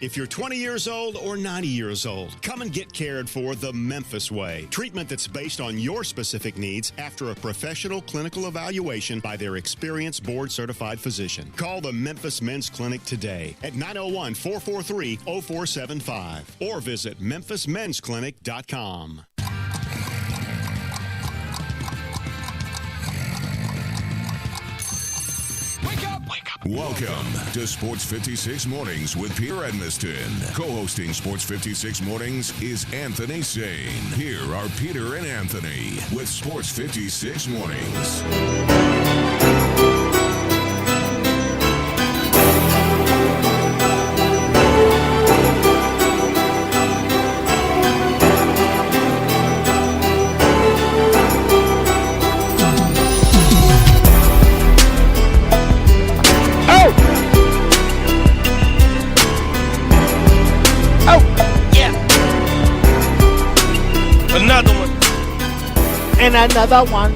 If you're 20 years old or 90 years old, come and get cared for the Memphis way. Treatment that's based on your specific needs after a professional clinical evaluation by their experienced board-certified physician. Call the Memphis Men's Clinic today at 901-443-0475 or visit memphismensclinic.com. Welcome to Sports 56 Mornings with Peter Edmiston. Co-hosting Sports 56 Mornings is Anthony Sane. Here are Peter and Anthony with Sports 56 Mornings. And another one.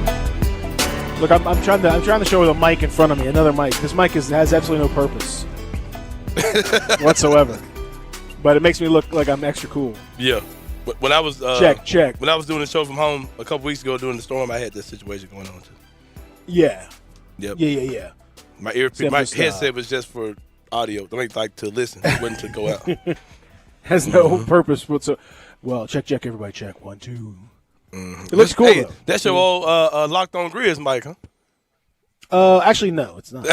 Look, I'm trying to show with a mic in front of me. Another mic. This mic has absolutely no purpose whatsoever. But it makes me look like I'm extra cool. Yeah. When I was check. When I was doing the show from home a couple weeks ago during the storm, I had this situation going on too. Yeah. Yep. Yeah. My headset was just for audio. Don't like to listen. It wasn't to go out. Has no purpose whatsoever. Well, check. Everybody check. 1, 2. It looks cool, though. That's your old Locked On Grizz mic, huh? Actually, no, it's not.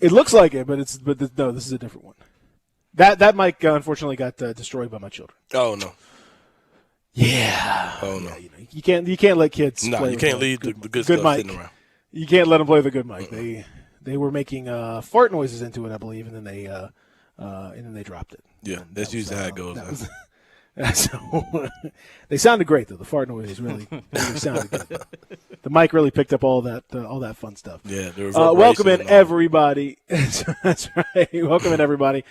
It looks like it, but no, this is a different one. That mic unfortunately got destroyed by my children. Oh no. Yeah. Oh no. Yeah, you can't let kids. No, play you can't leave the good stuff mic sitting around. You can't let them play the good mic. They were making fart noises into it, I believe, and then they dropped it. Yeah, that's usually how it goes. So they sounded great though. The fart noises really sounded good. The mic really picked up all that fun stuff. Yeah. Welcome in everybody. That's right. Welcome in everybody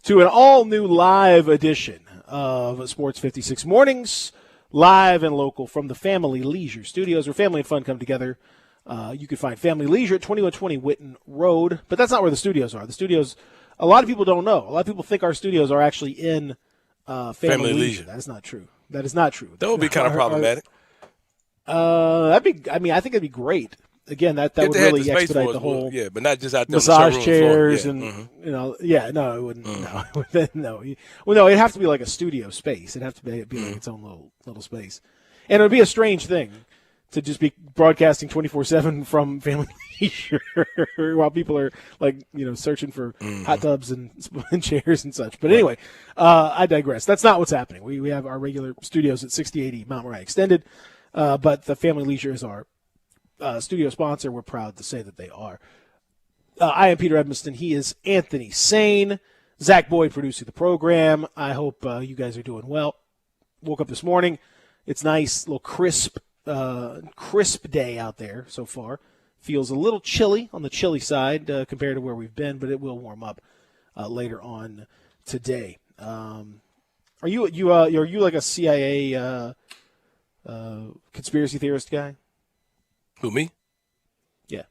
to an all new live edition of Sports 56 Mornings, live and local from the Family Leisure Studios, where family and fun come together. You can find Family Leisure at 2120 Whitten Road, but that's not where the studios are. The studios, a lot of people don't know. A lot of people think our studios are actually in Family Leisure. That is not true. That would be kind of problematic. I think it'd be great. Again, that would really expedite the whole. Yeah, but not just out there massage on the chairs floor. No, it wouldn't. No. Well, no, it'd have to be like a studio space. It'd have to be like its own little space, and it would be a strange thing to just be broadcasting 24/7 from Family Leisure while people are searching for hot tubs and chairs and such. But anyway, I digress. That's not what's happening. We have our regular studios at 6080 Mount Moriah Extended, but the Family Leisure is our studio sponsor. We're proud to say that they are. I am Peter Edmiston. He is Anthony Sane. Zach Boyd producing the program. I hope you guys are doing well. Woke up this morning. It's nice, little crisp day out there so far. Feels a little chilly on the chilly side compared to where we've been, but it will warm up later on today. Are you like a CIA conspiracy theorist guy? Who, me? Yeah,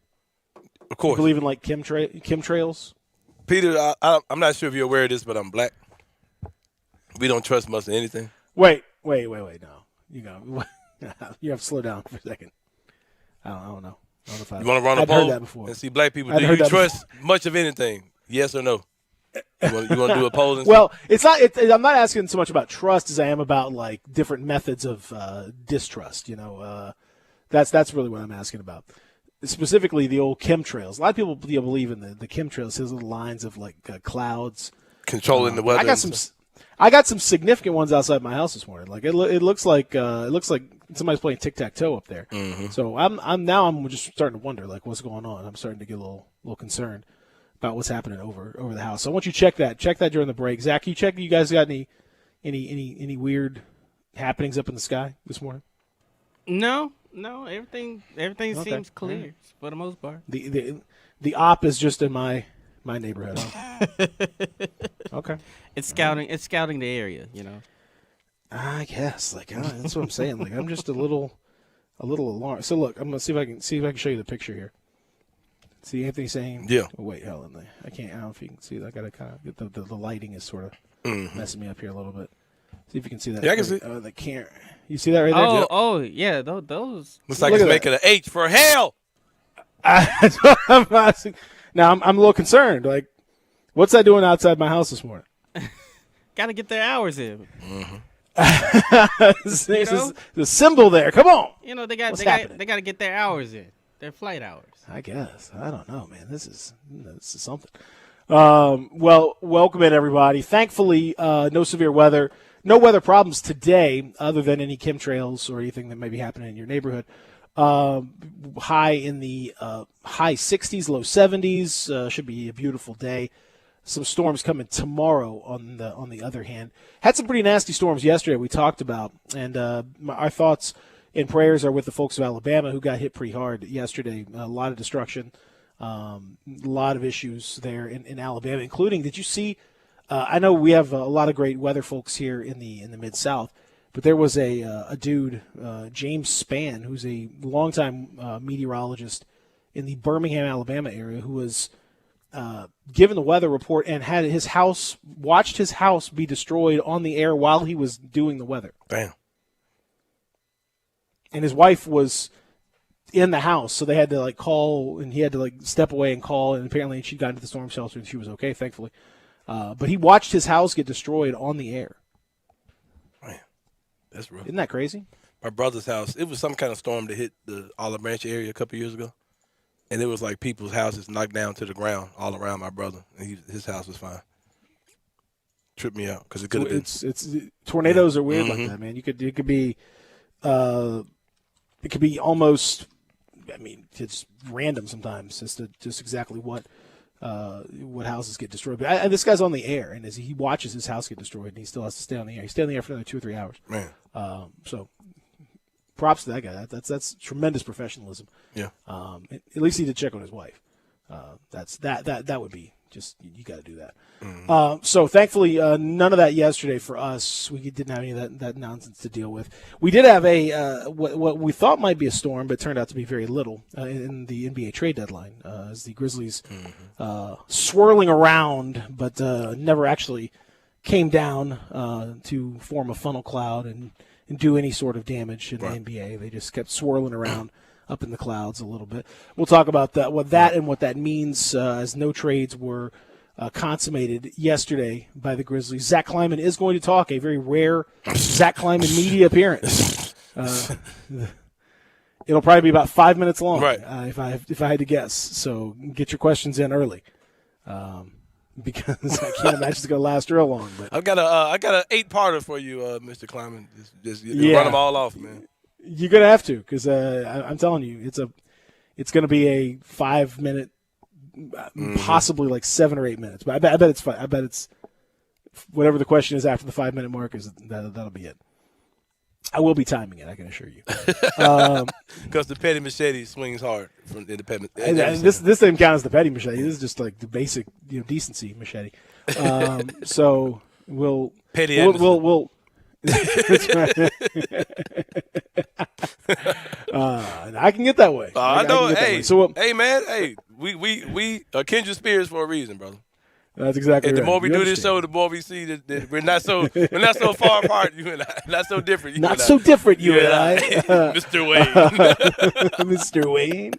of course. You believe in like chemtrails? Peter, I'm not sure if you're aware of this, but I'm black. We don't trust much of anything. Wait. No, you have to slow down for a second. I don't know. You want to run a poll? Heard that before. And see black people. Do you trust much of anything? Yes or no? You want to do a poll? Well, it's not. I'm not asking so much about trust as I am about like different methods of distrust. That's really what I'm asking about. Specifically, the old chemtrails. A lot of people believe in the chemtrails. His little lines of like clouds controlling the weather. I got some significant ones outside my house this morning. Like it looks like somebody's playing tic-tac-toe up there. Mm-hmm. So I'm just starting to wonder like what's going on. I'm starting to get a little concerned about what's happening over the house. So I want you to check that. Check that during the break. Zach, you check. You guys got any weird happenings up in the sky this morning? No. Everything seems clear for the most part. The op is just in my neighborhood. Huh? Okay. It's scouting the area, I guess. That's what I'm saying. Like I'm just a little alarmed. So look, I'm gonna see if I can show you the picture here. See Anthony saying, Yeah. Oh, wait, hold on. I can't. I don't know if you can see that. I got to kind of get the lighting is sort of messing me up here a little bit. See if you can see that. Yeah, I can see. Oh, the camera. You see that right there? Yeah, those. Looks like Look it's at making an H for hell. That's what I'm asking. Now I'm a little concerned. Like, what's that doing outside my house this morning? Got to get their hours in. There's the symbol there. Come on. You know, they got to get their hours in. Their flight hours. I guess. I don't know, man. This is something. Well, welcome in, everybody. Thankfully, no severe weather. No weather problems today other than any chemtrails or anything that may be happening in your neighborhood. High in the high 60s, low 70s. Should be a beautiful day. Some storms coming tomorrow on the other hand. Had some pretty nasty storms yesterday we talked about. And our thoughts and prayers are with the folks of Alabama who got hit pretty hard yesterday. A lot of destruction. A lot of issues there in Alabama, including, did you see, I know we have a lot of great weather folks here in the Mid-South, but there was a dude, James Spann, who's a longtime meteorologist in the Birmingham, Alabama area, who was given the weather report and had watched his house be destroyed on the air while he was doing the weather. Damn. And his wife was in the house, so they had to call, and he had to step away and call, and apparently she got into the storm shelter and she was okay, thankfully. But he watched his house get destroyed on the air. Man, that's rough. Isn't that crazy? My brother's house, it was some kind of storm that hit the Olive Branch area a couple years ago, and it was like people's houses knocked down to the ground all around my brother, and his house was fine. Tripped me out because it could have been. It's tornadoes are weird like that, man. It could be almost. I mean, it's random sometimes as to just exactly what houses get destroyed. But this guy's on the air, and as he watches his house get destroyed, and he still has to stay on the air. He stayed on the air for another 2 or 3 hours. Man. So props to that guy. That's tremendous professionalism. Yeah. At least he did check on his wife. That would be just, you got to do that. So thankfully, none of that yesterday for us. We didn't have any of that nonsense to deal with. We did have what we thought might be a storm, but it turned out to be very little in the NBA trade deadline, as the Grizzlies swirling around, but never actually came down to form a funnel cloud and do any sort of damage in the NBA. They just kept swirling around up in the clouds a little bit. We'll talk about that, what that means, as no trades were consummated yesterday by the Grizzlies. Zach Kleiman is going to talk, a very rare Zach Kleiman media appearance. It'll probably be about 5 minutes long, if I had to guess. So get your questions in early, because I can't imagine it's going to last real long. But I got a 8-parter for you, Mr. Kleiman. Just run them all off, man. You're gonna have to, because I'm telling you, it's gonna be a 5 minute, possibly like 7 or 8 minutes. But I bet it's fine. I bet it's whatever the question is after the 5 minute mark is that'll be it. I will be timing it, I can assure you. Because the petty machete swings hard from independent. And this doesn't count as the petty machete. This is just like the basic, decency machete. So we'll That's right. I can get that way. I know. Hey, so, hey, man. Hey, we are kindred spirits for a reason, brother. That's exactly right. The more we do this show, the more we see that we're not so far apart. You and I, not so different. You not so different. You and I, Mr. Wayne. Mr. Wayne.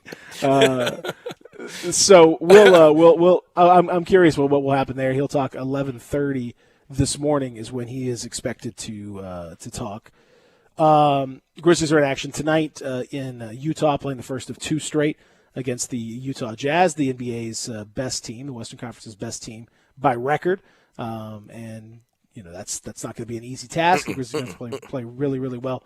So we'll. I'm curious what will happen there. He'll talk 11:30 this morning is when he is expected to talk. Grizzlies are in action tonight in Utah, playing the first of 2 straight against the Utah Jazz, the NBA's best team, the Western Conference's best team by record. And that's not going to be an easy task. The Grizzlies are going to play really, really well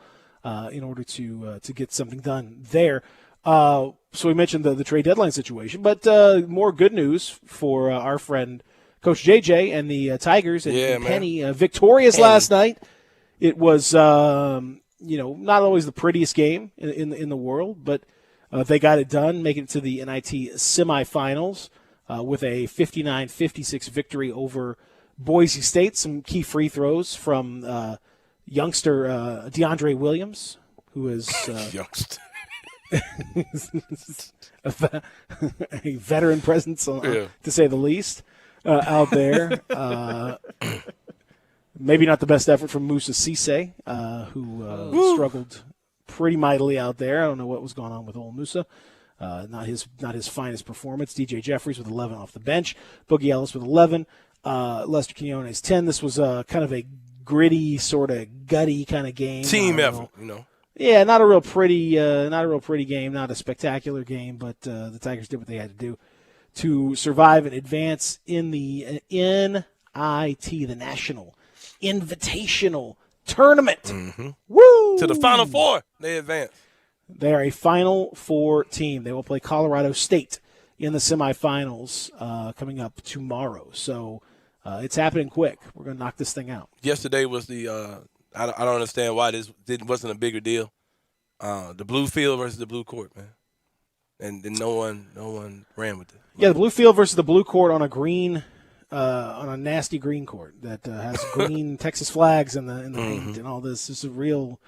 in order to get something done there. So we mentioned the trade deadline situation, but more good news for our friend Coach JJ and the Tigers and Penny, victorious last night. It was not always the prettiest game in the world, but they got it done, making it to the NIT semifinals with a 59-56 victory over Boise State. Some key free throws from youngster DeAndre Williams, who is youngster. a veteran presence, to say the least, out there. Maybe not the best effort from Moussa Cisse, who struggled pretty mightily out there. I don't know what was going on with old Moussa. Not his finest performance. DJ Jeffries with 11 off the bench. Boogie Ellis with 11. Lester Quinones 10. This was kind of a gritty, sort of gutty kind of game. Team effort, you know. Yeah, not a real pretty game, not a spectacular game, but the Tigers did what they had to do to survive and advance in the NIT, the National Invitational Tournament. Mm-hmm. Woo! To the Final Four, they advanced. They are a Final Four team. They will play Colorado State in the semifinals coming up tomorrow. So it's happening quick. We're going to knock this thing out. Yesterday was the I don't understand why this wasn't a bigger deal. The blue field versus the blue court, man, and no one ran with it. Yeah, the blue field versus the blue court on a green, on a nasty green court that has green Texas flags in the paint and all this. It's a real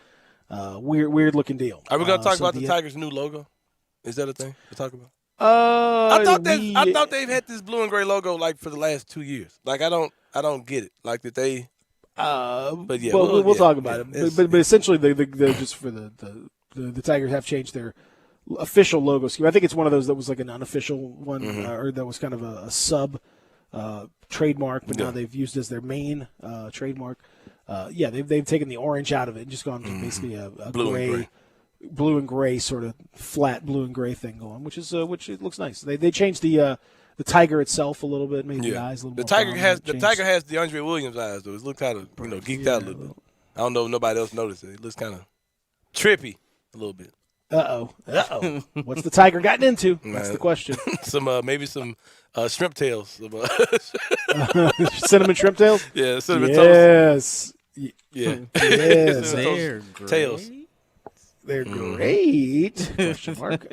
weird looking deal. Are we going to talk about the Tigers' new logo? Is that a thing to talk about? I thought they've had this blue and gray logo like for the last 2 years. Like I don't get it. Like that they. But yeah, we'll talk about it. But essentially, the just for the Tigers have changed their official logo scheme. I think it's one of those that was like an unofficial one, or that was kind of a sub trademark, but now they've used as their main trademark. They've taken the orange out of it and just gone to basically a blue and gray sort of flat blue and gray thing going, which it looks nice. They changed the tiger itself a little bit, made the eyes a little more. The tiger has DeAndre Williams eyes though. It looks kind of geeked out a little bit. I don't know if nobody else noticed it. It looks kind of trippy a little bit. Uh-oh. What's the tiger gotten into? That's the question. Maybe some shrimp tails. Cinnamon shrimp tails? Yeah, cinnamon toast. Yes. They're great. Tails. They're great. Question mark.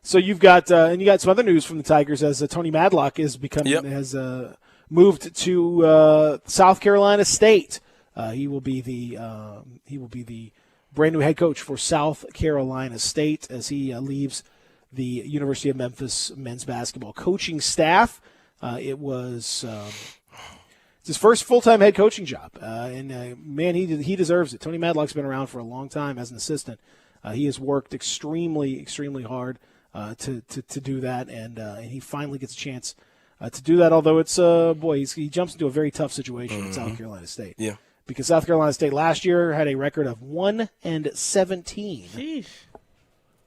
So you've got and you got some other news from the Tigers as Tony Madlock has moved to South Carolina State. He will be the brand new head coach for South Carolina State as he leaves the University of Memphis men's basketball coaching staff. It was it's his first full-time head coaching job, and man, he deserves it. Tony Madlock's been around for a long time as an assistant. He has worked extremely hard to do that, and he finally gets a chance to do that. Although it's he jumps into a very tough situation at South Carolina State. Yeah. Because South Carolina State last year had a record of 1-17. Sheesh.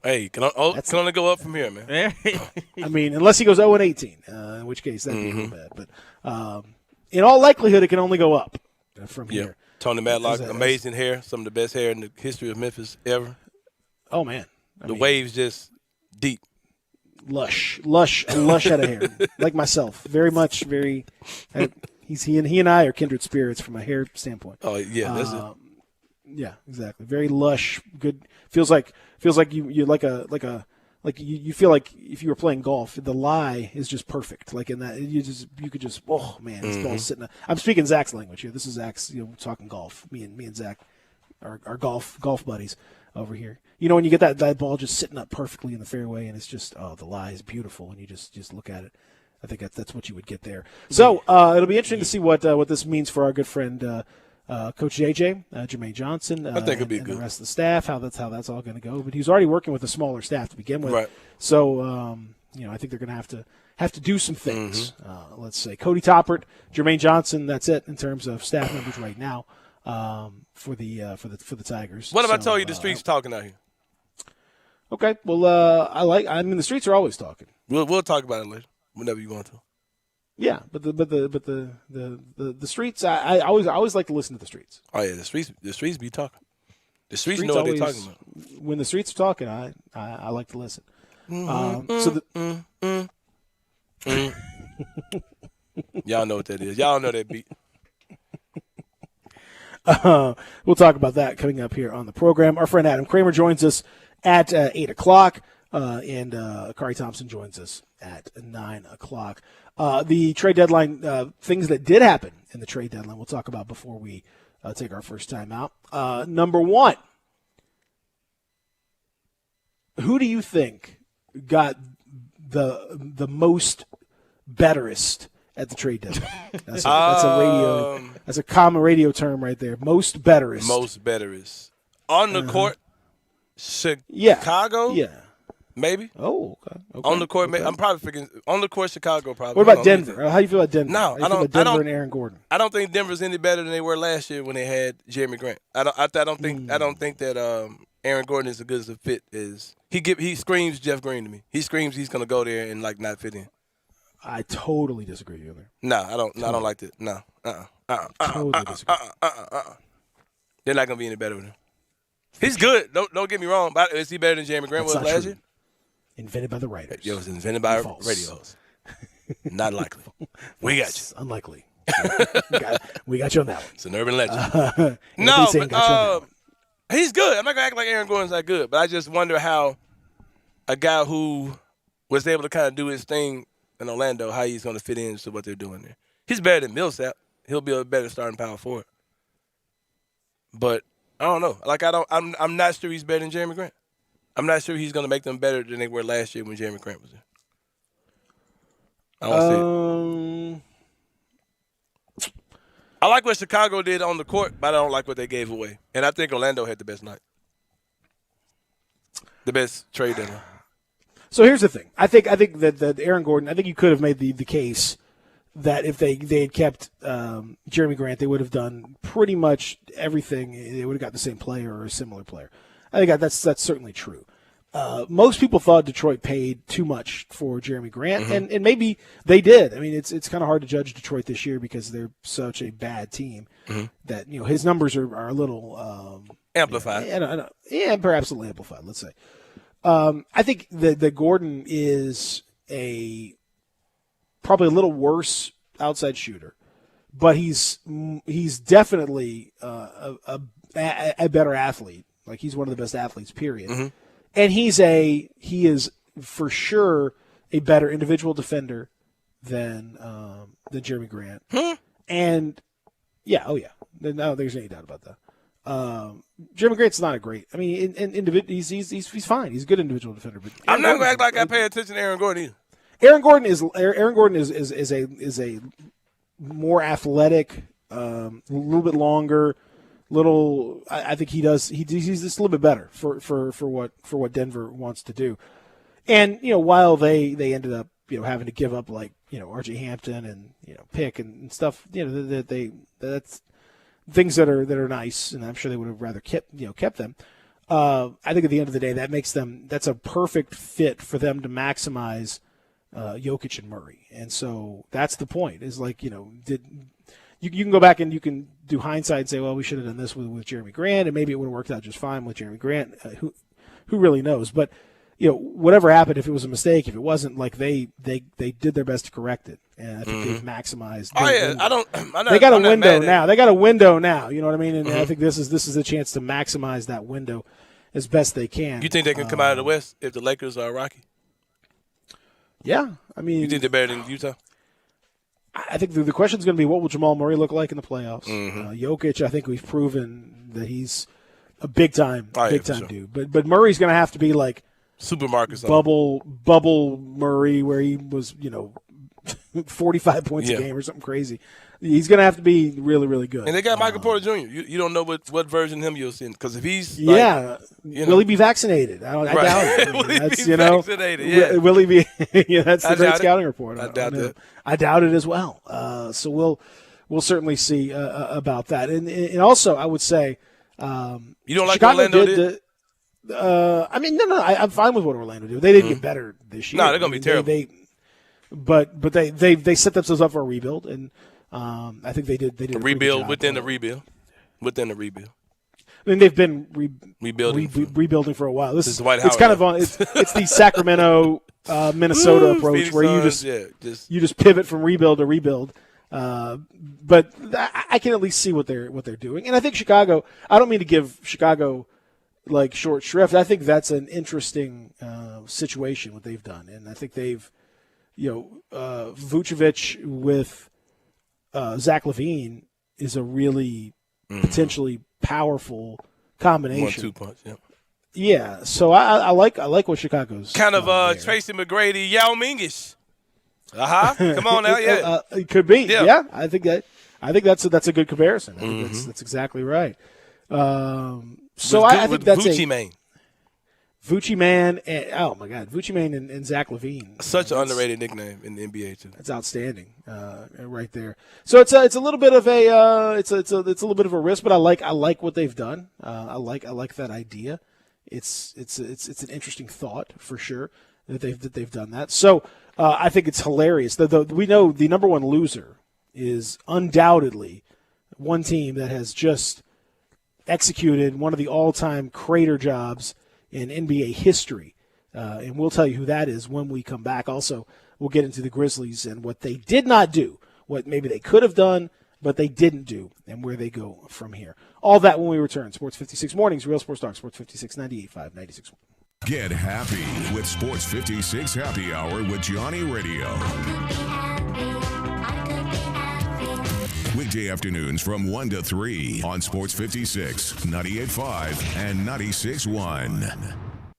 Hey, can only go up from here, man. I mean, unless he goes 0-18, in which case that'd be real bad. But in all likelihood, it can only go up from here. Tony Madlock, amazing hair, some of the best hair in the history of Memphis ever. Oh man, the waves just deep, lush head of hair, like myself. He and I are kindred spirits from a hair standpoint. Oh yeah, that's it. Yeah, exactly. Very lush, good. Feels like you you feel like if you were playing golf, the lie is just perfect. Like in that, you could just man, this ball's sitting. I'm speaking Zach's language here. This is Zach's. Talking golf. Me and Zach are golf buddies over here. When you get that ball just sitting up perfectly in the fairway, and it's just the lie is beautiful, and you just look at it. I think that's what you would get there. So it'll be interesting to see what this means for our good friend Coach JJ, Jermaine Johnson. I think it'll be and good. The rest of the staff, how that's all going to go. But he's already working with a smaller staff to begin with. Right. So I think they're going to have to do some things. Let's say Cody Toppert, Jermaine Johnson. That's it in terms of staff members right now for the Tigers. What if I told you the streets talking out here? Okay. Well, the streets are always talking. We'll talk about it later. Whenever you want to. Yeah, but the streets. I always like to listen to the streets. Oh yeah, the streets be talking. The streets know what they're talking about. When the streets are talking, I like to listen. Y'all know what that is. Y'all know that beat. We'll talk about that coming up here on the program. Our friend Adam Kramer joins us at 8 o'clock, and Kari Thompson joins us at 9 o'clock. The trade deadline, things that did happen in the trade deadline, we'll talk about before we take our first time out. Number one, who do you think got the most betterest at the trade deadline? That's a common radio term right there. Most betterest. Most betterest on the court. Chicago. Yeah. Maybe. Oh, okay. On the court, I'm probably forgetting. On the court, Chicago probably. What about Denver? How do you feel about Denver? No, I don't. Denver and Aaron Gordon. I don't think Denver's any better than they were last year when they had Jeremy Grant. I don't think that Aaron Gordon is as good as a fit as he screams Jeff Green to me. He screams he's gonna go there and like not fit in. I totally disagree with you there. No, I don't. Totally. I don't like that. No. Totally disagree. They're not gonna be any better with him. He's good. Don't get me wrong. But is he better than Jeremy Grant was last year? Invented by the writers. It was invented by radio hosts. Not likely. We got you. Unlikely. we got you on that one. It's an urban legend. No, but he's good. I'm not going to act like Aaron Gordon's not good, but I just wonder how a guy who was able to kind of do his thing in Orlando, how he's going to fit into what they're doing there. He's better than Millsap. He'll be a better starting power forward. But I don't know. Like I'm not sure he's better than Jeremy Grant. I'm not sure he's going to make them better than they were last year when Jeremy Grant was there. I don't see it. I like what Chicago did on the court, but I don't like what they gave away. And I think Orlando had the best night. The best trade deadline. So here's the thing. I think that Aaron Gordon, I think you could have made the case that if they had kept Jeremy Grant, they would have done pretty much everything. They would have got the same player or a similar player. I think that's certainly true. Most people thought Detroit paid too much for Jeremy Grant, and maybe they did. I mean, it's kind of hard to judge Detroit this year because they're such a bad team that his numbers are a little amplified. Perhaps a little amplified. Let's say. I think that Gordon is probably a little worse outside shooter, but he's definitely a better athlete. Like he's one of the best athletes, period. And he is for sure a better individual defender than Jeremy Grant. And no, there's any doubt about that. Jeremy Grant's not a great. I mean, he's fine. He's a good individual defender. But I'm not gonna act like I pay attention to Aaron Gordon either. Aaron Gordon is a more athletic, a little bit longer. I think he's just a little bit better for what Denver wants to do. And while they ended up having to give up like R.J. Hampton and pick and stuff, that's things that are nice, and I'm sure they would have rather kept them. I think at the end of the day, that's a perfect fit for them to maximize Jokic and Murray, and so that's the point. Is like you can go back and you can do hindsight and say, well, we should have done this with Jeremy Grant, and maybe it would have worked out just fine with Jeremy Grant. Who really knows? But whatever happened, if it was a mistake, if it wasn't, like they did their best to correct it, and I think they've maximized. They got a window now. They got a window now. You know what I mean? And I think this is a chance to maximize that window as best they can. You think they can come out of the West if the Lakers are rocky? Yeah, I mean, you think they're better than Utah? I think the question is going to be, what will Jamal Murray look like in the playoffs? Jokic, I think we've proven that he's a big time dude. But Murray's going to have to be like supermarket bubble Murray, where he was 45 points a game or something crazy. He's going to have to be really, really good. And they got Michael Porter Jr. You don't know what version of him you'll see, because if he's will he be vaccinated? I doubt it. Will he be vaccinated? Yeah. Will he be? That's the great scouting report. I doubt that. I doubt it as well. So we'll certainly see about that. And also, I would say you don't like Chicago Orlando did? I mean, no. I'm fine with what Orlando did. They didn't get better this year. No, they're going to be terrible. But they set themselves up for a rebuild, and I think they did a rebuild within the rebuild. Within the rebuild. I mean, they've been rebuilding for a while. This is Dwight Howard. It's kind of it's the Sacramento, Minnesota approach, Phoenix where Suns, you just pivot from rebuild to rebuild. But I can at least see what they're doing, and I think Chicago. I don't mean to give Chicago like short shrift. I think that's an interesting situation what they've done, and I think they've Vucevic with Zach LaVine is a really potentially powerful combination. 1-2 punch, yeah. Yeah, so I like what Chicago's Kind of there. Tracy McGrady, Yao Mingish. Come on now, yeah. It could be. Yeah. Yeah, I think that's a good comparison. I think that's exactly right. So I think that's Vucci Man. Vucci Man, and, oh my God, Vucci Man and Zach LaVine. Such an underrated nickname in the NBA too. That's outstanding, right there. So it's a little bit of a it's a little bit of a risk, but I like what they've done. I like that idea. It's an interesting thought for sure that they've done that. So I think it's hilarious. We know the number one loser is undoubtedly one team that has just executed one of the all-time crater jobs in NBA history. And we'll tell you who that is when we come back. Also, we'll get into the Grizzlies and what they did not do, what maybe they could have done, but they didn't do, and where they go from here. All that when we return. Sports 56 Mornings, Real Sports Talk, Sports 56, 98.5, 96.1. Get happy with Sports 56 Happy Hour with Johnny Radio. Weekday afternoons from 1 to 3 on Sports 56, 98.5, and 96.1.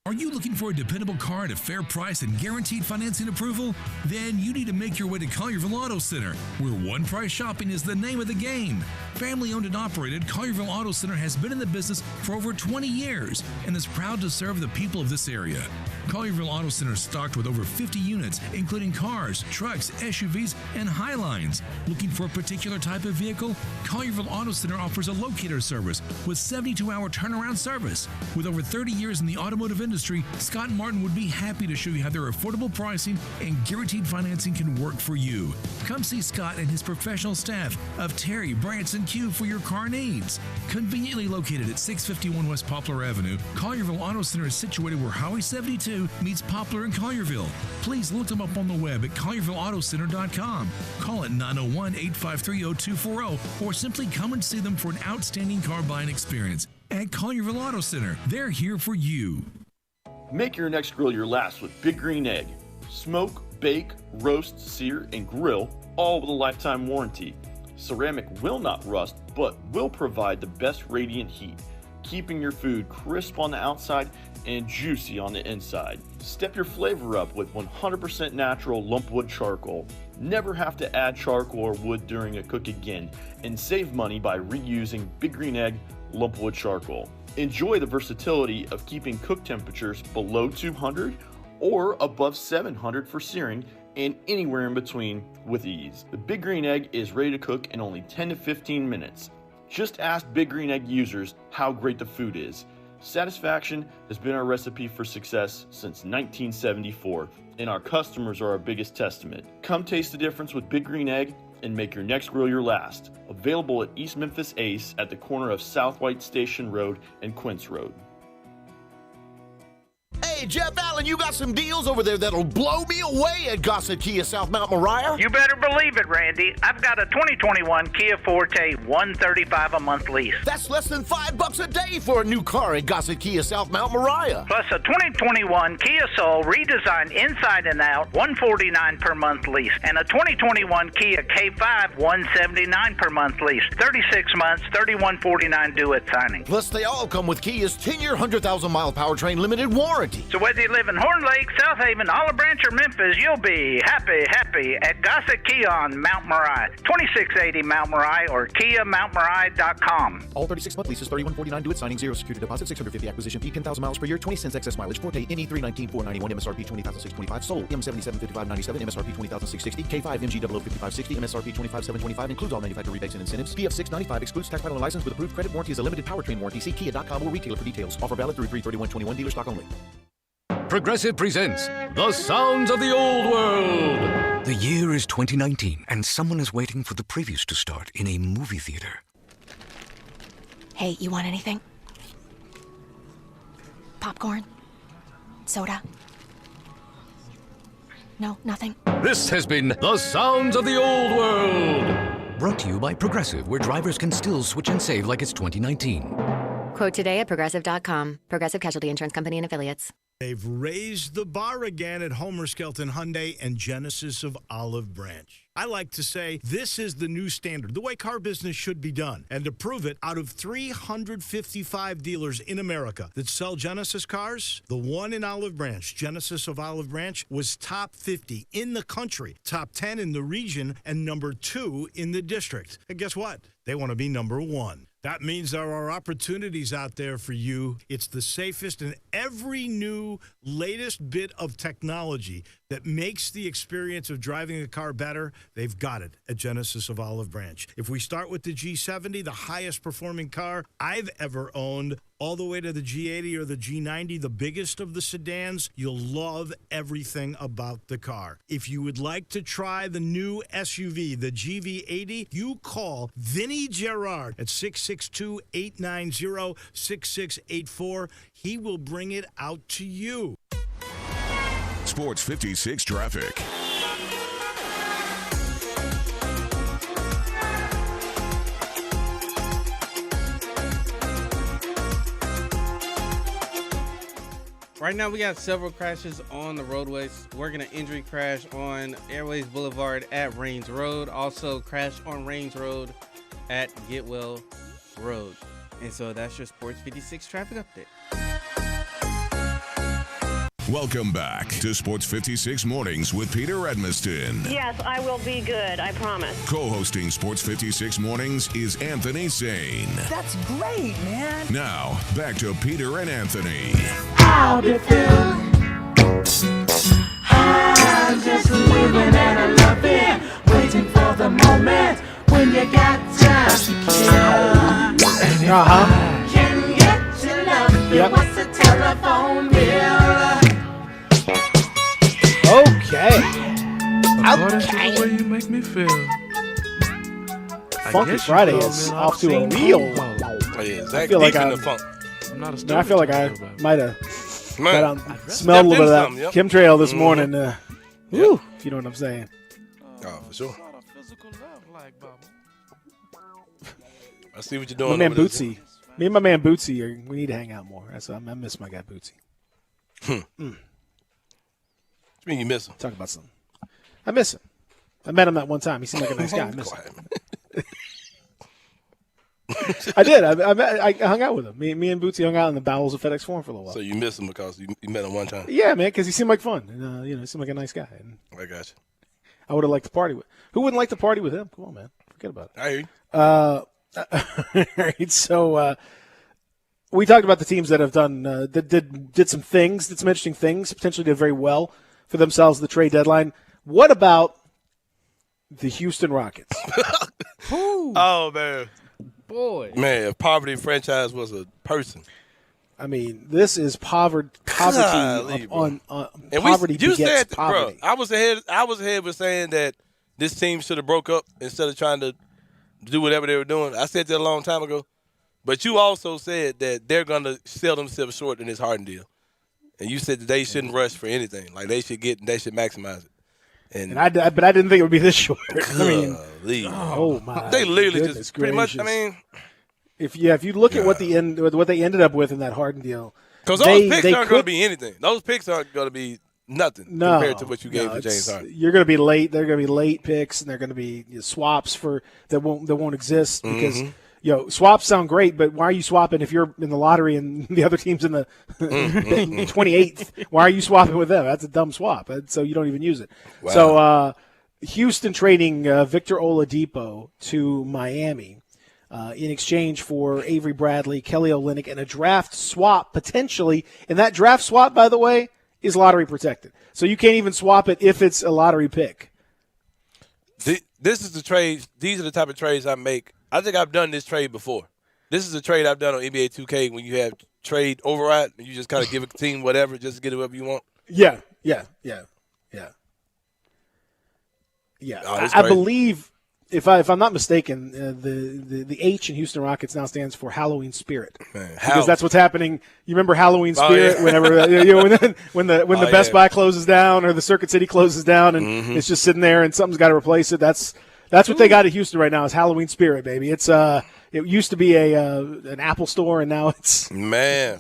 Are you looking for a dependable car at a fair price and guaranteed financing approval? Then you need to make your way to Collierville Auto Center, where one price shopping is the name of the game. Family owned and operated, Collierville Auto Center has been in the business for over 20 years and is proud to serve the people of this area. Collierville Auto Center is stocked with over 50 units, including cars, trucks, SUVs, and Highlines. Looking for a particular type of vehicle? Collierville Auto Center offers a locator service with 72-hour turnaround service. With over 30 years in the automotive industry, Scott Martin would be happy to show you how their affordable pricing and guaranteed financing can work for you. Come see Scott and his professional staff of Terry, Branson, Q for your car needs. Conveniently located at 651 West Poplar Avenue, Collierville Auto Center is situated where Highway 72 meets Poplar and Collierville. Please look them up on the web at ColliervilleAutoCenter.com. Call at 901-853-0240 or simply come and see them for an outstanding car buying experience. At Collierville Auto Center, they're here for you. Make your next grill your last with Big Green Egg. Smoke, bake, roast, sear, and grill, all with a lifetime warranty. Ceramic will not rust, but will provide the best radiant heat, keeping your food crisp on the outside and juicy on the inside. Step your flavor up with 100% natural lumpwood charcoal. Never have to add charcoal or wood during a cook again, and save money by reusing Big Green Egg lumpwood charcoal. Enjoy the versatility of keeping cook temperatures below 200 or above 700 for searing, and anywhere in between with ease. The Big Green Egg is ready to cook in only 10 to 15 minutes. Just ask Big Green Egg users how great the food is. Satisfaction has been our recipe for success since 1974, and our customers are our biggest testament. Come taste the difference with Big Green Egg and make your next grill your last. Available at East Memphis Ace at the corner of South White Station Road and Quince Road. Hey, Jeff Allen, you got some deals over there that'll blow me away at Gossett Kia South Mount Moriah? You better believe it, Randy. I've got a 2021 Kia Forte $135 a month lease. That's less than $5 a day for a new car at Gossett Kia South Mount Moriah. Plus a 2021 Kia Soul redesigned inside and out $149 per month lease. And a 2021 Kia K5 $179 per month lease. 36 months, $3149 due at signing. Plus they all come with Kia's 10-year, 100,000-mile powertrain limited warranty. So whether you live in Horn Lake, South Haven, Olive Branch, or Memphis, you'll be happy at Gossett Kia on Mount Moriah, 2680 Mount Moriah, or KiaMountMoriah.com. All 36-month leases, $3149 due at signing, 0 security deposit, $650 acquisition fee, 10,000 miles per year, 20 cents excess mileage, Forte, NE 319,491, MSRP 20,625, sold, M775597, MSRP 20,660, K5 MG 005560, MSRP 25,725, includes all manufacturer rebates and incentives, PF 695, excludes tax title and license with approved credit, warranty is a limited powertrain warranty, see Kia.com or retailer for details, offer valid through 3/31/21, dealer stock only. Progressive presents The Sounds of the Old World. The year is 2019, and someone is waiting for the previews to start in a movie theater. Hey, you want anything? Popcorn? Soda? No, nothing? This has been The Sounds of the Old World. Brought to you by Progressive, where drivers can still switch and save like it's 2019. Quote today at Progressive.com. Progressive Casualty Insurance Company and Affiliates. They've raised the bar again at Homer Skelton Hyundai and Genesis of Olive Branch. I like to say this is the new standard, the way car business should be done. And to prove it, out of 355 dealers in America that sell Genesis cars, the one in Olive Branch, Genesis of Olive Branch, was top 50 in the country, top 10 in the region, and number 2 in the district. And guess what? They want to be number 1. That means there are opportunities out there for you. It's the safest, and every new latest bit of technology that makes the experience of driving a car better, they've got it at Genesis of Olive Branch. If we start with the G70, the highest performing car I've ever owned, all the way to the G80 or the G90, the biggest of the sedans, you'll love everything about the car. If you would like to try the new SUV, the GV80, you call Vinny Gerard at 662-890-6684. He will bring it out to you. Sports 56 traffic. Right now, we got several crashes on the roadways. Working an injury crash on Airways Boulevard at Rains Road. Also, crash on Rains Road at Getwell Road. And so that's your Sports 56 traffic update. Welcome back to Sports 56 Mornings with Peter Edmiston. Yes, I will be good, I promise. Co-hosting Sports 56 Mornings is Anthony Sane. That's great, man. Now, back to Peter and Anthony. How'd it feel? I'm just living and I love it. Waiting for the moment when you got time to kill. Can get to love you. What's the telephone bill? Okay. According to the way you make me feel. Funky Friday is off to a real. Oh, yeah, I feel like I funk. I feel like I might have smelled a little bit of that chemtrail this morning. Woo, if you know what I'm saying. Oh, for sure. I see what you're doing. My man Bootsy. Me and my man Bootsy, we need to hang out more. I miss my guy Bootsy. What you mean you miss him? Talk about something. I miss him. I met him that one time. He seemed like a nice guy. I miss him. I did. I hung out with him. Me and Bootsy hung out in the bowels of FedEx Forum for a little while. So you miss him because you met him one time? Yeah, man, because he seemed like fun. And, he seemed like a nice guy. And I got you. I would have liked to party with. Who wouldn't like to party with him? Come on, man. Forget about it. I hear you. All right, so we talked about the teams that have done that did some things, did some interesting things, potentially did very well for themselves at the trade deadline. What about the Houston Rockets? Oh, man. Boy. Man, if poverty franchise was a person. I mean, this is poverty on poverty begets poverty. Bro, I was ahead with saying that this team should have broke up instead of trying to do whatever they were doing. I said that a long time ago. But you also said that they're going to sell themselves short in this Harden deal. And you said that they shouldn't rush for anything. Like, they should maximize it. But I didn't think it would be this short. I mean, oh my! They literally just gracious. Pretty much. I mean, if you look at what they ended up with in that Harden deal, because those picks aren't going to be anything. Those picks aren't going to be nothing compared to what you gave for James Harden. You're going to be late. They're going to be late picks, and they're going to be swaps that won't exist because. Swaps sound great, but why are you swapping if you're in the lottery and the other team's in the 28th? Why are you swapping with them? That's a dumb swap, so you don't even use it. Wow. So Houston trading Victor Oladipo to Miami in exchange for Avery Bradley, Kelly Olynyk, and a draft swap potentially. And that draft swap, by the way, is lottery protected. So you can't even swap it if it's a lottery pick. This is the trade. These are the type of trades I make. I think I've done this trade before. This is a trade I've done on NBA 2K when you have trade override and you just kind of give a team whatever just to get whatever you want. Yeah. Oh, I believe, if I'm not mistaken, the H in Houston Rockets now stands for Halloween Spirit, because that's what's happening. You remember Halloween Spirit? Yeah. Whenever when the Best Buy closes down or the Circuit City closes down and it's just sitting there and something's got to replace it. That's what they got at Houston right now is Halloween Spirit, baby. It's it used to be an Apple store, and now it's now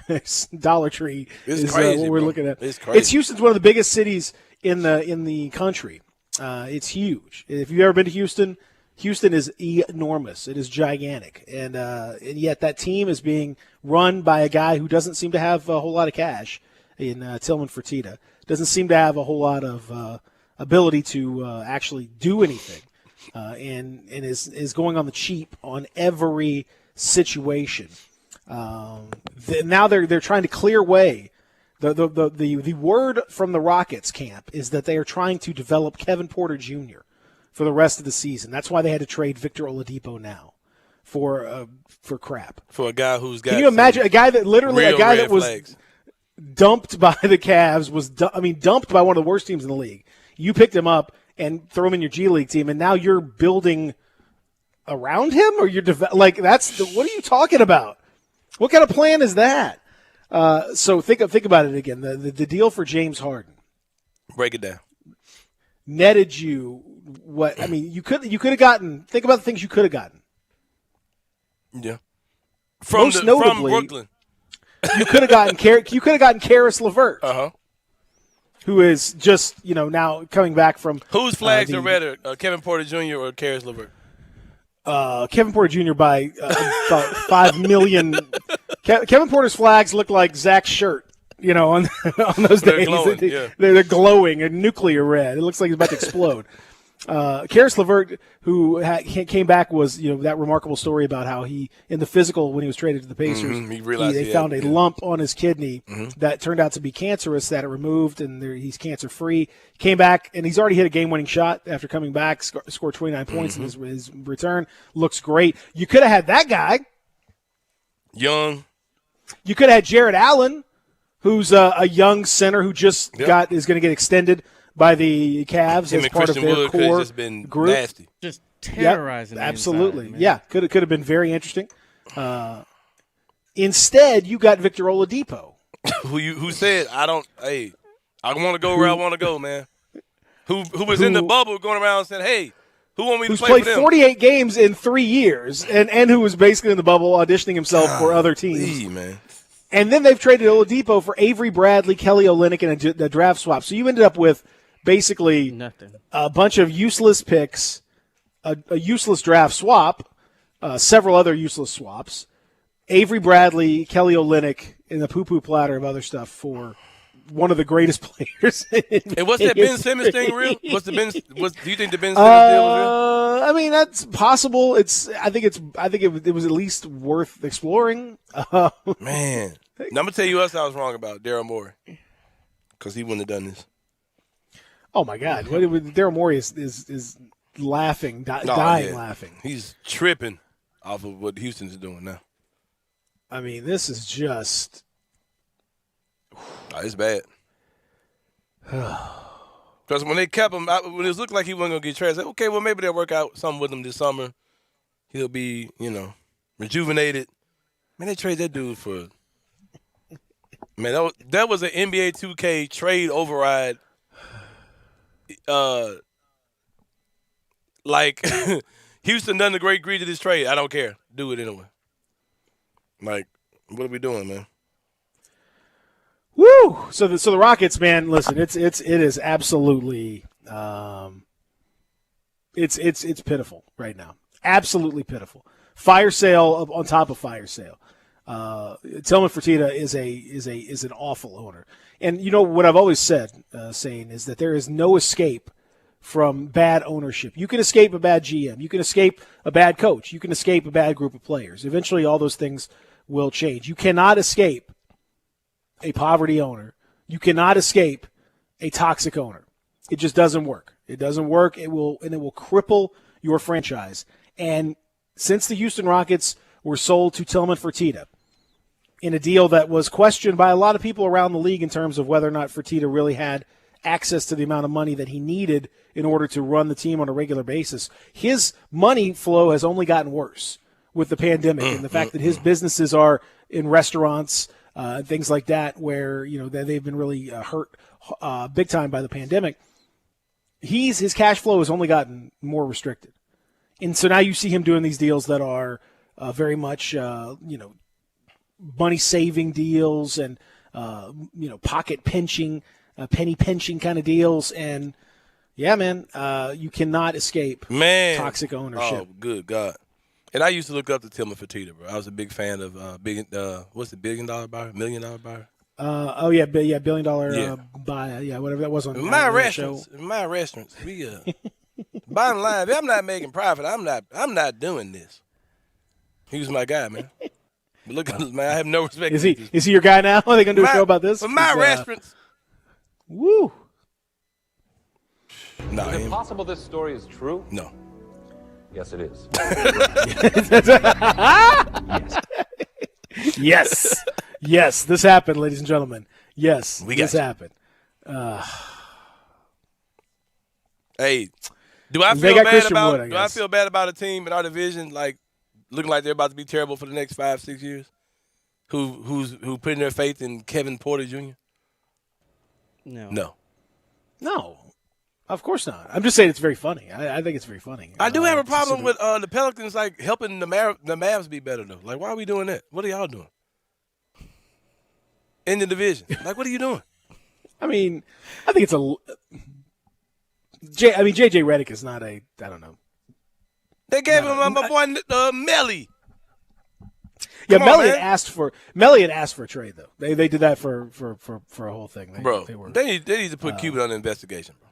there's Dollar Tree. It's crazy, what we're looking at. It's crazy. Houston's one of the biggest cities in the country, It's huge. If you've ever been to Houston, Houston is enormous. It is gigantic. And yet that team is being run by a guy who doesn't seem to have a whole lot of cash in Tillman Fertitta. Doesn't seem to have a whole lot of ability to actually do anything. And is going on the cheap on every situation. Now they're trying to clear way. The word from the Rockets camp is that they are trying to develop Kevin Porter Jr. for the rest of the season. That's why they had to trade Victor Oladipo now for crap. For a guy who's got. Can you imagine a guy that literally real a guy red that was flags. Dumped by the Cavs dumped by one of the worst teams in the league. You picked him up and throw him in your G League team, and now you're building around him, or you're what are you talking about? What kind of plan is that? So think about it again. The deal for James Harden. Break it down. Netted you what? I mean, you could have gotten. Think about the things you could have gotten. Yeah. Most notably, from Brooklyn. You could have gotten Karis LeVert, who is just now coming back from. Whose flags are redder, Kevin Porter Jr. or Karis LeVert? Kevin Porter Jr. by about 5 million. Kevin Porter's flags look like Zach's shirt, on those days. Glowing, they're glowing, a nuclear red. It looks like it's about to explode. Karis LeVert, who came back, was that remarkable story about how he, in the physical when he was traded to the Pacers, they found a lump on his kidney that turned out to be cancerous. That it removed, and he's cancer free. Came back, and he's already hit a game-winning shot after coming back. Scored 29 points in his return. Looks great. You could have had that guy. Young. You could have had Jared Allen, who's a young center who just is going to get extended by the Cavs as part of their core just been group. Nasty. Just terrorizing. Absolutely. Inside, could have been very interesting. Instead, you got Victor Oladipo. who said, I want to go where I want to go, man. Who was in the bubble going around and said, hey, who want me to play for them? Who's played 48 games in 3 years and who was basically in the bubble auditioning himself for other teams. Man. And then they've traded Oladipo for Avery Bradley, Kelly Olynyk, and a draft swap. So you ended up with basically nothing. A bunch of useless picks, a useless draft swap, several other useless swaps, Avery Bradley, Kelly Olynyk, and the poo-poo platter of other stuff for one of the greatest players. And what's that Ben Simmons thing real? Do you think the Ben Simmons deal was real? I mean, that's possible. I think it was at least worth exploring. Man, now I'm gonna tell you what I was wrong about Daryl Morey, because he wouldn't have done this. Oh my God! Daryl Morey is laughing, dying laughing. He's tripping off of what Houston's doing now. I mean, this is just. It's bad. Because when they kept him, when it looked like he wasn't going to get traded, I said, okay, well, maybe they'll work out something with him this summer. He'll be, rejuvenated. Man, they traded that dude for – man, that was an NBA 2K trade override. Like, Houston doesn't agree to this trade. I don't care. Do it anyway. Like, what are we doing, man? Woo! So the Rockets, man, listen, it is absolutely it's pitiful right now. Absolutely pitiful. Fire sale on top of fire sale. Tillman Fertitta is an awful owner. And you know what I've always said, saying is that there is no escape from bad ownership. You can escape a bad GM. You can escape a bad coach. You can escape a bad group of players. Eventually all those things will change. You cannot escape a poverty owner. You cannot escape a toxic owner. It just doesn't work. It doesn't work. It will cripple your franchise. And since the Houston Rockets were sold to Tillman Fertitta in a deal that was questioned by a lot of people around the league in terms of whether or not Fertitta really had access to the amount of money that he needed in order to run the team on a regular basis, his money flow has only gotten worse with the pandemic and the fact that his businesses are in restaurants, things like that, where they've been really hurt big time by the pandemic. His cash flow has only gotten more restricted, and so now you see him doing these deals that are very much money saving deals and pocket pinching, penny pinching kind of deals, and Yeah, man. You cannot escape toxic ownership. Oh, good God. And I used to look up to Tillman Fertitta, bro. I was a big fan of what's the $1 billion buyer? $1 million buyer? $1 billion buy, whatever that was on my restaurants. My restaurants, we bottom line, if I'm not making profit, I'm not doing this. He was my guy, man. But look, man, I have no respect. Is he your guy now? Are they gonna do a show about this? For my restaurants. Woo. No, Is it possible this story is true? No. Yes, it is. Yes, this happened, ladies and gentlemen. Yes, this happened. Hey, do I feel bad about a team in our division like looking like they're about to be terrible for the next 5-6 years? Who putting their faith in Kevin Porter Jr.? No. Of course not. I'm just saying it's very funny. I think it's very funny. I do have a problem with the Pelicans like helping the Mavs be better though. Like, why are we doing that? What are y'all doing in the division? Like, what are you doing? I mean, I think it's JJ Redick is not I don't know. They gave him my boy Melly. Yeah, Melly had asked for a trade though. They did that for a whole thing. They need to put Cuban on investigation, bro.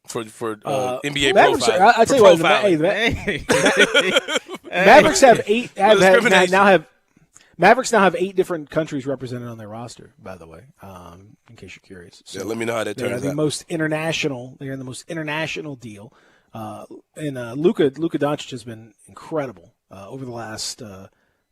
For NBA Mavericks, profiling. I tell you what, Mavericks Mavericks now have 8 different countries represented on their roster. By the way, in case you're curious. So let me know how that turns out. They're in the most international deal. And Luka Doncic has been incredible over the last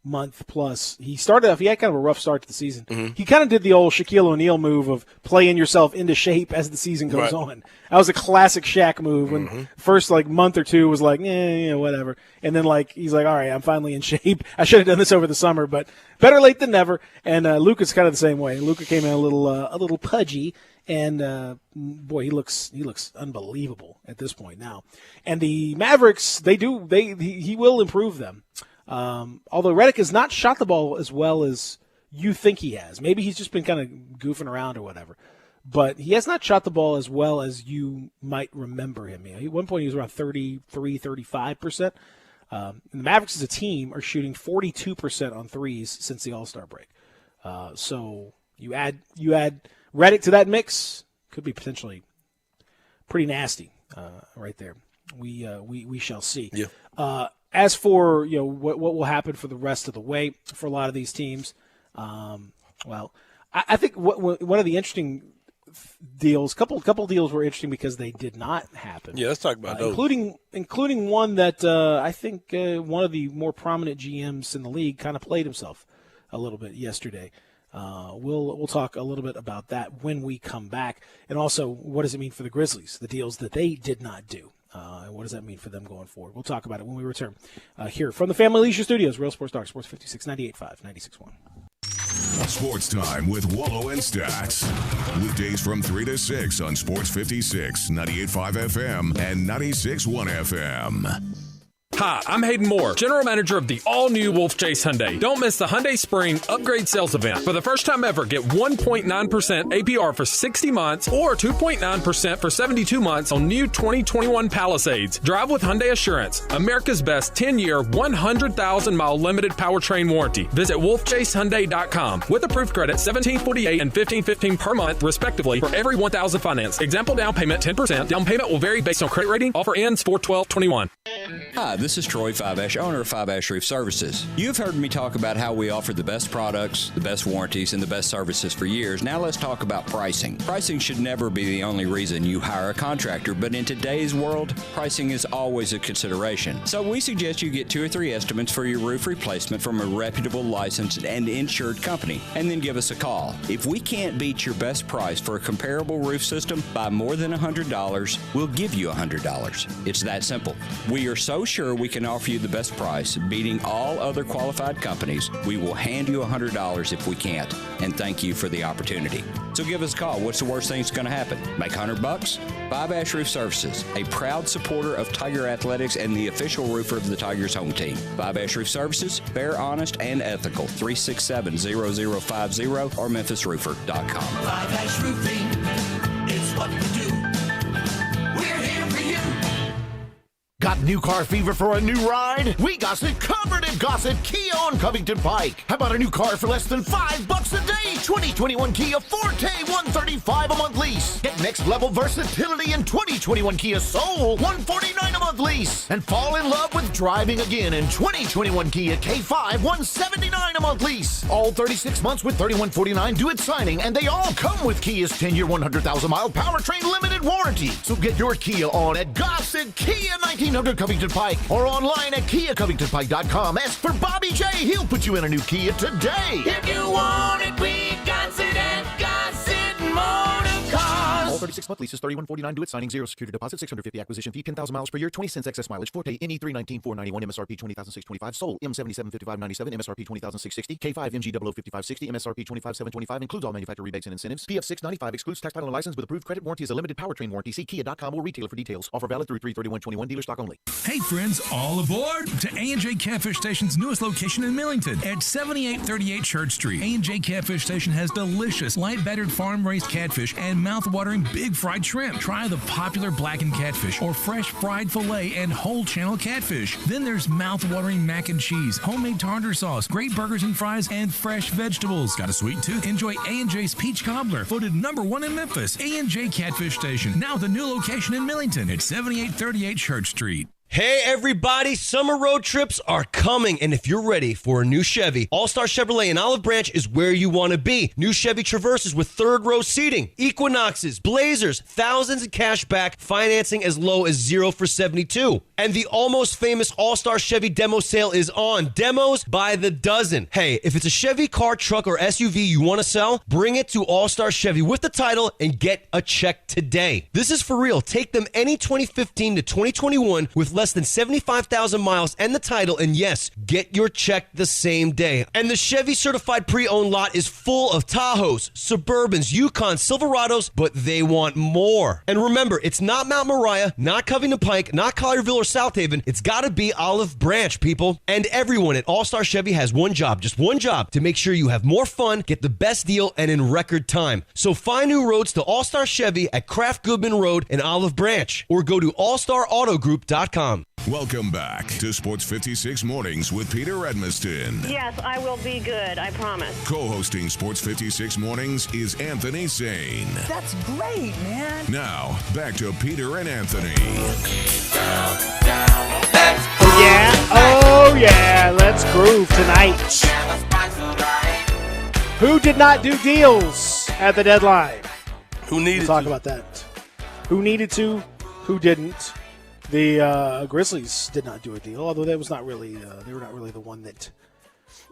month plus. He started off, he had kind of a rough start to the season. Mm-hmm. He kind of did the old Shaquille O'Neal move of playing yourself into shape as the season goes on. That was a classic Shaq move when first month or two was like, whatever. And then he's like, all right, I'm finally in shape. I should have done this over the summer, but better late than never. And Luka's kind of the same way. Luka came in a little pudgy. And boy, he looks unbelievable at this point now. And the Mavericks, he will improve them. Although Redick has not shot the ball as well as you think he has. Maybe he's just been kind of goofing around or whatever. But he has not shot the ball as well as you might remember him. At one point he was around 33, 35%. And the Mavericks as a team are shooting 42% on threes since the All-Star break. So you add Redick to that mix, could be potentially pretty nasty right there. We shall see. Yeah. As for what will happen for the rest of the way for a lot of these teams, I think one of the interesting deals, couple deals were interesting because they did not happen. Yeah, let's talk about those. Including one that I think one of the more prominent GMs in the league kind of played himself a little bit yesterday. We'll talk a little bit about that when we come back, and also what does it mean for the Grizzlies, the deals that they did not do. And what does that mean for them going forward? We'll talk about it when we return here from the Family Leisure Studios, Real Sports Talk, Sports 56, 98.5, 96.1. Sports Time with Wallow and Stacks. Weekdays from 3 to 6 on Sports 56, 98.5 FM, and 96.1 FM. Hi, I'm Hayden Moore, General Manager of the all-new Wolf Chase Hyundai. Don't miss the Hyundai Spring Upgrade Sales Event. For the first time ever, get 1.9% APR for 60 months or 2.9% for 72 months on new 2021 Palisades. Drive with Hyundai Assurance, America's best 10-year, 100,000-mile limited powertrain warranty. Visit wolfchasehyundai.com. With approved credit, $1,748 and $1,515 per month, respectively, for every $1,000 financed. Example down payment, 10%. Down payment will vary based on credit rating. Offer ends 4/12/21. Hi, this is Troy Fiveash, owner of Fiveash Roof Services. You've heard me talk about how we offer the best products, the best warranties, and the best services for years. Now let's talk about pricing. Pricing should never be the only reason you hire a contractor, but in today's world, pricing is always a consideration. So we suggest you get 2 or 3 estimates for your roof replacement from a reputable, licensed, and insured company, and then give us a call. If we can't beat your best price for a comparable roof system by more than $100, we'll give you $100. It's that simple. We are so sure we can offer you the best price, beating all other qualified companies. We will hand you $100 if we can't, and thank you for the opportunity. So give us a call. What's the worst thing that's going to happen? Make $100? Fiveash Roof Services, a proud supporter of Tiger Athletics and the official roofer of the Tigers home team. Fiveash Roof Services, fair, honest, and ethical. 367-0050 or MemphisRoofer.com. Fiveash Roofing is what we do. Got new car fever for a new ride? We got it covered at Gossett Kia on Covington Pike. How about a new car for less than $5 a day? 2021 Kia Forte, $135 a month lease. Get next level versatility in 2021 Kia Soul, $149 a month lease. And fall in love with driving again in 2021 Kia K5, $179 a month lease. All 36 months with $31.49 due at signing, and they all come with Kia's 10-year, 100,000-mile powertrain limited warranty. So get your Kia on at Gossett Kia 1900 Covington Pike or online at KiaCovingtonPike.com. Ask for Bobby J. He'll put you in a new Kia today. If you want it, we got it at Gossett Motor Cars. All 36-month leases, $31.49 due at signing, 0 security deposit, $650 acquisition fee, 10,000 miles per year, 20 cents excess mileage. Forte NE 319,491, MSRP 20,625. Sold M775597, MSRP 20,660. K5 MG 005560, MSRP 25,725. Includes all manufacturer rebates and incentives. PF 695 excludes tax, title, and license with approved credit. Warranty is a limited powertrain warranty. See Kia.com or retailer for details. Offer valid through 3/31/21. Dealer stock only. Hey friends, all aboard to A&J Catfish Station's newest location in Millington at 7838 Church Street. A&J Catfish Station has delicious light battered farm-raised catfish and mouth-watering big fried shrimp. Try the popular blackened catfish or fresh fried filet and whole channel catfish. Then there's mouth-watering mac and cheese, homemade tartar sauce, great burgers and fries, and fresh vegetables. Got a sweet tooth? Enjoy A&J's Peach Cobbler, voted #1 in Memphis. A&J Catfish Station, now the new location in Millington at 7838 Church Street. Hey everybody, summer road trips are coming, and if you're ready for a new Chevy, All-Star Chevrolet in Olive Branch is where you want to be. New Chevy Traverses with third row seating, Equinoxes, Blazers, thousands in cash back, financing as low as 0 for 72. And the almost famous All-Star Chevy demo sale is on. Demos by the dozen. Hey, if it's a Chevy car, truck, or SUV you want to sell, bring it to All-Star Chevy with the title and get a check today. This is for real. Take them any 2015 to 2021 with less than 75,000 miles and the title, and yes, get your check the same day. And the Chevy certified pre-owned lot is full of Tahoes, Suburbans, Yukons, Silverados, but they want more. And remember, it's not Mount Moriah, not Covington Pike, not Collierville or South Haven. It's got to be Olive Branch, people. And everyone at All-Star Chevy has one job, just one job, to make sure you have more fun, get the best deal, and in record time. So find new roads to All-Star Chevy at Kraft Goodman Road in Olive Branch, or go to allstarautogroup.com. Welcome back to Sports 56 Mornings with Peter Edmiston. Yes, I will be good, I promise. Co-hosting Sports 56 Mornings is Anthony Sane. That's great, man. Now, back to Peter and Anthony. Oh yeah, let's groove tonight. Who did not do deals at the deadline? Who needed to? We'll talk about that. Who needed to, who didn't. The Grizzlies did not do a deal, although that was not really they were not really the one that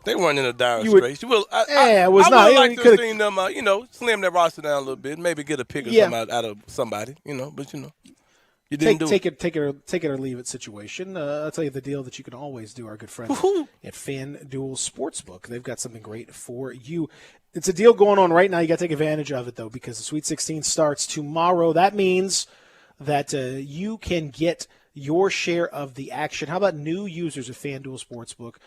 they weren't in a dire straits. It was not. I would like to have seen them, slim their roster down a little bit, maybe get a pick or something out of somebody, but you didn't do it. Take it or leave it situation. I'll tell you the deal that you can always do. Our good friends at FanDuel Sportsbook, they've got something great for you. It's a deal going on right now. You got to take advantage of it though, because the Sweet 16 starts tomorrow. That means that you can get your share of the action. How about new users of FanDuel Sportsbook?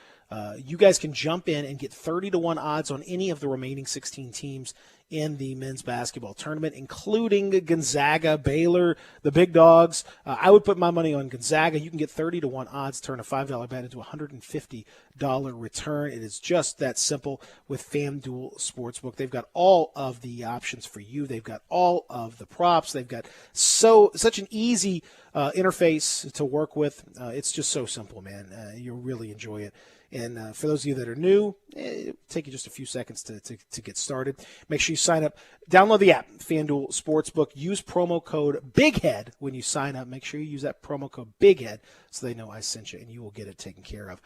You guys can jump in and get 30-1 odds on any of the remaining 16 teams in the men's basketball tournament, including Gonzaga, Baylor, the big dogs. I would put my money on Gonzaga. You can get 30-1 odds, turn a $5 bet into a $150 return. It is just that simple with FanDuel Sportsbook. They've got all of the options for you. They've got all of the props. They've got such an easy interface to work with. It's just so simple, man. You'll really enjoy it. And for those of you that are new, it'll take you just a few seconds to get started. Make sure you sign up. Download the app, FanDuel Sportsbook. Use promo code BIGHEAD when you sign up. Make sure you use that promo code BIGHEAD so they know I sent you, and you will get it taken care of.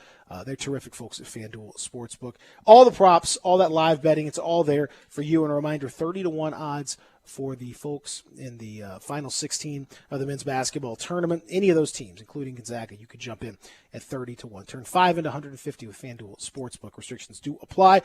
They're terrific folks at FanDuel Sportsbook. All the props, all that live betting, it's all there for you. And a reminder, 30-1 odds for the folks in the final 16 of the men's basketball tournament. Any of those teams, including Gonzaga, you could jump in at 30-1. Turn 5 into 150 with FanDuel Sportsbook. Restrictions do apply.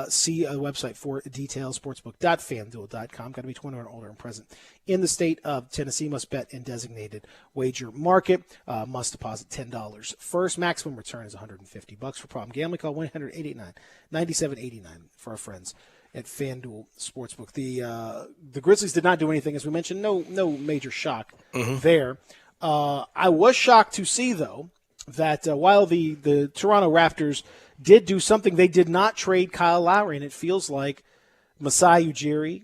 See the website for details, sportsbook.fanduel.com. Got to be 21 or older and present in the state of Tennessee. Must bet in designated wager market. Must deposit $10 first. Maximum return is $150. For problem gambling, call 1-888-9789 for our friends at FanDuel Sportsbook. The Grizzlies did not do anything, as we mentioned. No major shock there. I was shocked to see, though, that while the Toronto Raptors did do something, they did not trade Kyle Lowry, and it feels like Masai Ujiri,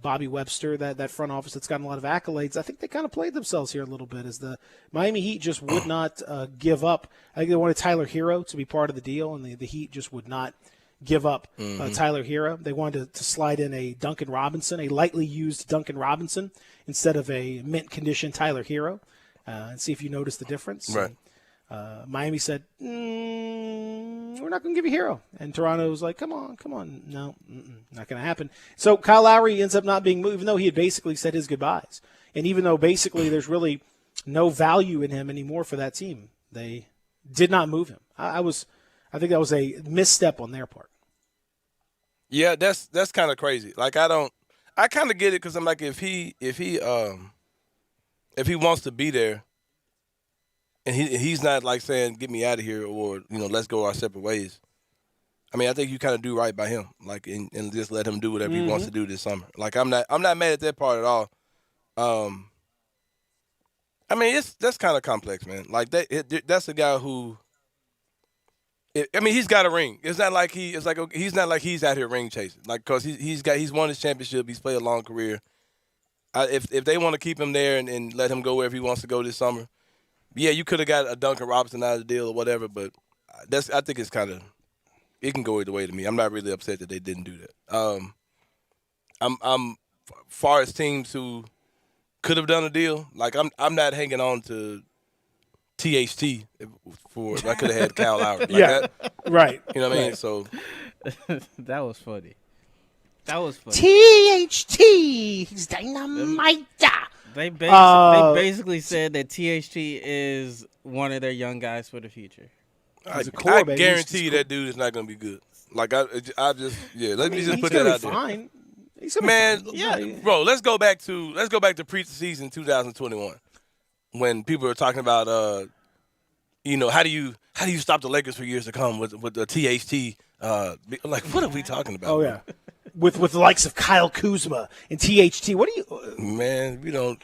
Bobby Webster, that front office that's gotten a lot of accolades, I think they kind of played themselves here a little bit as the Miami Heat just would not give up. I think they wanted Tyler Hero to be part of the deal, and the Heat just would not give up Tyler Hero. They wanted to slide in a Duncan Robinson, a lightly used Duncan Robinson, instead of a mint condition Tyler Hero, and see if you notice the difference. Right. Miami said, we're not going to give you Hero. And Toronto was like, come on. No, not going to happen. So Kyle Lowry ends up not being moved, even though he had basically said his goodbyes. And even though basically there's really no value in him anymore for that team, they did not move him. I think that was a misstep on their part. Yeah, that's kind of crazy. Like I kind of get it because I'm like, if he wants to be there, and he's not like saying get me out of here or let's go our separate ways. I mean, I think you kind of do right by him, like and just let him do whatever he wants to do this summer. Like I'm not mad at that part at all. I mean, that's kind of complex, man. Like that's a guy who. I mean, he's got a ring. It's not like he's not like he's out here ring chasing. Like, cause he's won his championship. He's played a long career. If they want to keep him there and let him go wherever he wants to go this summer, yeah, you could have got a Duncan Robinson out of the deal or whatever. But I think it's kind of it can go either way to me. I'm not really upset that they didn't do that. I'm far as teams who could have done a deal. Like I'm not hanging on to THT for I could have had Kyle Lowry. Like that. Right. You know what I mean? So that was funny. That was funny. THT, he's dynamite. They basically said that THT is one of their young guys for the future. I guarantee you that dude is not going to be good. Like I just let me just put that out there. Fine. Man, bro, let's go back to preseason 2021 when people are talking about how do you stop the Lakers for years to come with the THT like what are we talking about? Oh yeah. With the likes of Kyle Kuzma and THT. What do you Man, we don't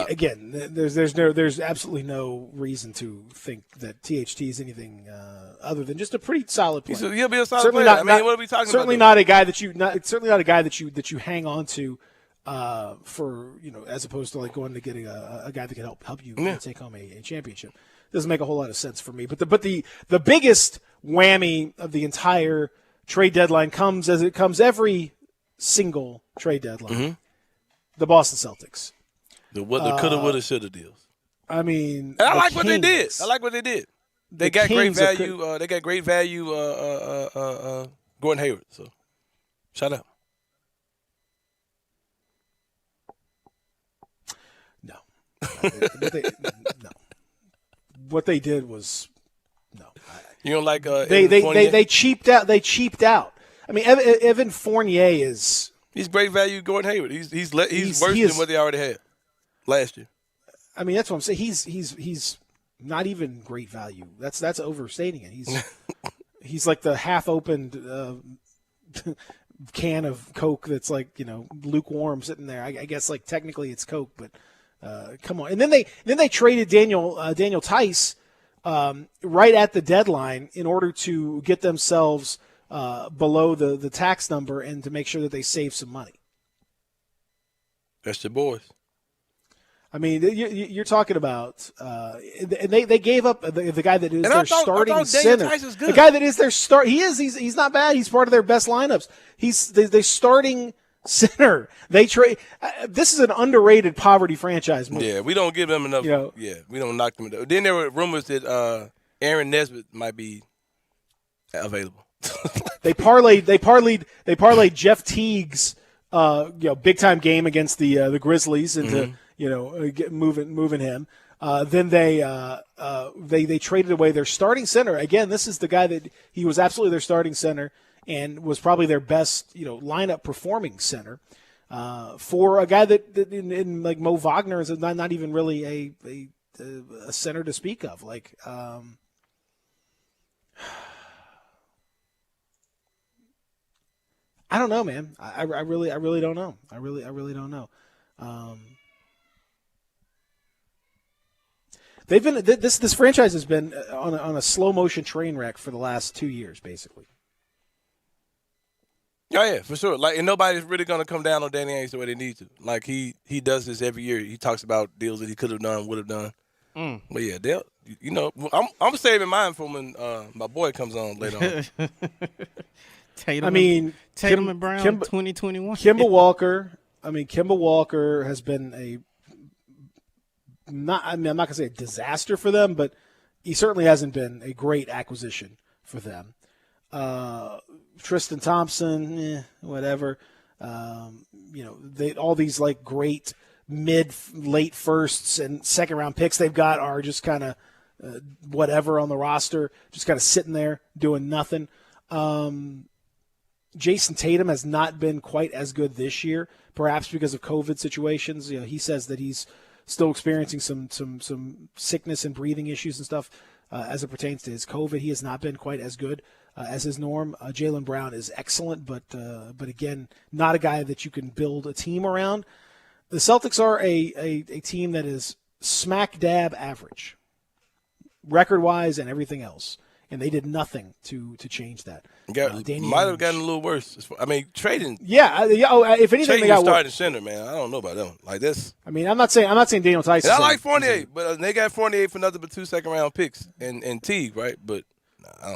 again, there's absolutely no reason to think that THT is anything other than just a pretty solid player. He'll be a solid player. I mean, what are we talking certainly about? Not a guy that you hang on to for as opposed to like going to getting a guy that can help you take home a championship. Doesn't make a whole lot of sense for me. But the biggest whammy of the entire trade deadline comes as it comes every single trade deadline. The Boston Celtics. The coulda, woulda, shoulda deals. I mean, and I like what they did. They got great value. They got great value. Gordon Hayward. So, shout out. No. What they did was no. You don't like they cheaped out. They cheaped out. I mean, Evan Fournier is he's great value. Gordon Hayward. He's worse than what they already had last year. I mean, that's what I'm saying. He's not even great value. That's overstating it. He's like the half-opened can of Coke that's like lukewarm sitting there. I guess like technically it's Coke, but come on. And then they traded Daniel Tice right at the deadline in order to get themselves below the tax number and to make sure that they save some money. That's the boys. I mean, you're talking about, and they gave up the guy that is their starting center. The guy that is their start, he's not bad. He's part of their best lineups. He's the starting center. They trade. This is an underrated poverty franchise move. Yeah, we don't give them enough. Yeah, we don't knock them enough. Then there were rumors that Aaron Nesbitt might be available. They parlayed Jeff Teague's big time game against the Grizzlies into moving him. Then they traded away their starting center. Again, this is the guy that he was absolutely their starting center and was probably their best lineup performing center for a guy that in like Mo Wagner is not even really a center to speak of. Like I don't know, man. I really don't know. I really don't know. They've been this franchise has been on a slow motion train wreck for the last 2 years, basically. Oh yeah, for sure. Like, and nobody's really gonna come down on Danny Ainge the way they need to. Like he does this every year. He talks about deals that he could have done, would have done. But yeah, I'm saving mine for when my boy comes on later on. Tatum and Brown, 2021. Kemba Walker. Kemba Walker has been I'm not gonna say a disaster for them, but he certainly hasn't been a great acquisition for them. Tristan Thompson, whatever. All these like great late firsts and second round picks they've got are just kind of whatever on the roster, just kind of sitting there doing nothing. Jason Tatum has not been quite as good this year, perhaps because of COVID situations. He says that he's still experiencing some sickness and breathing issues and stuff as it pertains to his COVID. He has not been quite as good as his norm. Jaylen Brown is excellent, but again, not a guy that you can build a team around. The Celtics are a team that is smack dab average, record-wise and everything else. And they did nothing to change that. Might have gotten a little worse. Trading. Yeah. If anything, they got starting center, man. I don't know about them like this. I'm not saying Daniel Tice. I like Fournier, but they got Fournier for nothing but 2 second-round picks and Teague, right? But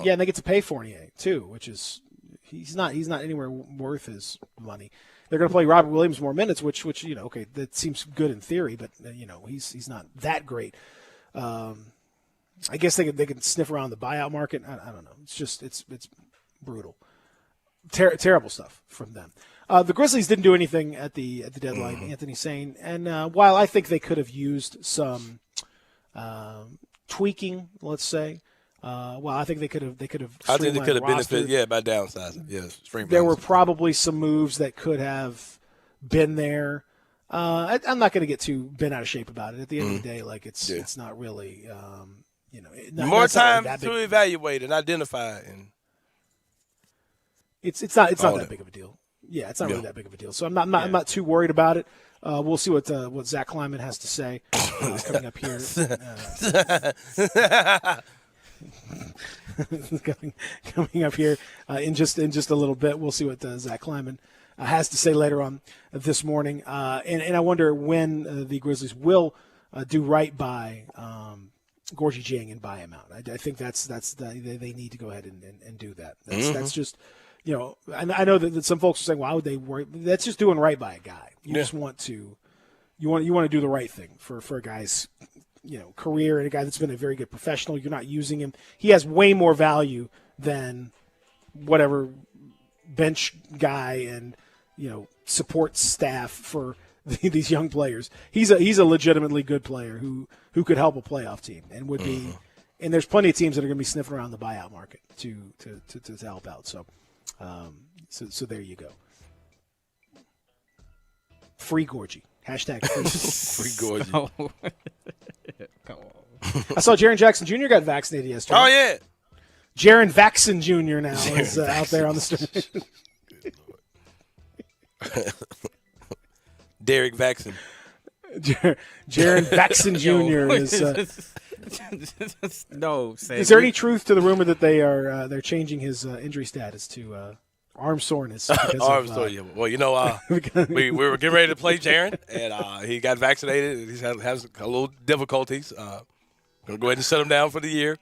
yeah, and they get to pay Fournier too, which is he's not anywhere worth his money. They're going to play Robert Williams more minutes, which okay, that seems good in theory, but he's not that great. I guess they can sniff around the buyout market. I don't know. It's brutal, terrible stuff from them. The Grizzlies didn't do anything at the deadline. Anthony Sane, and while I think they could have used some tweaking, let's say, I think they could have. I think they could have benefited, by downsizing. Yes, there were probably some moves that could have been there. I'm not going to get too bent out of shape about it. At the end of the day, like it's not really. More time to evaluate and identify, and it's not that big of a deal. Yeah, it's not really that big of a deal. So I'm not too worried about it. We'll see what Zach Kleiman has to say coming up here. Coming up here in just a little bit. We'll see what Zach Kleiman has to say later on this morning. And I wonder when the Grizzlies will do right by Gorgie Jang and buy him out. I think they need to go ahead and do that. That's just, I know that some folks are saying, why would they worry? That's just doing right by a guy. You just want to do the right thing for a guy's, career, and a guy that's been a very good professional. You're not using him. He has way more value than whatever bench guy and, support staff for these young players. He's a legitimately good player who could help a playoff team and would be. And there's plenty of teams that are going to be sniffing around the buyout market to help out. So there you go. Free Gorgie. Hashtag free Gorgie. Come on. I saw Jaren Jackson Jr. got vaccinated yesterday. Oh yeah. Jaren Vaxon Jr. now is out there on the street. Derek Vaxon. Jaren Vaxon Jr. is. No. Is there any truth to the rumor that they're changing his injury status to arm soreness? Arm soreness. Yeah. Well, we were getting ready to play Jaren, and he got vaccinated. And he has a little difficulties. Gonna go ahead and set him down for the year.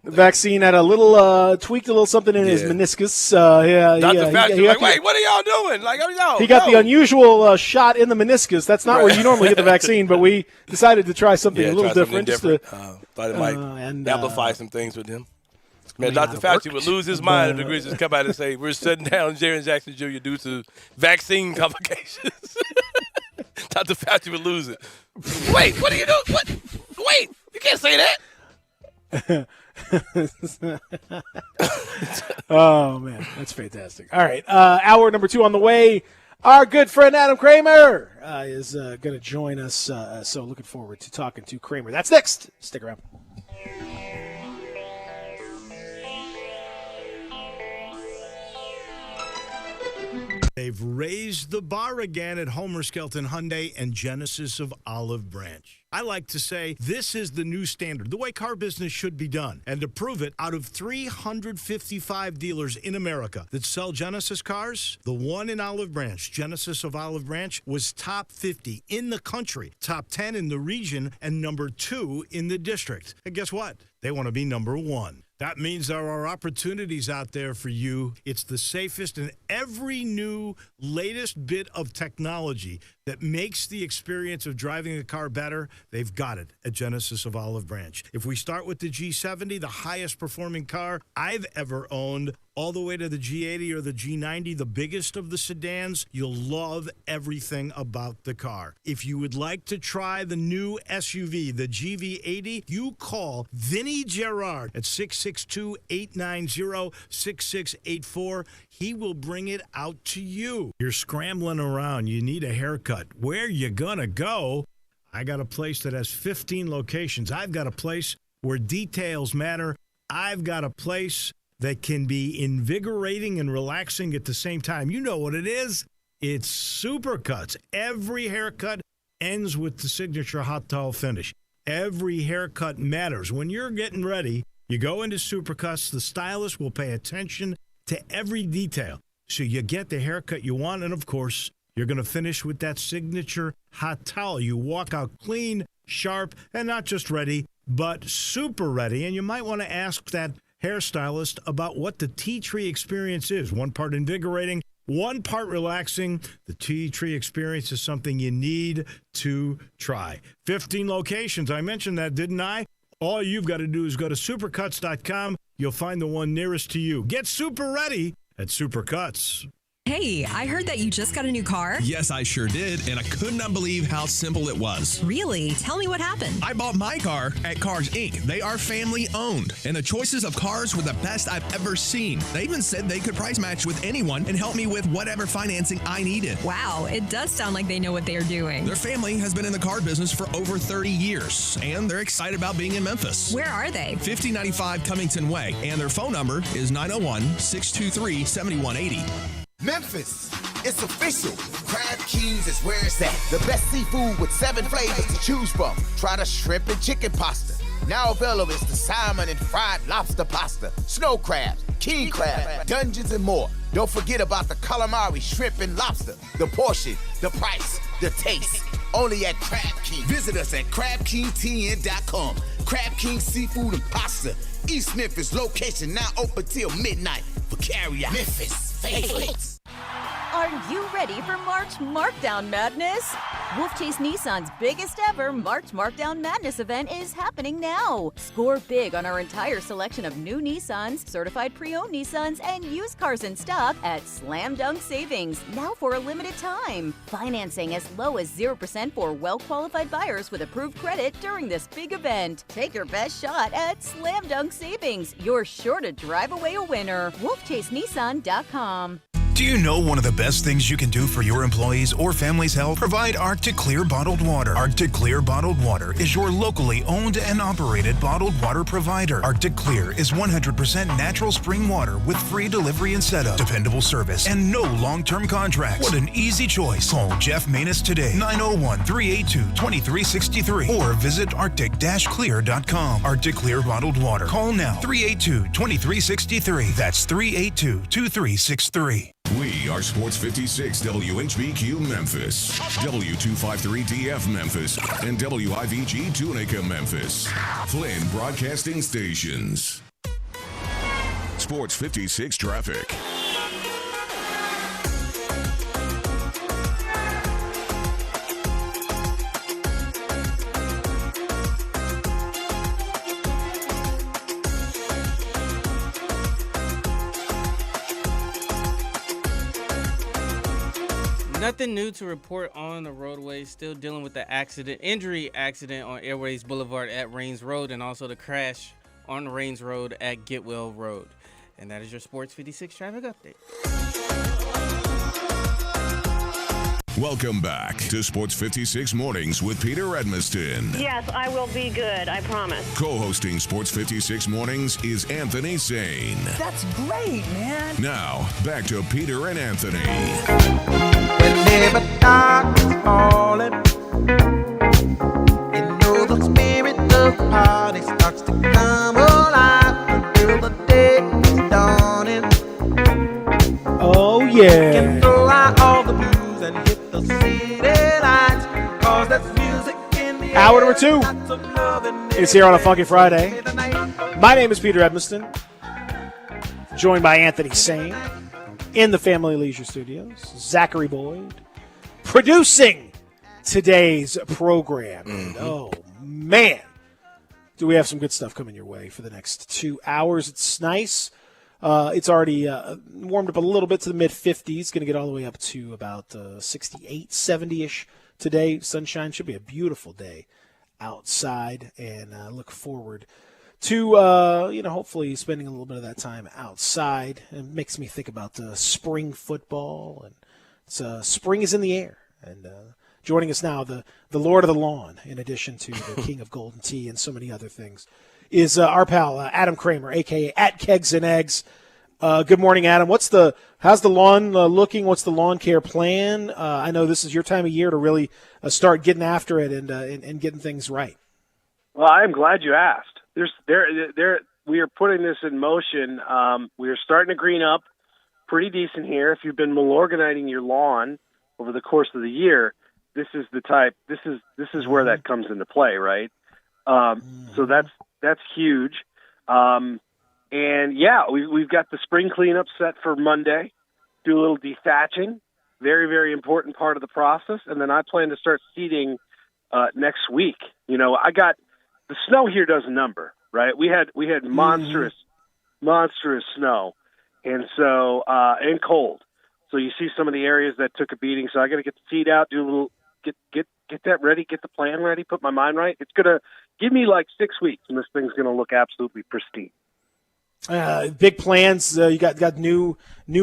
The vaccine had a little tweaked a little something in his meniscus. Dr. Fauci was like, wait, what are y'all doing? Like, he got the unusual shot in the meniscus. That's not where you normally get the vaccine, but we decided to try something a little different. Thought it might amplify some things with him. Man, Dr. Fauci would lose his mind if the Grizzlies come out and say, we're shutting down Jaren Jackson Jr. due to vaccine complications. Dr. Fauci would lose it. Wait, what are you doing? What? Wait, you can't say that. Oh, man, that's fantastic. All right, hour number 2 on the way. Our good friend Adam Kramer is going to join us, so looking forward to talking to Kramer. That's next. Stick around. They've raised the bar again at Homer Skelton Hyundai and Genesis of Olive Branch. I like to say this is the new standard, the way car business should be done. And to prove it, out of 355 dealers in America that sell Genesis cars, the one in Olive Branch, Genesis of Olive Branch, was top 50 in the country, top 10 in the region, and number 2 in the district. And guess what? They want to be number 1. That means there are opportunities out there for you. It's the safest, and every new latest bit of technology that makes the experience of driving a car better, they've got it at Genesis of Olive Branch. If we start with the G70, the highest performing car I've ever owned, all the way to the G80 or the G90, the biggest of the sedans, you'll love everything about the car. If you would like to try the new SUV, the GV80, you call Vinny Gerard at 662-890-6684. He will bring it out to you. You're scrambling around. You need a haircut. Where you gonna go? I got a place that has 15 locations. I've got a place where details matter. I've got a place that can be invigorating and relaxing at the same time. You know what it is. It's Supercuts. Every haircut ends with the signature hot towel finish. Every haircut matters. When you're getting ready, you go into Supercuts. The stylist will pay attention to every detail, so you get the haircut you want. And, of course, you're going to finish with that signature hot towel. You walk out clean, sharp, and not just ready, but super ready. And you might want to ask that hairstylist about what the Tea Tree experience is. One part invigorating, one part relaxing. The Tea Tree experience is something you need to try. 15 locations. I mentioned that, didn't I? All you've got to do is go to supercuts.com. You'll find the one nearest to you. Get super ready at Supercuts. Hey, I heard that you just got a new car. Yes, I sure did, and I could not believe how simple it was. Really? Tell me what happened. I bought my car at Cars Inc. They are family owned, and the choices of cars were the best I've ever seen. They even said they could price match with anyone and help me with whatever financing I needed. Wow, it does sound like they know what they are doing. Their family has been in the car business for over 30 years, and they're excited about being in Memphis. Where are they? 5095 Cummington Way, and their phone number is 901-623-7180. Memphis, it's official. Crab Kings is where it's at. The best seafood with 7 flavors to choose from. Try the shrimp and chicken pasta. Now available is the salmon and fried lobster pasta, snow crabs, king crab, dungeons, and more. Don't forget about the calamari, shrimp, and lobster. The portion, the price, the taste. Only at Crab King. Visit us at CrabKingTN.com. Crab King Seafood and Pasta. East Memphis location now open till midnight for carry-out. Memphis favorites. Are you ready for March Markdown Madness? Wolf Chase Nissan's biggest ever March Markdown Madness event is happening now. Score big on our entire selection of new Nissans, certified pre-owned Nissans, and used cars in stock at Slam Dunk Savings, now for a limited time. Financing as low as 0% for well-qualified buyers with approved credit during this big event. Take your best shot at Slam Dunk Savings. You're sure to drive away a winner. WolfChaseNissan.com. Do you know one of the best things you can do for your employees or family's health? Provide Arctic Clear bottled water. Arctic Clear bottled water is your locally owned and operated bottled water provider. Arctic Clear is 100% natural spring water with free delivery and setup, dependable service, and no long-term contracts. What an easy choice. Call Jeff Manus today, 901-382-2363, or visit arctic-clear.com. Arctic Clear bottled water. Call now, 382-2363. That's 382-2363. We are Sports 56 WHBQ Memphis, W253DF Memphis, and WIVG Tunica Memphis. Flynn Broadcasting Stations. Sports 56 traffic. Nothing new to report on the roadway. Still dealing with the injury accident on Airways Boulevard at Rains Road, and also the crash on Rains Road at Getwell Road. And that is your Sports 56 traffic update. Welcome back to Sports 56 Mornings with Peter Edmiston. Yes, I will be good, I promise. Co-hosting Sports 56 Mornings is Anthony Sane. That's great, man. Now, back to Peter and Anthony. Whenever dark is falling, you know the party starts to come alive until the day is dawning. Oh, yeah. Can throw out all the blues and hit the city lights, 'cause that's music in the Hour air. number 2 is here on a Funky Friday. My name is Peter Edmiston, joined by Anthony Sane in the Family Leisure Studios. Zachary Boyd producing today's program. And oh, man, do we have some good stuff coming your way for the next 2 hours. It's nice. It's already warmed up a little bit to the mid-50s. Going to get all the way up to about 68, 70-ish today. Sunshine. Should be a beautiful day outside, and look forward to hopefully spending a little bit of that time outside. It makes me think about spring football, and spring is in the air. And joining us now, the Lord of the Lawn, in addition to the King of Golden Tea and so many other things, is our pal Adam Kramer, aka at Kegs and Eggs. Good morning, Adam. How's the lawn looking? What's the lawn care plan? I know this is your time of year to really start getting after it and getting things right. Well, I'm glad you asked. We are putting this in motion. We are starting to green up pretty decent here. If you've been malorganizing your lawn over the course of the year, this is the type. This is where that comes into play, right? So that's huge. And yeah, we've got the spring cleanup set for Monday. Do a little dethatching, very, very important part of the process. And then I plan to start seeding next week. I got the snow here does a number, right? We had monstrous snow, and so and cold. So you see some of the areas that took a beating. So I got to get the seed out, do a little get that ready, get the plan ready, put my mind right. It's gonna give me like 6 weeks, and this thing's gonna look absolutely pristine. Big plans. You got new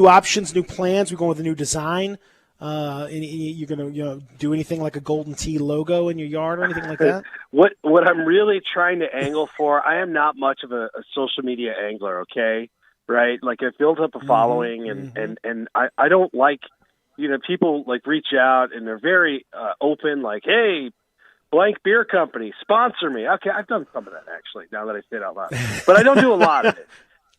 options, new plans. We're going with a new design. You're gonna do anything like a Golden Tea logo in your yard or anything like that? What I'm really trying to angle for, I am not much of a social media angler, okay? Right? Like I've built up a following and I don't like, people like reach out and they're very open, like, hey, blank beer company, sponsor me. Okay, I've done some of that actually, now that I say it out loud. But I don't do a lot of it.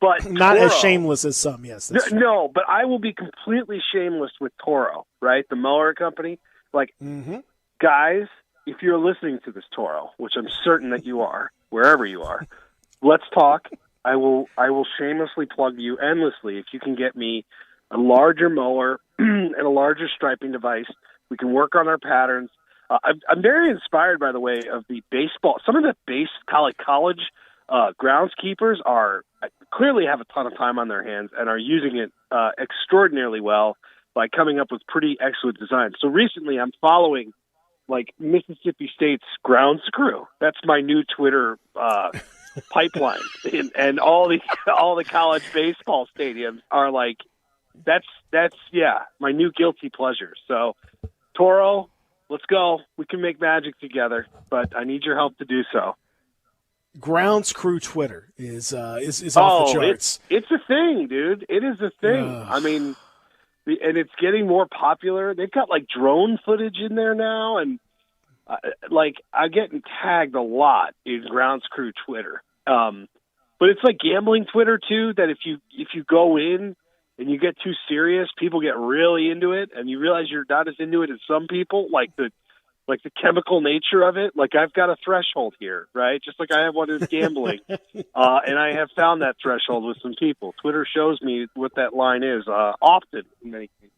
But not Toro, as shameless as some, yes. No, but I will be completely shameless with Toro, right? The mower company. Like, guys, if you're listening to this, Toro, which I'm certain that you are, wherever you are, let's talk. I will shamelessly plug you endlessly if you can get me a larger mower and a larger striping device. We can work on our patterns. I'm very inspired, by the way, of the baseball. Some of the college groundskeepers clearly have a ton of time on their hands and are using it extraordinarily well by coming up with pretty excellent designs. So recently I'm following like Mississippi State's grounds crew. That's my new Twitter pipeline. And all the college baseball stadiums are like, that's my new guilty pleasure. So Toro, let's go. We can make magic together, but I need your help to do so. Grounds Crew Twitter is off the charts. It's a thing, dude. It is a thing. I mean, and it's getting more popular. They've got like drone footage in there now, and I'm getting tagged a lot in Grounds Crew Twitter. But it's like gambling Twitter too. That if you go in and you get too serious, people get really into it, and you realize you're not as into it as some people. Like the chemical nature of it, like I've got a threshold here, right? Just like I have one with gambling. And I have found that threshold with some people. Twitter shows me what that line is often in many cases.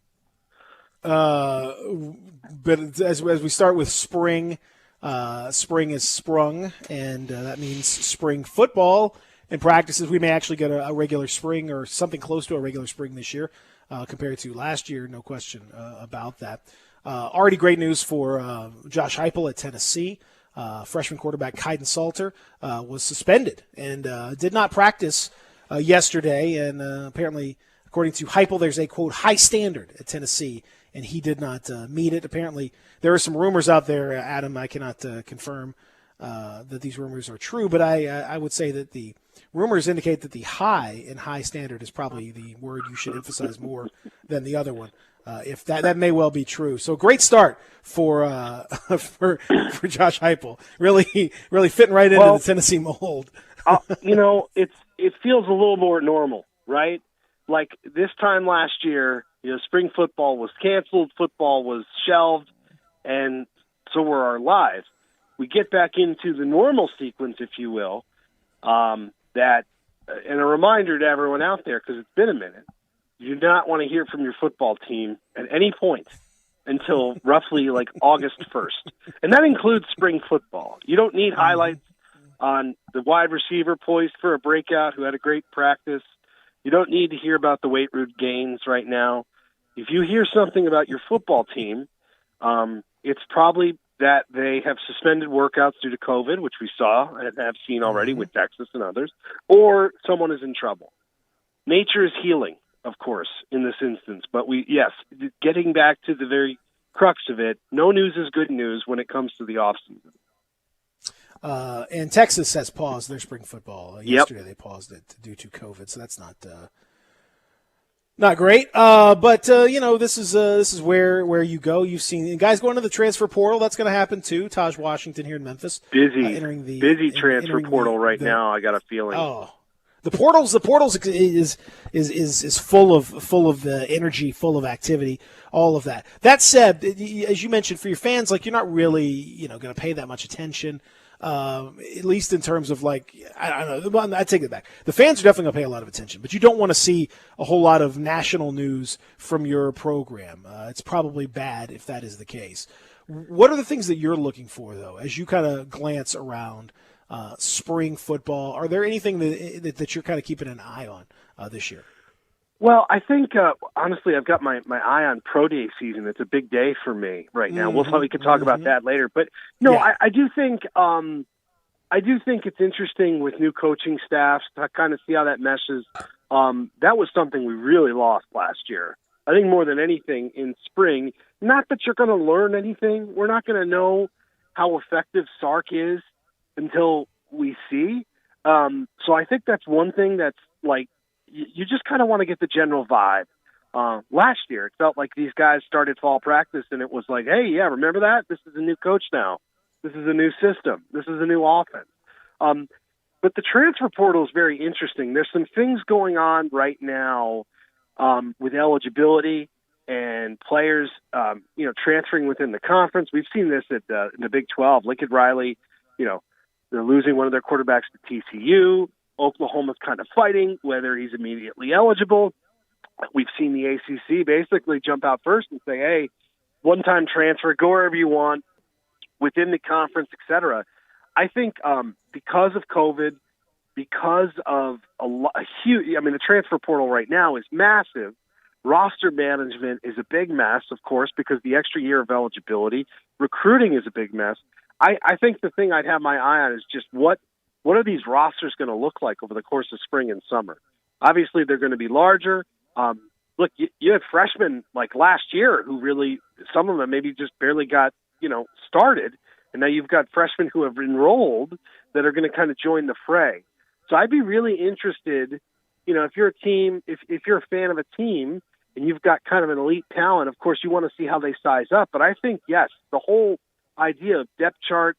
But as we start with spring, spring is sprung, and that means spring football and practices. We may actually get a regular spring or something close to a regular spring this year compared to last year, no question about that. Already great news for Josh Heupel at Tennessee. Freshman quarterback Kaidon Salter was suspended and did not practice yesterday. And apparently, according to Heupel, there's a, quote, high standard at Tennessee, and he did not meet it. Apparently, there are some rumors out there, Adam. I cannot confirm that these rumors are true, but I would say that the rumors indicate that the high standard is probably the word you should emphasize more than the other one. If that may well be true. So great start for Josh Heupel. Really fitting right into the Tennessee mold. It feels a little more normal, right? Like this time last year, spring football was canceled, football was shelved, and so were our lives. We get back into the normal sequence, if you will, and a reminder to everyone out there, because it's been a minute, you do not want to hear from your football team at any point until roughly like August 1st. And that includes spring football. You don't need highlights on the wide receiver poised for a breakout who had a great practice. You don't need to hear about the weight room gains right now. If you hear something about your football team, it's probably that they have suspended workouts due to COVID, which we saw and have seen already with Texas and others, or someone is in trouble. Nature is healing, of course, in this instance. But getting back to the very crux of it, no news is good news when it comes to the offseason. And Texas has paused their spring football. Yesterday they paused it due to COVID, so that's not great. But this is where you go. You've seen guys going to the transfer portal. That's going to happen too. Taj Washington here in Memphis, busy transfer portal right now. I got a feeling. Oh, the portals is full of energy, full of activity, all of that. That said, as you mentioned, for your fans, like you're not really going to pay that much attention. At least in terms of I don't know. I take it back. The fans are definitely going to pay a lot of attention, but you don't want to see a whole lot of national news from your program. It's probably bad if that is the case. What are the things that you're looking for, though, as you kind of glance around spring football? Are there anything that you're kind of keeping an eye on this year? Well, I think, honestly, I've got my eye on Pro Day season. It's a big day for me right now. We can talk about that later. But, I do think it's interesting with new coaching staffs to kind of see how that meshes. That was something we really lost last year. I think more than anything in spring, not that you're going to learn anything. We're not going to know how effective Sark is until we see. So I think that's one thing that's you just kind of want to get the general vibe. Last year, it felt like these guys started fall practice, and it was like, hey, yeah, remember that? This is a new coach now. This is a new system. This is a new offense. But the transfer portal is very interesting. There's some things going on right now with eligibility and players, transferring within the conference. We've seen this in the Big 12. Lincoln Riley, they're losing one of their quarterbacks to TCU. Oklahoma's kind of fighting whether he's immediately eligible. We've seen the ACC basically jump out first and say, hey, one-time transfer, go wherever you want, within the conference, et cetera. I think because of COVID, because of the transfer portal right now is massive. Roster management is a big mess, of course, because the extra year of eligibility. Recruiting is a big mess. I think the thing I'd have my eye on is just what are these rosters going to look like over the course of spring and summer? Obviously, they're going to be larger. Look, you had freshmen like last year who really, some of them maybe just barely got, started. And now you've got freshmen who have enrolled that are going to kind of join the fray. So I'd be really interested, if you're a team, if you're a fan of a team and you've got kind of an elite talent, of course you want to see how they size up. But I think, yes, the whole idea of depth chart,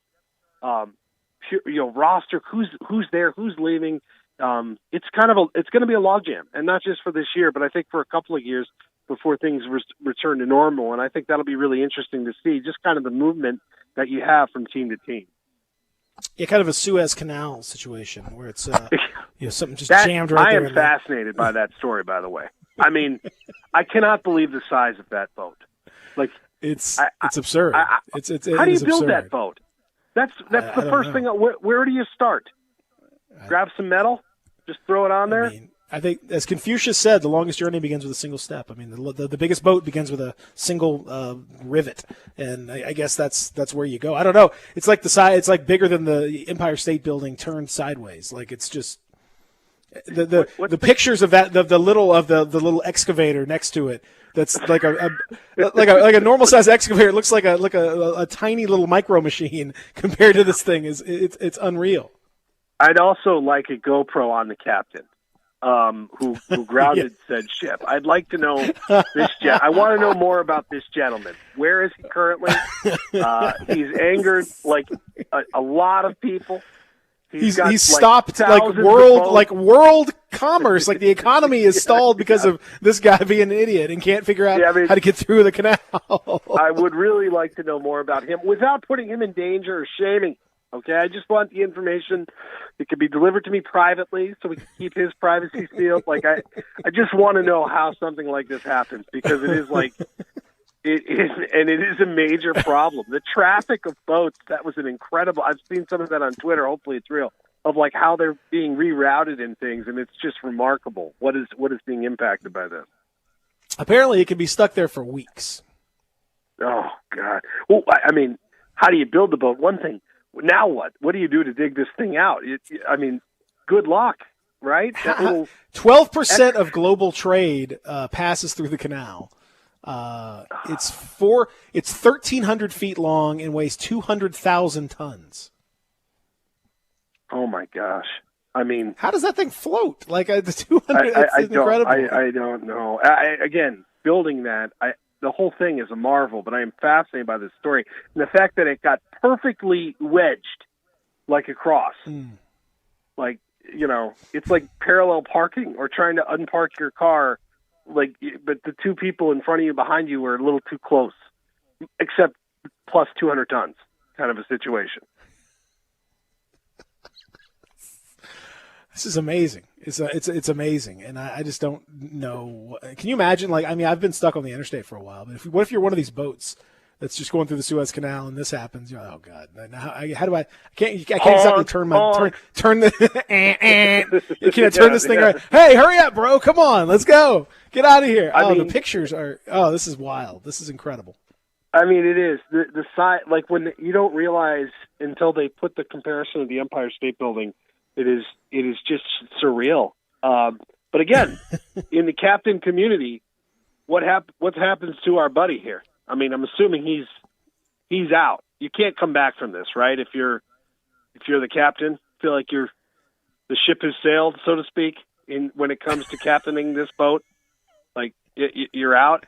roster, who's there, who's leaving. It's going to be a logjam, and not just for this year, but I think for a couple of years before things return to normal. And I think that'll be really interesting to see, just kind of the movement that you have from team to team. Yeah, kind of a Suez Canal situation where it's something just jammed right there. I am fascinated by that story, by the way. I mean, I cannot believe the size of that boat. It's absurd. How do you build that boat? That's the first thing. Where do you start? Grab some metal, just throw it on there. I think, as Confucius said, the longest journey begins with a single step. I mean, the biggest boat begins with a single rivet, and I guess that's where you go. I don't know. It's like the size. It's like bigger than the Empire State Building turned sideways. Like it's just the pictures of that the little excavator next to it. That's like a normal size excavator. It looks like a tiny little micro machine compared to this thing. It's unreal. I'd also like a GoPro on the captain. who grounded said ship. I'd like to know this I want to know more about this gentleman. Where is he currently? He's angered like a lot of people. He's stopped world commerce. Like the economy is stalled because of this guy being an idiot and can't figure out how to get through the canal. I would really like to know more about him without putting him in danger or shaming. Okay, I just want the information. It could be delivered to me privately so we can keep his privacy sealed. Like I just want to know how something like this happens, because it is like it is a major problem. The traffic of boats, that was an incredible. I've seen some of that on Twitter. Hopefully it's real, of like how they're being rerouted and things, and it's just remarkable what is being impacted by this. Apparently, it can be stuck there for weeks. Oh God! Well, I mean, how do you build the boat? One thing. Now what? What do you do to dig this thing out? I mean, good luck, right? 12% of global trade passes through the canal. It's 1,300 feet long and weighs 200,000 tons. Oh my gosh! I mean, how does that thing float? Like the 200? It's incredible. I don't know. Again, building that, the whole thing is a marvel, but I am fascinated by this story and the fact that it got perfectly wedged, like across. Like, you know, it's like parallel parking or trying to unpark your car. Like, but the two people in front of you, behind you, were a little too close, except plus 200 tons, kind of a situation. This is amazing. It's amazing, and I just don't know. Can you imagine? Like, I mean, I've been stuck on the interstate for a while, but what if you're one of these boats that's just going through the Suez Canal and this happens? You're like, oh God! How do I can't exactly turn the can I turn this thing around? Hey, hurry up, bro! Come on, let's go. Get out of here! The pictures are. Oh, this is wild. This is incredible. I mean, it is the side. Like when you don't realize until they put the comparison of the Empire State Building. It is just surreal. But again, in the captain community, what happens to our buddy here? I mean, I'm assuming he's out. You can't come back from this, right? If you're the captain, feel like the ship has sailed, so to speak. When it comes to captaining this boat, like you're out.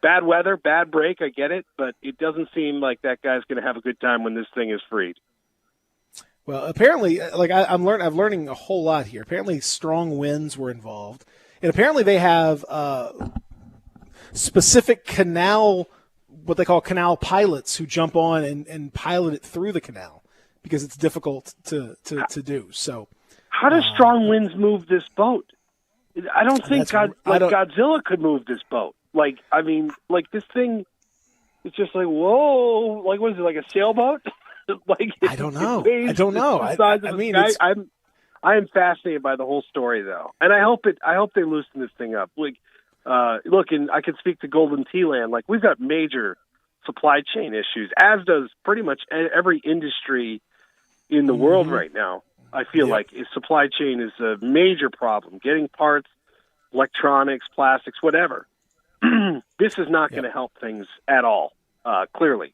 Bad weather, bad break. I get it, but it doesn't seem like that guy's going to have a good time when this thing is freed. Well, apparently, like I'm learning a whole lot here. Apparently, strong winds were involved, and apparently they have specific canal, what they call canal pilots, who jump on and pilot it through the canal because it's difficult to do. So, how does strong winds move this boat? I don't think Godzilla could move this boat. Like, I mean, like this thing, it's just like whoa. Like, what is it? Like a sailboat? Like I don't know. I mean, I am fascinated by the whole story, though, and I hope they loosen this thing up. Like, look, and I can speak to Golden Tea Land. Like, we've got major supply chain issues, as does pretty much every industry in the world right now. I feel like supply chain is a major problem. Getting parts, electronics, plastics, whatever. This is not going to help things at all. Clearly.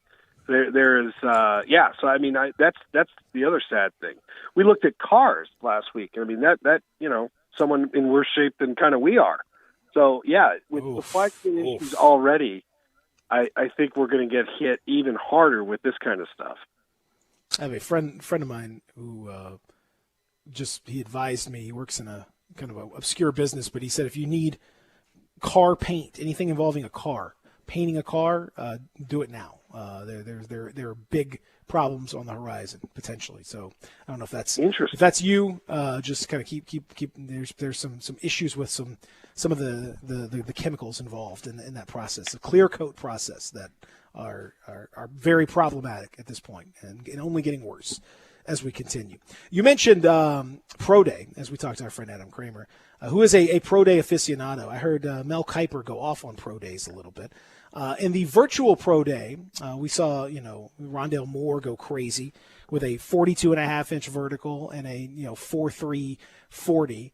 There is, So I mean, that's the other sad thing. We looked at cars last week. I mean, that someone in worse shape than kind of we are. So yeah, with supply chain issues already, I think we're going to get hit even harder with this kind of stuff. I have a friend of mine who he advised me. He works in a kind of a obscure business, but he said if you need car paint, anything involving a car, painting a car, do it now. There are big problems on the horizon potentially. So I don't know if that's interesting. If that's you, just kind of keep. There's some issues with some of the chemicals involved in that process, the clear coat process that are very problematic at this point and only getting worse as we continue. You mentioned Pro Day, as we talked to our friend Adam Kramer, who is a Pro Day aficionado. I heard Mel Kiper go off on Pro Days a little bit. In the virtual Pro Day, we saw, Rondale Moore go crazy with a 42.5-inch vertical and a 4.3 40.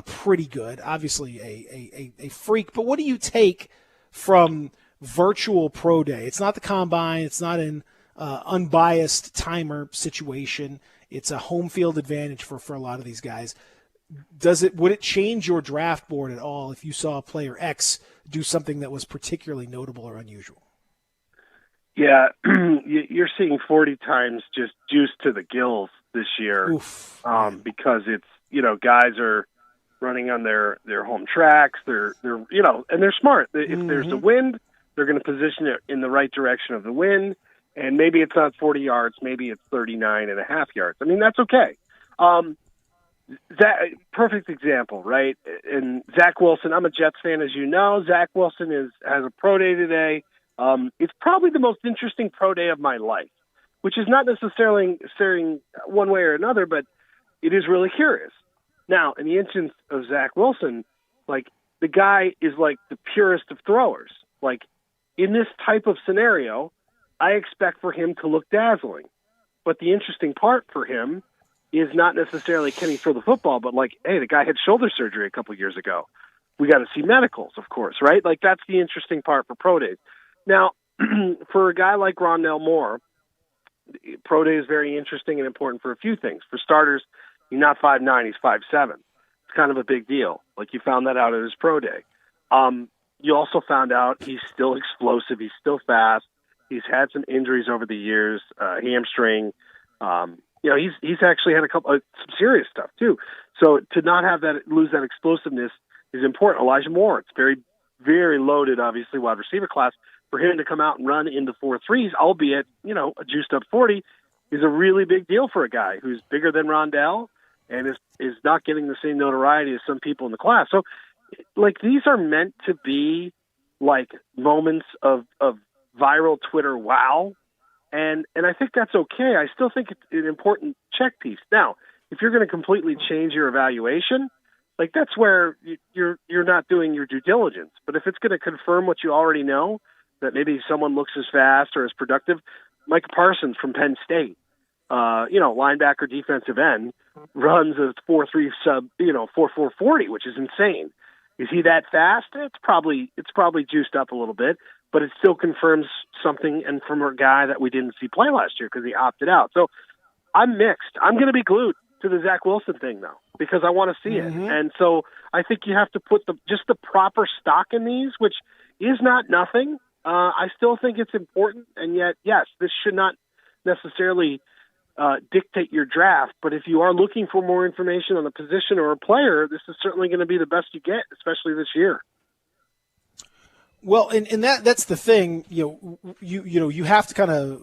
Pretty good. Obviously a freak. But what do you take from virtual Pro Day? It's not the combine. It's not an unbiased timer situation. It's a home field advantage for a lot of these guys. would it change your draft board at all if you saw player X do something that was particularly notable or unusual? Yeah, you're seeing 40 times just juice to the gills this year. Because it's, guys are running on their home tracks. They're and they're smart. If there's a wind, they're going to position it in the right direction of the wind. And maybe it's not 40 yards, maybe it's 39.5 yards. I mean, that's okay. That perfect example, right? And Zach Wilson, I'm a Jets fan, as you know. Zach Wilson has a pro day today. It's probably the most interesting pro day of my life, which is not necessarily steering one way or another, but it is really curious. Now, in the instance of Zach Wilson, like, the guy is like the purest of throwers. Like, in this type of scenario, I expect for him to look dazzling. But the interesting part for him is not necessarily can he throw the football, but like, hey, the guy had shoulder surgery a couple years ago. We got to see medicals, of course, right? Like, that's the interesting part for pro days. Now, for a guy like Rondale Moore, pro day is very interesting and important for a few things. For starters, he's not 5'9", he's 5'7". It's kind of a big deal. Like, you found that out at his pro day. You also found out he's still explosive. He's still fast. He's had some injuries over the years, hamstring. He's actually had some serious stuff too. So to not have lose that explosiveness is important. Elijah Moore, it's very, very loaded, obviously, wide receiver class. For him to come out and run into 4.3s, albeit, a juiced up 40, is a really big deal for a guy who's bigger than Rondale and is not getting the same notoriety as some people in the class. So, like, these are meant to be like moments of viral Twitter wow. And I think that's okay. I still think it's an important check piece. Now, if you're going to completely change your evaluation, like, that's where you're not doing your due diligence. But if it's going to confirm what you already know, that maybe someone looks as fast or as productive, Micah Parsons from Penn State, linebacker, defensive end, runs a 4.3 sub, 4.4 40, which is insane. Is he that fast? It's probably juiced up a little bit, but it still confirms something, and from a guy that we didn't see play last year because he opted out. So I'm mixed. I'm going to be glued to the Zach Wilson thing, though, because I want to see it. And so I think you have to put just the proper stock in these, which is not nothing. I still think it's important, and yet, yes, this should not necessarily dictate your draft. But if you are looking for more information on a position or a player, this is certainly going to be the best you get, especially this year. Well, and that's the thing. You have to kind of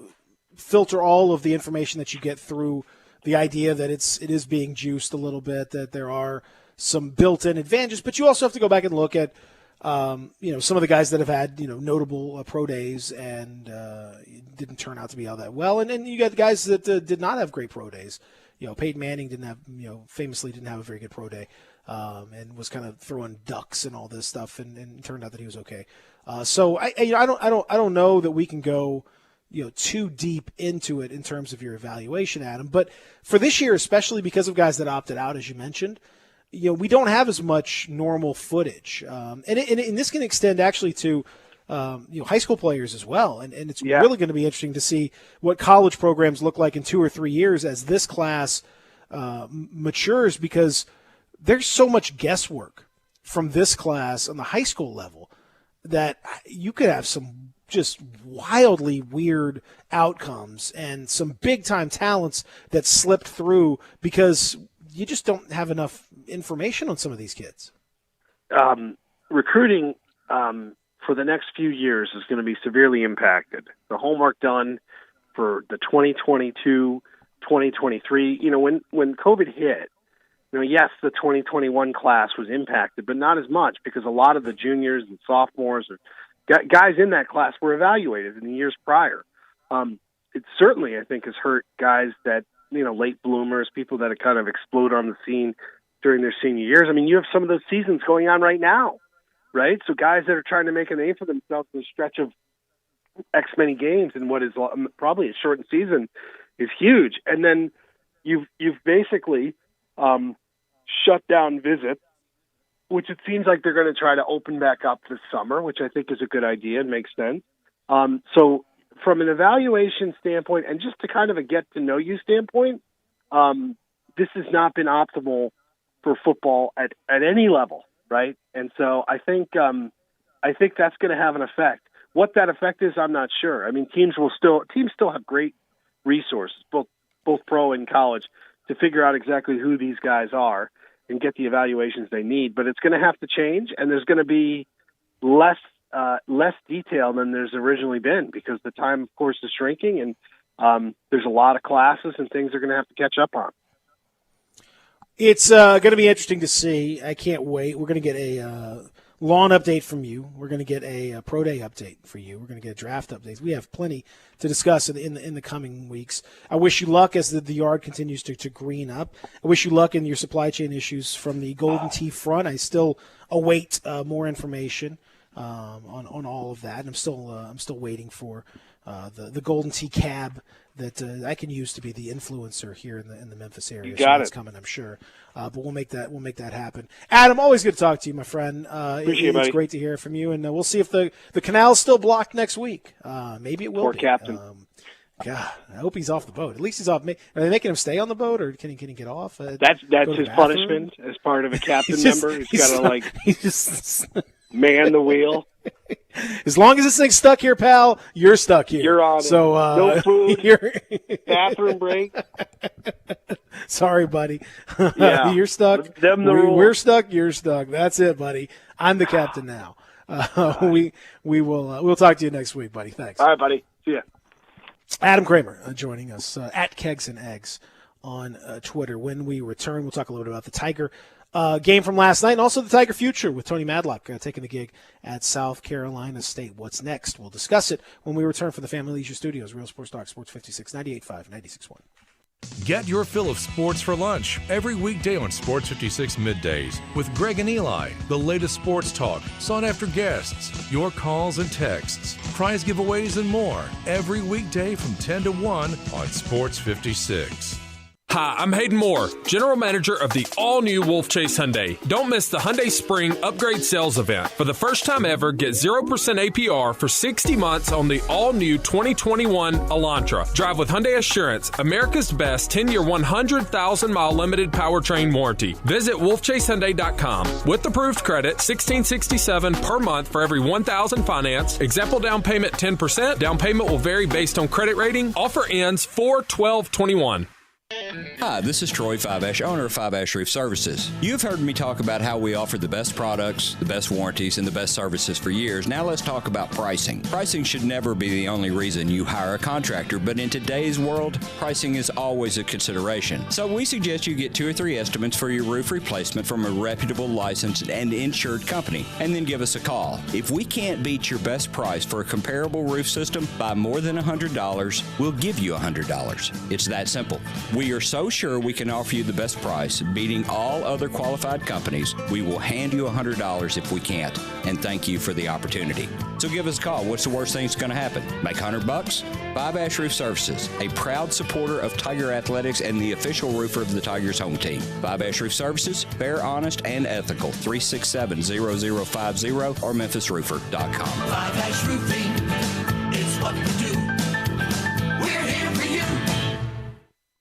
filter all of the information that you get through the idea that it is being juiced a little bit, that there are some built-in advantages, but you also have to go back and look at some of the guys that have had, notable pro days and didn't turn out to be all that well. And then you got the guys that did not have great pro days. Peyton Manning famously didn't have a very good pro day and was kind of throwing ducks and all this stuff, and it turned out that he was okay. So I don't know that we can go too deep into it in terms of your evaluation, Adam. But for this year, especially because of guys that opted out, as you mentioned, we don't have as much normal footage, and this can extend actually to high school players as well. And it's really going to be interesting to see what college programs look like in 2 or 3 years as this class matures, because there's so much guesswork from this class on the high school level that you could have some just wildly weird outcomes and some big time talents that slipped through because you just don't have enough information on some of these kids. Recruiting for the next few years is going to be severely impacted. The homework done for the 2022, 2023, when COVID hit, yes, the 2021 class was impacted, but not as much because a lot of the juniors and sophomores or guys in that class were evaluated in the years prior. It certainly, I think, has hurt guys that, late bloomers, people that have kind of explode on the scene during their senior years. I mean, you have some of those seasons going on right now, right? So guys that are trying to make a name for themselves in a stretch of X many games in what is probably a shortened season is huge. And then you've basically shut down visits, which it seems like they're going to try to open back up this summer, which I think is a good idea and makes sense. So from an evaluation standpoint and just to kind of a get-to-know-you standpoint, this has not been optimal for football at any level, right? And so I think that's going to have an effect. What that effect is, I'm not sure. I mean, teams still have great resources, both pro and college, to figure out exactly who these guys are and get the evaluations they need. But it's going to have to change, and there's going to be less detail than there's originally been because the time, of course, is shrinking, and there's a lot of classes and things they're going to have to catch up on. It's going to be interesting to see. I can't wait. We're going to get a lawn update from you. We're going to get a pro day update for you. We're going to get draft updates. We have plenty to discuss in the coming weeks. I wish you luck as the yard continues to green up. I wish you luck in your supply chain issues from the Golden Tee front. I still await more information on all of that. And I'm still waiting for the Golden Tee cab that I can use to be the influencer here in the Memphis area. You got It's coming, I'm sure. But we'll make that happen. Adam, always good to talk to you, my friend. It's great to hear from you, and we'll see if the canal's still blocked next week. Maybe it will. Poor captain. God, I hope he's off the boat. At least he's off. Are they making him stay on the boat, or can he get off? That's his punishment as part of a captain member. He's got to man the wheel. As long as this thing's stuck here, pal, you're stuck here. You're on it. So no food, bathroom break. Sorry, buddy. Yeah. You're stuck. We're stuck. You're stuck. That's it, buddy. I'm the captain now. We'll talk to you next week, buddy. Thanks. All right, buddy. See ya. Adam Kramer joining us at Kegs and Eggs on Twitter. When we return, we'll talk a little bit about the Tiger game from last night and also the Tiger future with Tony Madlock taking the gig at South Carolina State. What's next? We'll discuss it when we return from the Family Leisure Studios. Real Sports Talk, Sports 56, 98.5, 96.1. Get your fill of sports for lunch every weekday on Sports 56 Middays with Greg and Eli. The latest sports talk, sought after guests, your calls and texts, prize giveaways, and more every weekday from 10 to 1 on Sports 56. Hi, I'm Hayden Moore, General Manager of the all-new Wolf Chase Hyundai. Don't miss the Hyundai Spring Upgrade Sales Event. For the first time ever, get 0% APR for 60 months on the all-new 2021 Elantra. Drive with Hyundai Assurance, America's best 10-year, 100,000-mile limited powertrain warranty. Visit wolfchasehyundai.com. With approved credit, $1,667 per month for every $1,000 finance. Example down payment 10%. Down payment will vary based on credit rating. Offer ends 4/12/21. Hi, this is Troy Five-Ash, owner of Five-Ash Roof Services. You've heard me talk about how we offer the best products, the best warranties, and the best services for years. Now let's talk about pricing. Pricing should never be the only reason you hire a contractor, but in today's world, pricing is always a consideration. So we suggest you get 2 or 3 estimates for your roof replacement from a reputable, licensed, and insured company, and then give us a call. If we can't beat your best price for a comparable roof system by more than $100, we'll give you $100. It's that simple. We are so sure we can offer you the best price, beating all other qualified companies. We will hand you $100 if we can't, and thank you for the opportunity. So give us a call. What's the worst thing that's going to happen? Make $100? Five-Ash Roof Services, a proud supporter of Tiger Athletics and the official roofer of the Tigers home team. Five-Ash Roof Services, fair, honest, and ethical. 367-0050 or memphisroofer.com. Five-Ash Roofing, it's what we do. We're here for you.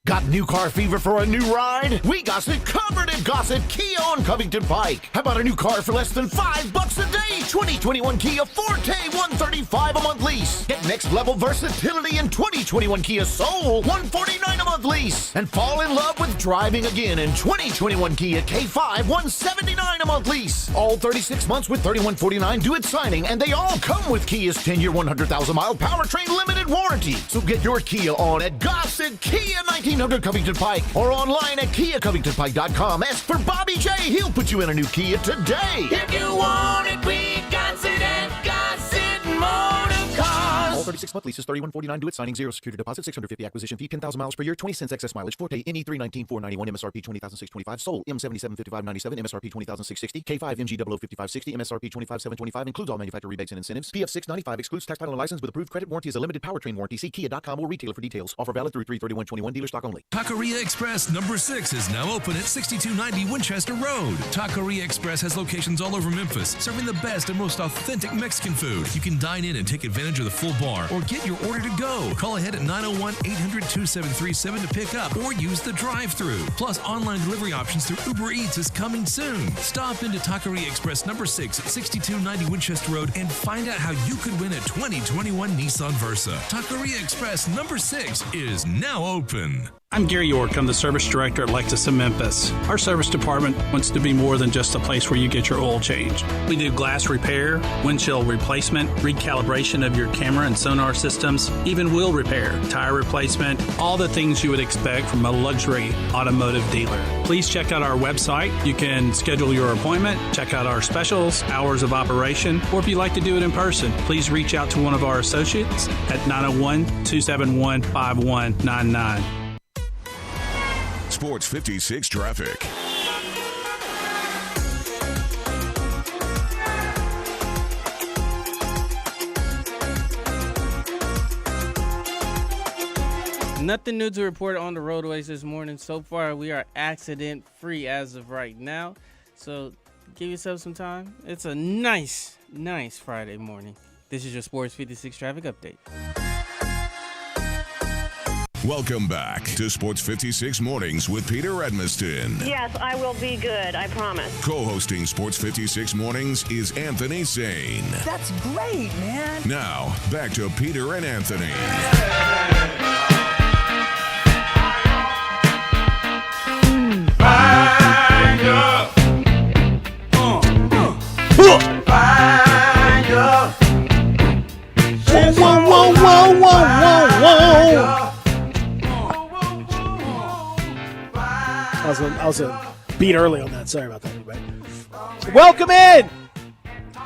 Got new car fever for a new ride? We got it covered at Gossett Kia on Covington Pike. How about a new car for less than $5 a day? 2021 Kia Forte, $135 a month lease. Get next level versatility in 2021 Kia Soul, $149 a month lease. And fall in love with driving again in 2021 Kia K5, $179 a month lease. All 36 months with $3149 due at signing, and they all come with Kia's 10-year, 100,000-mile powertrain limited warranty. So get your Kia on at Gossett Kia 1900 Covington Pike or online at KiaCovingtonPike.com. Ask for Bobby J. He'll put you in a new Kia today. If you want it, we got it at Gossett Motor Cars. All 36 month leases, $3149 due at signing, 0 security deposit, $650 acquisition fee, 10,000 miles per year, 20 cents excess mileage. Forte NE 319,491, MSRP 20,625. Sold M775597, MSRP 20,660. K5 MG 005560, MSRP 25,725. Includes all manufacturer rebates and incentives. PF 695 excludes tax, title, and license with approved credit. Warranty is a limited powertrain warranty. See Kia.com or retailer for details. Offer valid through 3/31/21. Dealer stock only. Taqueria Express number 6 is now open at 6290 Winchester Road. Taqueria Express has locations all over Memphis, serving the best and most authentic Mexican food. You can dine in and take advantage of the full bar car or get your order to go. Call ahead at 901-800-2737 to pick up or use the drive-thru. Plus, online delivery options through Uber Eats is coming soon. Stop into Taqueria Express number 6 at 6290 Winchester Road and find out how you could win a 2021 Nissan Versa. Taqueria Express number 6 is now open. I'm Gary York. I'm the service director at Lexus of Memphis. Our service department wants to be more than just a place where you get your oil changed. We do glass repair, windshield replacement, recalibration of your camera and sonar systems, even wheel repair, tire replacement, all the things you would expect from a luxury automotive dealer. Please check out our website. You can schedule your appointment, check out our specials, hours of operation, or if you'd like to do it in person, please reach out to one of our associates at 901-271-5199. Sports 56 traffic. Nothing new to report on the roadways this morning. So far, we are accident-free as of right now. So give yourself some time. It's a nice Friday morning. This is your Sports 56 traffic update. Welcome back to Sports 56 Mornings with Peter Edmiston. Yes, I will be good. I promise. Co-hosting Sports 56 Mornings is Anthony Sane. That's great, man. Now, back to Peter and Anthony. Find up. Find up. Whoa. I was a beat early on that. Sorry about that, everybody. Welcome in.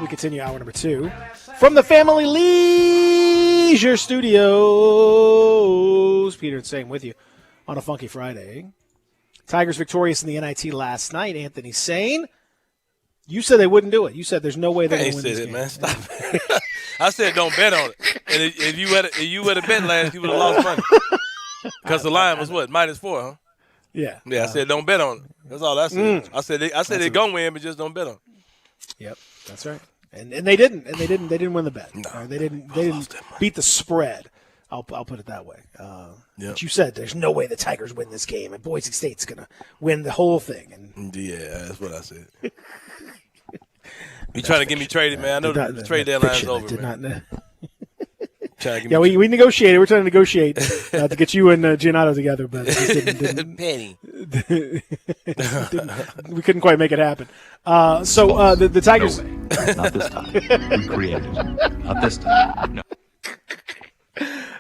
We continue hour number 2 from the Family Leisure Studios. Peter and Sane with you on a funky Friday. Tigers victorious in the NIT last night. Anthony Sane, you said they wouldn't do it. You said there's no way they're going to win this game. Man. Stop it. I said don't bet on it. And if you would have bet last, you would have lost money. Because the line was what? -4, huh? Yeah. Yeah, I said don't bet on it. That's all I said. I said they're going to win, but just don't bet on it. Yep, that's right. And they didn't. And they didn't win the bet. No, they didn't beat the spread. I'll put it that way. But you said there's no way the Tigers win this game, and Boise State's going to win the whole thing. And yeah, that's what I said. You trying to get me traded, man? I know the trade deadline's over, man. Yeah, we negotiated. We're trying to negotiate to get you and Giannato together, but it just didn't Penny. We couldn't quite make it happen. So the Tigers. No way. Not this time. We created it. Not this time. No.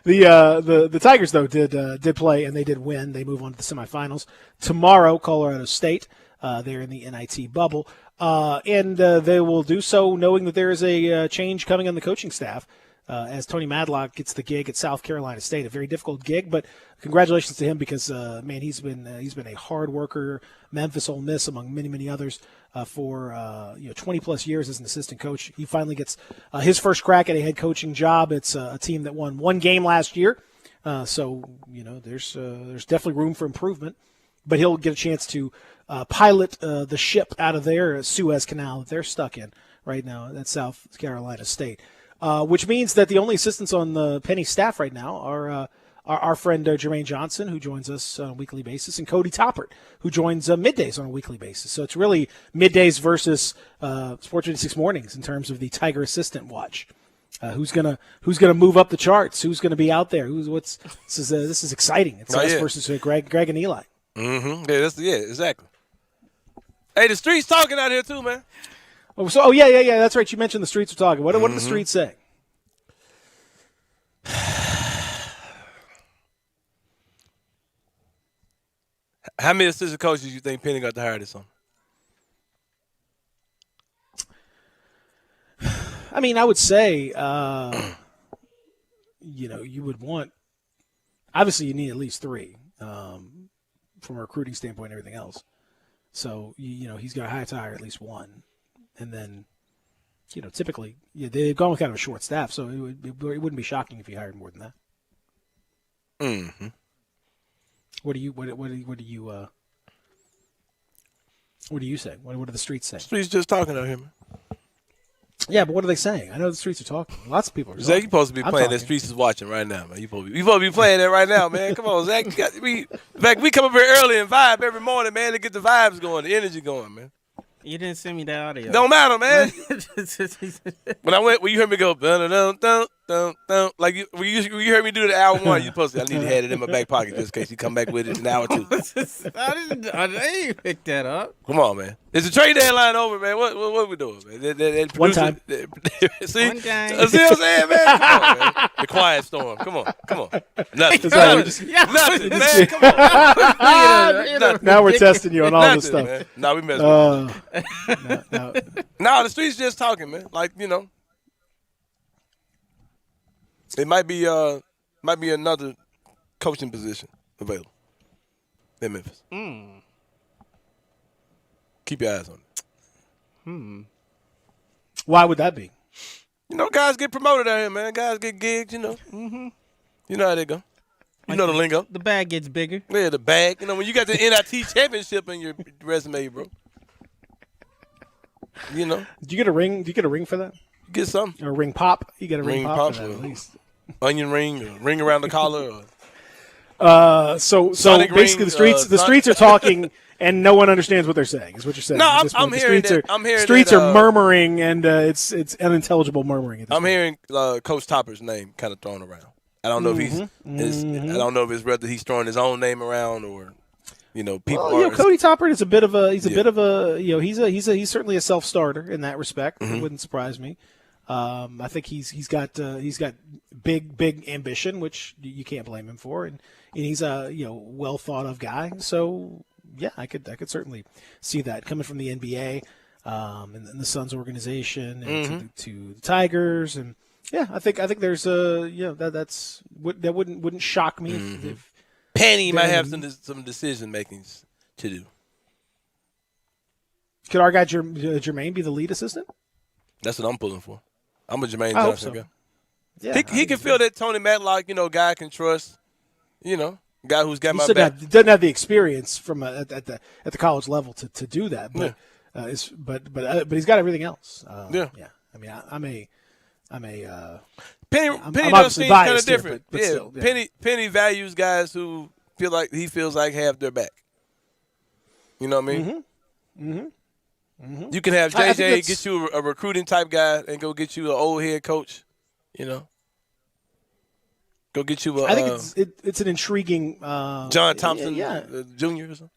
The Tigers though did play and they did win. They move on to the semifinals tomorrow. Colorado State. They're in the NIT bubble, and they will do so knowing that there is a change coming on the coaching staff. As Tony Madlock gets the gig at South Carolina State, a very difficult gig, but congratulations to him because man, he's been a hard worker. Memphis, Ole Miss, among many others, for 20 plus years as an assistant coach. He finally gets his first crack at a head coaching job. It's a team that won one game last year, so there's definitely room for improvement. But he'll get a chance to pilot the ship out of their Suez Canal that they're stuck in right now at South Carolina State. Which means that the only assistants on the Penny staff right now are our friend Jermaine Johnson, who joins us on a weekly basis, and Cody Toppert, who joins middays on a weekly basis. So it's really middays versus Sports 56 mornings in terms of the Tiger assistant watch. Who's gonna move up the charts? Who's gonna be out there? This is exciting. It's us versus Greg and Eli. Mm-hmm. Yeah, exactly. Hey, the streets talking out here too, man. Oh, yeah. That's right. You mentioned the streets are talking. What are the streets saying? How many assistant coaches do you think Penny got to hire this summer? I mean, I would say, you would want – obviously you need at least 3 from a recruiting standpoint and everything else. So, he's going to have to hire at least 1. And then, typically, they've gone with kind of a short staff, so it wouldn't be shocking if you hired more than that. Mm-hmm. What do you say? What do the streets say? Streets just talking out here, man. Yeah, but what are they saying? I know the streets are talking. Lots of people are Zach, talking. you supposed to be I'm playing that talking. Streets is watching right now, man. You supposed to be playing that right now, man. Come on, Zach. In fact, we come up here early and vibe every morning, man, to get the vibes going, the energy going, man. You didn't send me the audio. Don't matter, man. When you heard me go, dun, dun, dun, dun, dun, like when you heard me do the hour one, you supposed to. I need to have it in my back pocket just in case you come back with it in an hour two. I didn't pick that up. Come on, man. Is the trade deadline over, man? What we doing, man? One time. See, One time. See what I'm saying, man? Come on, man. The quiet storm. Come on. Nothing. Nothing, man. Come on. Now we're testing you on all this stuff. Man. No, we messing with you. No, the streets just talking, man. Like, you know, it might be another coaching position available in Memphis. Keep your eyes on it. Why would that be? You know, guys get promoted out here, man. Guys get gigs, you know. Mm-hmm. You know how they go. You know the lingo. The bag gets bigger. Yeah, the bag. You know, when you got the NIT championship in your resume, bro. You know. Did you get a ring? Did you get a ring for that? Get some. Or a ring pop? You get a ring pop for that, or at least. Onion ring, or ring around the collar. So Sonic basically ring, the streets are talking and no one understands what they're saying. Is what you're saying? No, At this I'm point, hearing the that. streets are murmuring and it's unintelligible murmuring. At this I'm point. hearing Coach Topper's name kind of thrown around. I don't know if he's. I don't know if it's whether he's throwing his own name around or, you know, people. Well, Cody Topper is a bit of a. He's certainly a self-starter in that respect. Mm-hmm. It wouldn't surprise me. I think he's got big ambition, which you can't blame him for, and he's a well thought of guy. So yeah, I could certainly see that coming from the NBA and the Suns organization and to the Tigers, and yeah, I think there's that wouldn't shock me if Penny might have some decision makings to do. Could our guy Jermaine be the lead assistant? That's what I'm pulling for. I'm a Jermaine I hope Johnson so. guy. Yeah, he can feel that Tony Matlock, guy I can trust. Guy who's got my back. Doesn't have the experience from at the college level to do that, but but he's got everything else. Yeah. I mean, I'm Penny I'm does seem kind of biased here, different. but Yeah, still, yeah. Penny values guys who he feels like have their back. You know what I mean? Mm-hmm. You can have I think JJ that's- get you a recruiting type guy and go get you an old head coach. Go get you a. I think it's an intriguing John Thompson Jr. or something.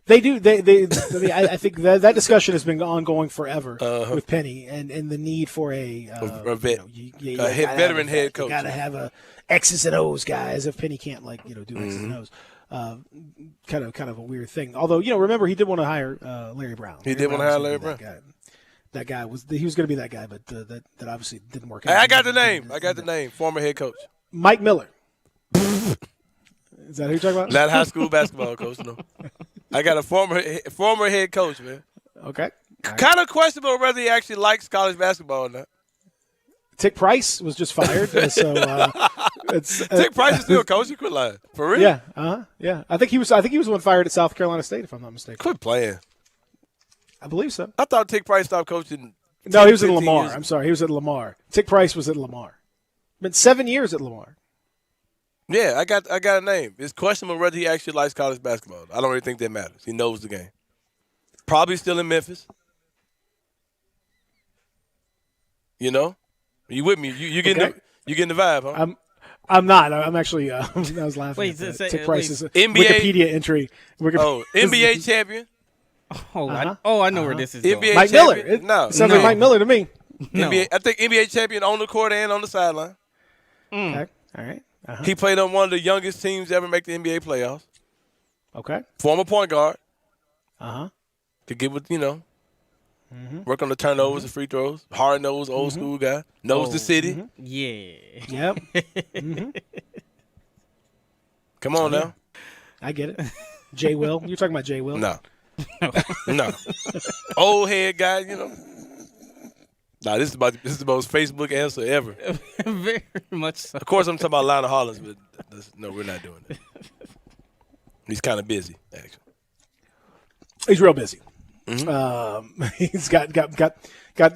They do. I think that discussion has been ongoing forever with Penny and the need for a vet, veteran head coach. You got to have a X's and O's guy, as if Penny can't do X's and O's. Kind of a weird thing. Although remember he did want to hire Larry Brown. He did want to hire Larry Brown. That guy was going to be that guy, but that obviously didn't work out. Hey, I got the name. Former head coach Mike Miller. Is that who you're talking about? Not high school basketball coach, no. I got a former head coach, man. Okay. Kind of questionable whether he actually likes college basketball or not. Tick Price was just fired, so Tick Price is still coaching. Quit lying. For real? Yeah. Yeah. I think he was the one fired at South Carolina State, if I'm not mistaken. Quit playing. I believe so. I thought Tick Price stopped coaching. No, he was at Lamar. years. I'm sorry, he was at Lamar. Tick Price was at Lamar. Been 7 years at Lamar. Yeah, I got a name. It's questionable whether he actually likes college basketball. I don't really think that matters. He knows the game. Probably still in Memphis. You with me? You getting you getting the vibe, huh? I'm not. I'm actually. I was laughing. Wait, at say- Tick Price's NBA Wikipedia entry. NBA champion. I know where this is going. NBA Mike champion. Miller. No, Sounds like Mike Miller to me. No. I think NBA champion on the court and on the sideline. Okay. All right. He played on one of the youngest teams to ever make the NBA playoffs. Okay. Former point guard. Could get with work on the turnovers and free throws. Hard nosed, old school guy. Knows the city. Yeah. Yep. Come on now. I get it. Jay Will. You're talking about Jay Will? No. No. Old head guy, Nah, this is the most Facebook answer ever. Very much so. Of course, I'm talking about Lionel Hollins, but no, we're not doing that. He's kind of busy, actually. He's real busy. He's got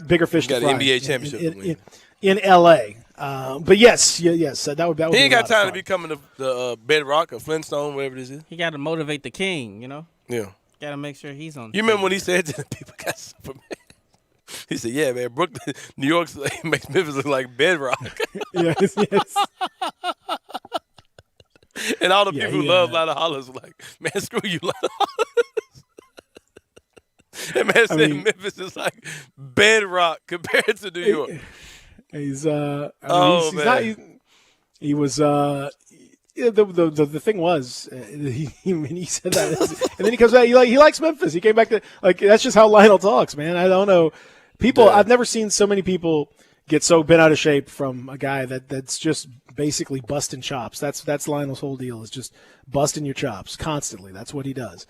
bigger fish to Got fry. an NBA championship in L.A. But yes, that would. He ain't got time to becoming the Bedrock or Flintstone, whatever this is. He got to motivate the king, you know. Yeah. Got to make sure he's on. You remember when he said to the people got Superman? He said, "Yeah, man, Brooklyn, New York makes Memphis look like Bedrock." yes. And all the people who love Lionel Hollins were like, "Man, screw you, Lionel Hollins." That man said Memphis is like Bedrock compared to New York. He's man. He was the thing was he said that and then he comes back he likes Memphis. He came back to that's just how Lionel talks, man. I don't know people. I've never seen so many people get so bent out of shape from a guy that's just basically busting chops. That's Lionel's whole deal, is just busting your chops constantly. That's what he does.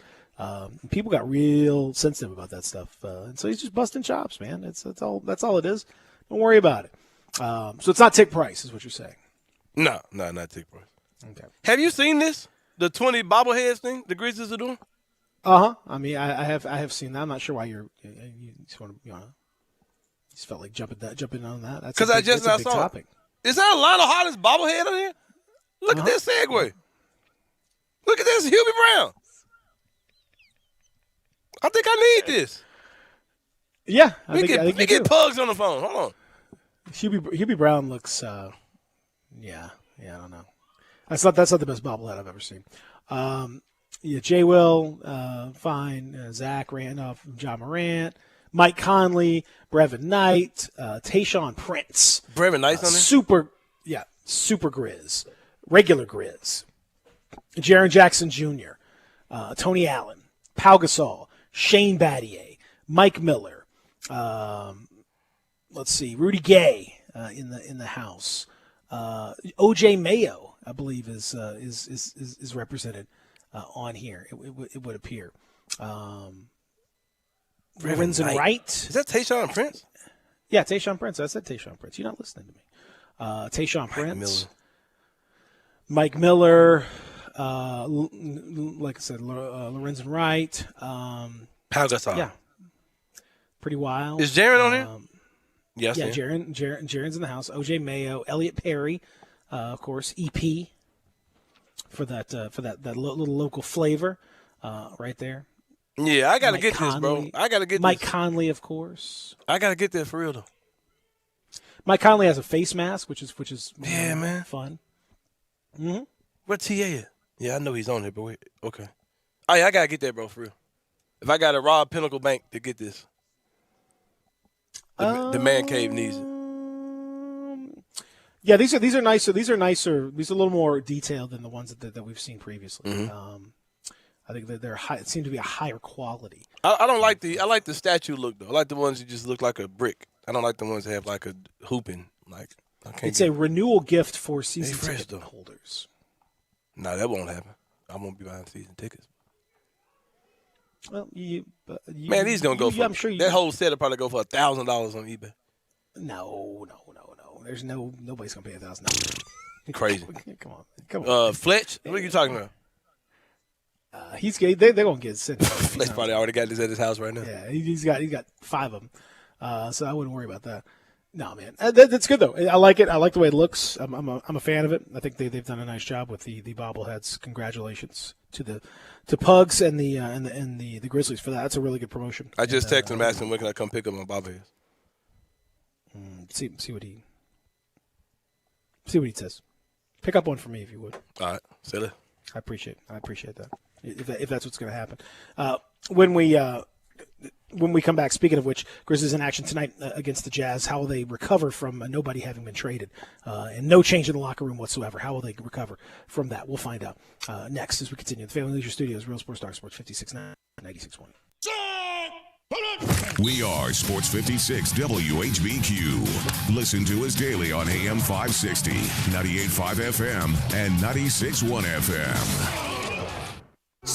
People got real sensitive about that stuff, and so he's just busting chops, man. That's all it is. Don't worry about it. So it's not Tick Price, is what you're saying? No, not Tick Price. Okay. Have you seen this? The 20 bobbleheads thing the Grizzlies are doing? I mean, I have seen that. I'm not sure why you just felt like jumping on that. That's because I just saw topic. Is that a Lionel Hollins bobblehead on here? Look at this segue. Look at this, Hubie Brown. I think I need this. Yeah, we get Pugs on the phone. Hold on. Hubie Brown looks. I don't know. That's not the best bobblehead I've ever seen. Jay Will, fine. Zach Randolph, John Morant, Mike Conley, Brevin Knight, Tayshaun Prince. Brevin Knight's on there? Super Grizz. Regular Grizz. Jaren Jackson Jr., Tony Allen, Pau Gasol, Shane Battier, Mike Miller. Let's see, Rudy Gay in the house. OJ Mayo, I believe, is represented on here. It would appear. Lorenzen Wright. Is that Tayshaun Prince? Yeah, Tayshaun Prince. I said Tayshaun Prince. You're not listening to me. Tayshaun Prince. Mike Miller. Like I said, Lorenzen Wright. Pau Gasol. Yeah. Pretty wild. Is Jaren on here? Yes. Yeah, Jaren's in the house. OJ Mayo, Elliot Perry, of course, EP for that little local flavor, right there. Yeah, I gotta Mike get Conley. this, bro. I gotta get Mike this. Conley, of course. I gotta get that for real though. Mike Conley has a face mask, which is man, fun. Mm-hmm. Where TA at? Yeah, I know he's on here, but wait, okay. Oh yeah, I gotta get that, bro, for real. If I gotta rob Pinnacle Bank to get this, the man cave needs it. Yeah, these are nicer. These are nicer. These are a little more detailed than the ones that we've seen previously. Mm-hmm. I think that they're high. It seemed to be a higher quality. I don't like I like the statue look though. I like the ones that just look like a brick. I don't like the ones that have like a hooping. Like it's a renewal gift for season ticket holders. No, that won't happen. I won't be buying season tickets. Well, man, these gonna go for. I'm sure that whole set will probably go for $1,000 on eBay. No. There's nobody's gonna pay $1,000. Crazy. Come on. Fletch, what are you talking about? He's they're gonna get sent. Fletch probably already got this at his house right now. Yeah, he's got 5 of them. So I wouldn't worry about that. No, man, that's good though. I like it. I like the way it looks. I'm a fan of it. I think they've done a nice job with the bobbleheads. Congratulations to Pugs and the Grizzlies for that. That's a really good promotion. I just texted him asking when can I come pick up my bobbleheads. See what he says. Pick up one for me if you would. All right, silly. I appreciate that. If that's what's going to happen. When we come back, speaking of which, Grizzlies in action tonight against the Jazz. How will they recover from nobody having been traded and no change in the locker room whatsoever? How will they recover from that? We'll find out next as we continue. The Family Leisure Studios, Real Sports Dark Sports 56.9, 96.1. We are Sports 56 WHBQ. Listen to us daily on AM 560, 98.5 FM, and 96.1 FM.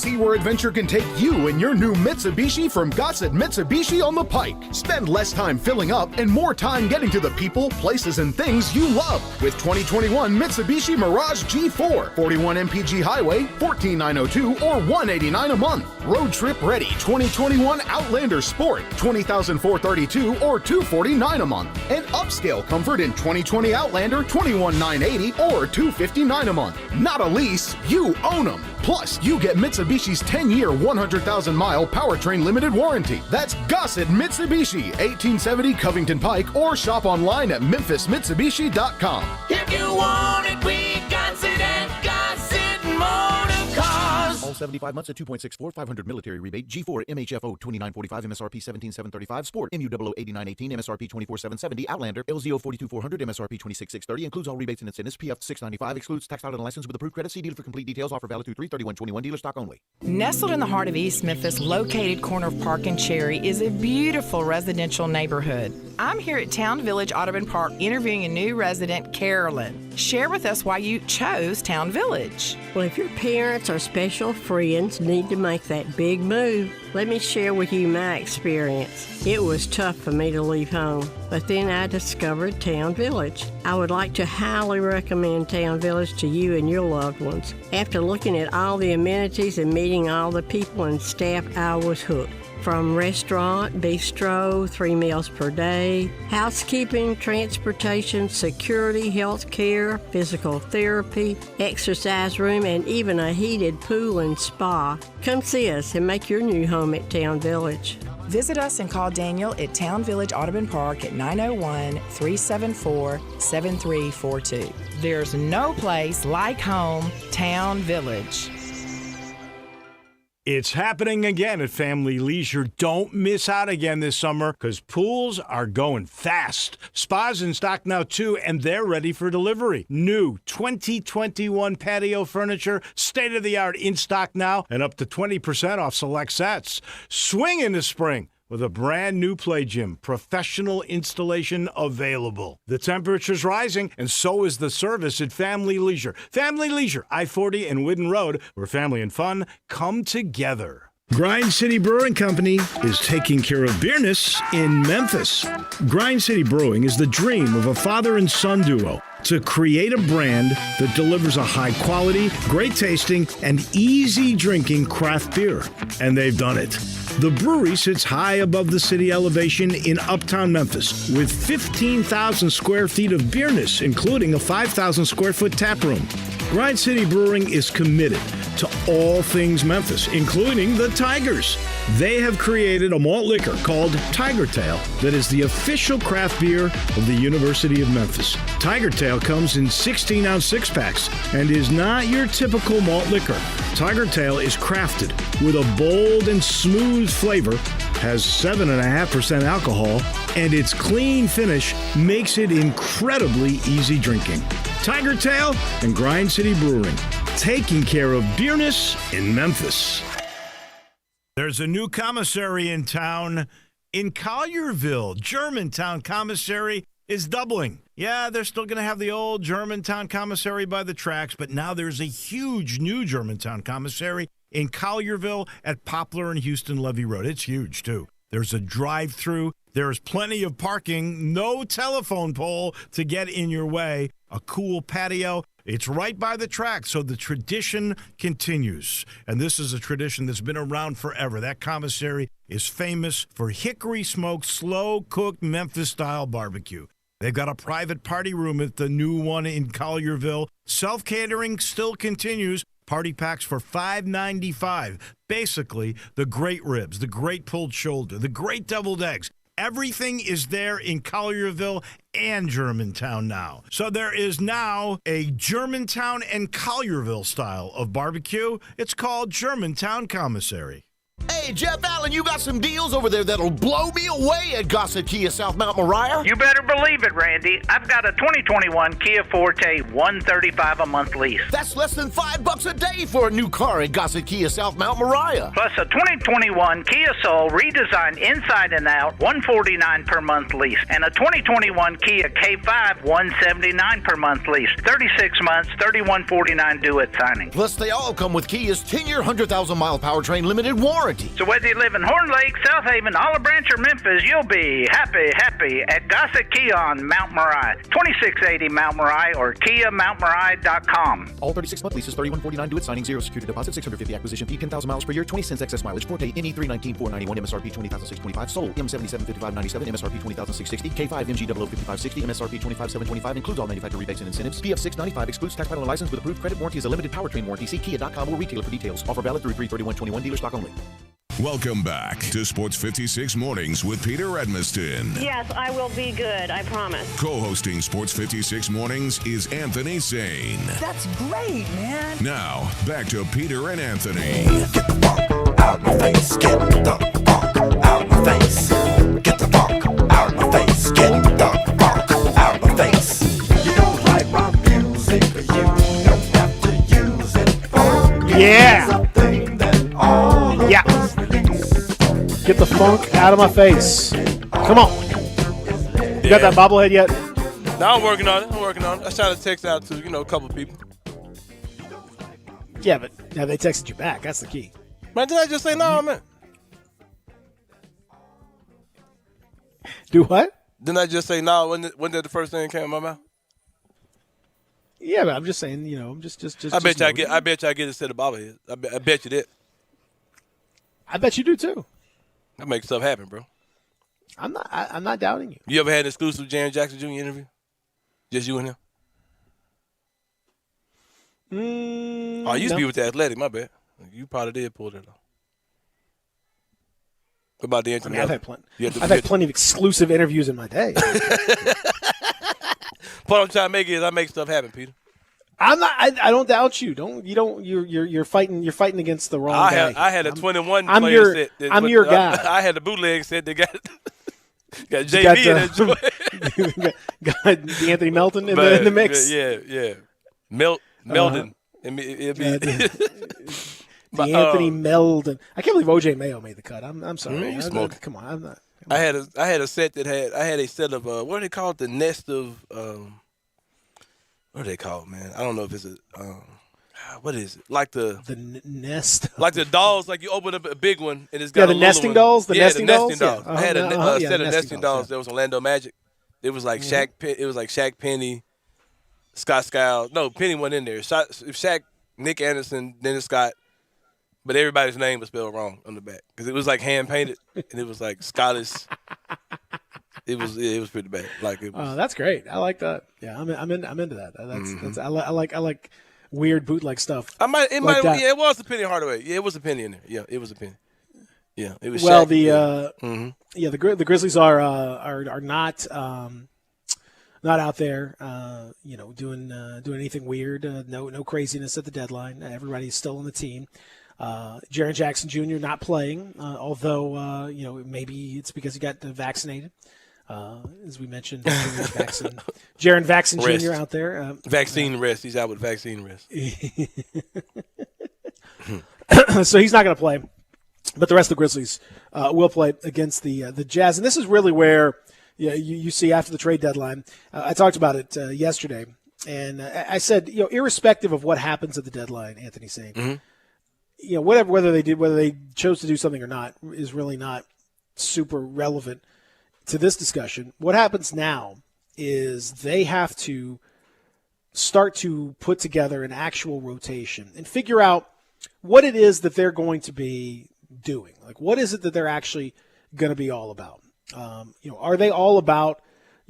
See where adventure can take you in your new Mitsubishi from Gossett Mitsubishi on the Pike. Spend less time filling up and more time getting to the people, places, and things you love with 2021 Mitsubishi Mirage G4. 41 MPG Highway, $14,902 or $189 a month. Road trip ready 2021 Outlander Sport, $20,432 or $249 a month. And upscale comfort in 2020 Outlander, $21,980 or $259 a month. Not a lease, you own them. Plus, you get Mitsubishi's 10-year, 100,000-mile powertrain limited warranty. That's Gossett Mitsubishi, 1870 Covington Pike, or shop online at memphismitsubishi.com. If you want it, we got it at Gossett Motor Cars. All 75 months at 2.64, 500 military rebate. G4 MHFO 2945, MSRP 17735. Sport MU00 8918, MSRP 24770. Outlander LZO 42400, MSRP 26630. Includes all rebates and incentives. PF 695. Excludes tax title and license with approved credit. See dealer for complete details. Offer valid through 3/31/21. Dealer stock only. Nestled in the heart of East Memphis, located corner of Park and Cherry, is a beautiful residential neighborhood. I'm here at Town Village Audubon Park interviewing a new resident, Carolyn. Share with us why you chose Town Village. Well, if your parents or special friends need to make that big move, let me share with you my experience. It was tough for me to leave home, but then I discovered Town Village. I would like to highly recommend Town Village to you and your loved ones. After looking at all the amenities and meeting all the people and staff, I was hooked. From restaurant, bistro, 3 meals per day, housekeeping, transportation, security, health care, physical therapy, exercise room, and even a heated pool and spa. Come see us and make your new home at Town Village. Visit us and call Daniel at Town Village Audubon Park at 901-374-7342. There's no place like home, Town Village. It's happening again at Family Leisure. Don't miss out again this summer because pools are going fast. Spas in stock now, too, and they're ready for delivery. New 2021 patio furniture, state-of-the-art in stock now, and up to 20% off select sets. Swing into spring with a brand new play gym, professional installation available. The temperature's rising, and so is the service at Family Leisure. Family Leisure, I-40 and Whidden Road, where family and fun come together. Grind City Brewing Company is taking care of beerness in Memphis. Grind City Brewing is the dream of a father and son duo to create a brand that delivers a high-quality, great-tasting, and easy-drinking craft beer. And they've done it. The brewery sits high above the city elevation in uptown Memphis with 15,000 square feet of beerness, including a 5,000 square foot tap room. Grind City Brewing is committed to all things Memphis, including the Tigers. They have created a malt liquor called Tiger Tail that is the official craft beer of the University of Memphis. Tiger Tail comes in 16-ounce six-packs and is not your typical malt liquor. Tiger Tail is crafted with a bold and smooth flavor, has 7.5% alcohol, and its clean finish makes it incredibly easy drinking. Tiger Tail and Grind City Brewing, taking care of beerness in Memphis. There's a new commissary in town in Collierville. Germantown Commissary is doubling. Yeah, they're still going to have the old Germantown Commissary by the tracks, but now there's a huge new Germantown Commissary in Collierville at Poplar and Houston Levee Road. It's huge, too. There's a drive-through. There's plenty of parking, no telephone pole to get in your way, a cool patio. It's right by the track, so the tradition continues. And this is a tradition that's been around forever. That commissary is famous for hickory-smoked, slow-cooked Memphis-style barbecue. They've got a private party room at the new one in Collierville. Self-catering still continues. Party packs for $5.95. Basically, the great ribs, the great pulled shoulder, the great deviled eggs. Everything is there in Collierville and Germantown now. So there is now a Germantown and Collierville style of barbecue. It's called Germantown Commissary. Hey, Jeff Allen, you got some deals over there that'll blow me away at Gossett Kia South Mount Moriah? You better believe it, Randy. I've got a 2021 Kia Forte $135 a month lease. That's less than $5 a day for a new car at Gossett Kia South Mount Moriah. Plus a 2021 Kia Soul redesigned inside and out, $149 per month lease. And a 2021 Kia K5, $179 per month lease. 36 months, $3149 due at signing. Plus, they all come with Kia's 10-year, 100,000-mile powertrain limited warranty. So whether you live in Horn Lake, South Haven, Olive Branch, or Memphis, you'll be happy at Gossett Kia on Mount Moriah. 2680 Mount Moriah or KiaMountMoriah.com. All 36-month leases, $3149 due at signing, 0 security deposit, $650 acquisition fee, 10,000 miles per year, 20 cents excess mileage, Forte NE 319,491, MSRP 20,625, sold M775597, MSRP 20,660, K5 MG 005560, MSRP 25,725, includes all manufacturer rebates and incentives. PF 695 excludes tax title and license with approved credit warranty is a limited powertrain warranty. See Kia.com or retailer for details. Offer valid through 3/31/21, dealer stock only. Welcome back to Sports 56 Mornings with Peter Edmiston. Yes, I will be good, I promise. Co-hosting Sports 56 Mornings is Anthony Sane. That's great, man. Now, back to Peter and Anthony. Get the funk out my face. Get the funk out my face. Get the funk out my face. Get the funk out my face. You don't like my music, you don't have to use it. Funk is something that all of us release. Get the funk out of my face. Come on. You got that bobblehead yet? No, I'm working on it. I was trying to text out to, a couple people. Yeah, but now they texted you back. That's the key. Man, did I just say no, man? Do what? Didn't I just say no? Wasn't that the first thing that came out of my mouth? Yeah, but I'm just saying, I'm just. I bet you I get a set of bobbleheads. I bet you that. I bet you do too. I make stuff happen, bro. I'm not doubting you. You ever had an exclusive Jaren Jackson Jr. interview? Just you and him? I used to be with the Athletic. My bad. You probably did pull that off. What about the Anthony? I've had plenty of exclusive interviews in my day. What I'm trying to make is I make stuff happen, Peter. I'm not. I don't doubt you. You're fighting. You're fighting against the wrong guy. I had a 21 I'm player set. I'm your guy. I had a bootleg set that got JV in it. Got the Anthony Melton in the mix. Yeah. Meldon. The Anthony Meldon. I can't believe OJ Mayo made the cut. I'm sorry. Come on. I'm not. I had a set that had a set of what do they call it? The nest of what are they called, man? I don't know if it's a what is it? Like the nest, like the dolls. Like you open up a big one and it's got the nesting dolls. The nesting dolls. Yeah. I had a set of nesting dolls. That was Orlando Magic. It was like Shaq. It was like Shaq, Penny, Scott Skiles. No, Penny wasn't in there. Shaq, Nick Anderson, Dennis Scott. But everybody's name was spelled wrong on the back because it was like hand painted and it was like Scottish. It was pretty bad. Like it was. That's great. I like that. Yeah, I'm into that. That's I like weird bootleg stuff. It was a Penny Hardaway. Yeah, it was a Penny in there. Yeah, it was a Penny. Yeah, it was. Well, Shaq. the Grizzlies are not out there, doing anything weird. No craziness at the deadline. Everybody's still on the team. Jaren Jackson Jr. not playing, although maybe it's because he got vaccinated. As we mentioned, Jaren Jackson Jr. out there. Vaccine rest. He's out with vaccine rest. So he's not going to play, but the rest of the Grizzlies will play against the Jazz. And this is really where you see after the trade deadline. I talked about it yesterday, and I said, irrespective of what happens at the deadline, Anthony Sane. Mm-hmm. Whether they chose to do something or not is really not super relevant to this discussion. What happens now is they have to start to put together an actual rotation and figure out what it is that they're going to be doing. Like, what is it that they're actually going to be all about? Are they all about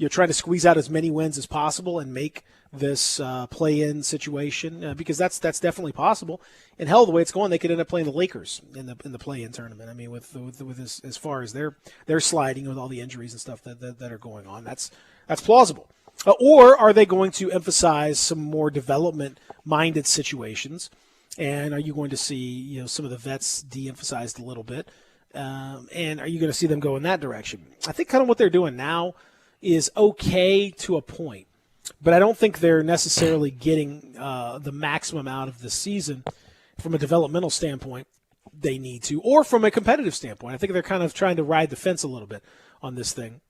trying to squeeze out as many wins as possible and make this play-in situation? Because that's definitely possible. And hell, the way it's going, they could end up playing the Lakers in the play-in tournament. I mean, with this, as far as they're sliding with all the injuries and stuff that are going on, that's plausible. Or are they going to emphasize some more development-minded situations And are you going to see some of the vets de-emphasized a little bit? And are you going to see them go in that direction? I think kind of what they're doing now is okay to a point, but I don't think they're necessarily getting the maximum out of the season from a developmental standpoint they need to, or from a competitive standpoint. I think they're kind of trying to ride the fence a little bit on this thing.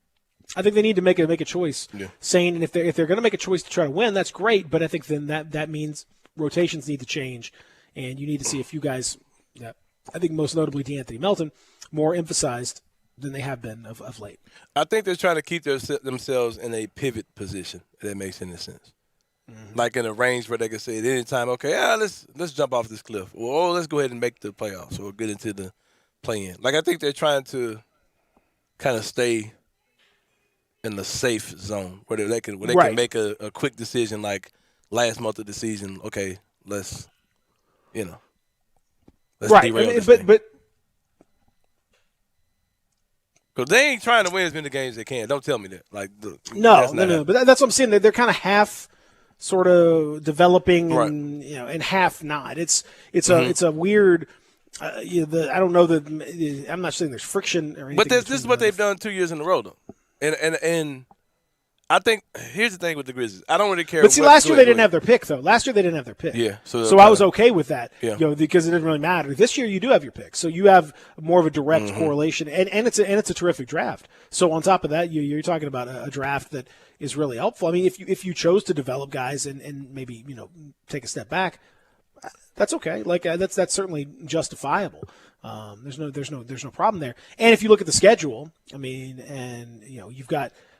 I think they need to make a choice, saying if they're going to make a choice to try to win, that's great, but I think then that means rotations need to change, and you need to see a few guys, I think most notably DeAnthony Melton, more emphasized than they have been of late. I think they're trying to keep themselves in a pivot position, if that makes any sense. Mm-hmm. Like in a range where they can say at any time, okay, let's jump off this cliff. Or let's go ahead and make the playoffs or get into the play-in. Like I think they're trying to kind of stay in the safe zone where they can make a quick decision like last month of the season, okay, let's derail this thing. But because they ain't trying to win as many games as they can. Don't tell me that. No. But that's what I'm saying. They're kind of half sort of developing and and half not. It's a weird. I don't know that. I'm not saying there's friction or anything. But this is what they've done 2 years in a row, though. And I think here's the thing with the Grizzlies. I don't really care. But see, last year they didn't have their pick, though. Yeah. So I was okay with that. Yeah. Because it didn't really matter. This year you do have your pick, so you have more of a direct correlation, and it's a terrific draft. So on top of that, you're talking about a draft that is really helpful. I mean, if you chose to develop guys and maybe take a step back, that's okay. Like that's certainly justifiable. There's no problem there. And if you look at the schedule, I mean, and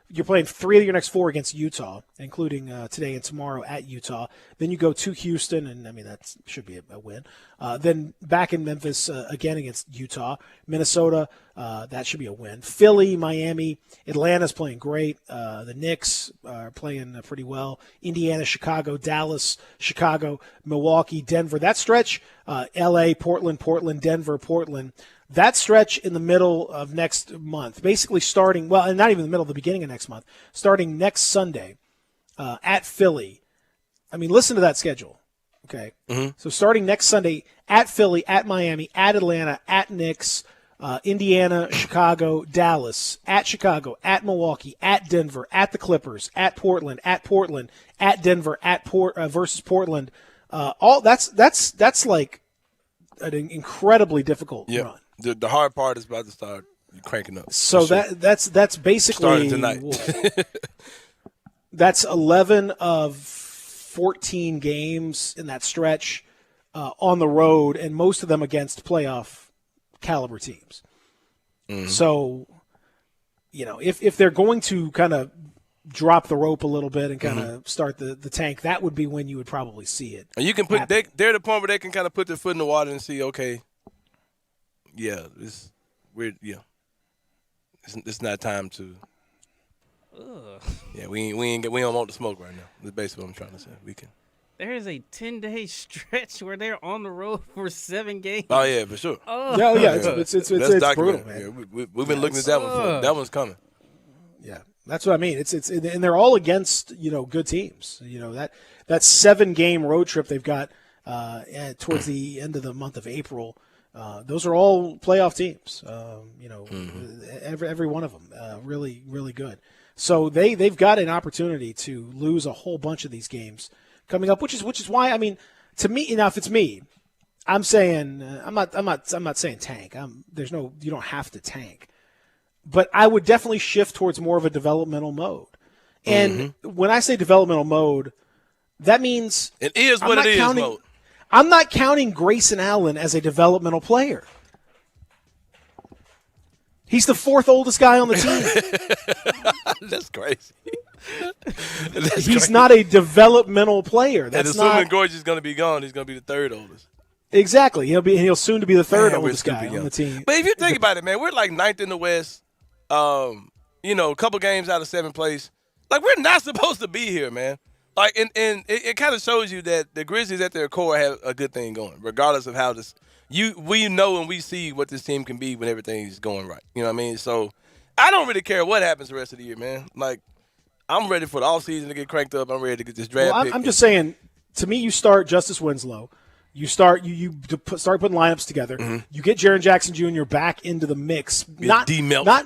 you're playing 3 of your next 4 against Utah, including today and tomorrow at Utah. Then you go to Houston, and I mean that should be a win. Then back in Memphis again against Utah, Minnesota, that should be a win. Philly, Miami, Atlanta's playing great. The Knicks are playing pretty well. Indiana, Chicago, Dallas, Chicago, Milwaukee, Denver. That stretch, L.A., Portland, Denver, Portland. That stretch in the middle of next month, basically starting, well, not even the middle, the beginning of next month, starting next Sunday at Philly. I mean, listen to that schedule, okay? Mm-hmm. So starting next Sunday at Philly, at Miami, at Atlanta, at Knicks, Indiana, Chicago, Dallas, at Chicago, at Milwaukee, at Denver, at the Clippers, at Portland, at Denver, at versus Portland. All that's like an incredibly difficult run. The hard part is about to start cranking up. So that's basically starting tonight. That's 11 of 14 games in that stretch on the road, and most of them against playoff caliber teams. Mm-hmm. So, if they're going to kind of drop the rope a little bit and kind of start the tank, that would be when you would probably see it. And you can put they're the point where they can kind of put their foot in the water and see, okay, it's weird. Yeah, it's not time to. Yeah, we don't want the smoke right now. That's basically what I'm trying to say. We can. There is a 10-day stretch where they're on the road for 7 games. Oh yeah, for sure. Oh yeah, it's brutal, man. Yeah, we've been looking at that one. For, that one's coming. Yeah, that's what I mean. It's and they're all against good teams. That 7-game road trip they've got towards the end of the month of April. Those are all playoff teams. Every one of them really, really good. So they've got an opportunity to lose a whole bunch of these games coming up, which is why, I mean, to me, if it's me, I'm saying I'm not saying tank. You don't have to tank, but I would definitely shift towards more of a developmental mode. And when I say developmental mode, that means it is what it is mode. I'm not counting Grayson Allen as a developmental player. He's the 4th oldest guy on the team. That's crazy. He's not a developmental player. And assuming Gorge is going to be gone, he's going to be the 3rd oldest. Exactly. He'll soon to be the 3rd oldest guy on the team. But if you think about it, man, we're like 9th in the West. A couple games out of 7th place. Like, we're not supposed to be here, man. Like, and it kind of shows you that the Grizzlies at their core have a good thing going, regardless of how this. We know and we see what this team can be when everything's going right. You know what I mean? So I don't really care what happens the rest of the year, man. Like, I'm ready for the offseason to get cranked up. I'm ready to get this draft pick. I'm just saying, to me, you start Justice Winslow. You start start putting lineups together. You get Jaren Jackson Jr. back into the mix. Not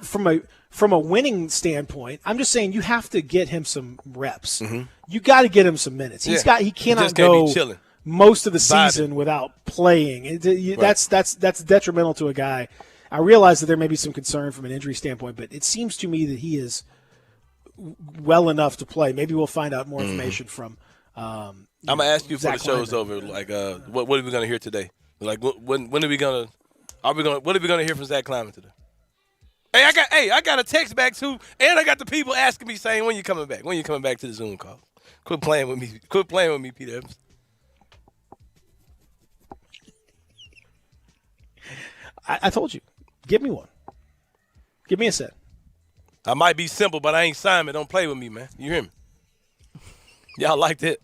from a winning standpoint. I'm just saying you have to get him some reps. You got to get him some minutes. He cannot go most of the season without playing. That's detrimental to a guy. I realize that there may be some concern from an injury standpoint, but it seems to me that he is well enough to play. Maybe we'll find out more information from. I'm gonna ask you before the show's over. Like, what are we gonna hear today? Like, when are we gonna? What are we gonna hear from Zach Kleiman today? Hey, I got a text back too, and I got the people asking me saying, "When you coming back? When you coming back to the Zoom call?" Quit playing with me. Quit playing with me, Peter Evans. I told you, give me one. Give me a set. I might be simple, but I ain't Simon. Don't play with me, man. You hear me? Y'all liked it.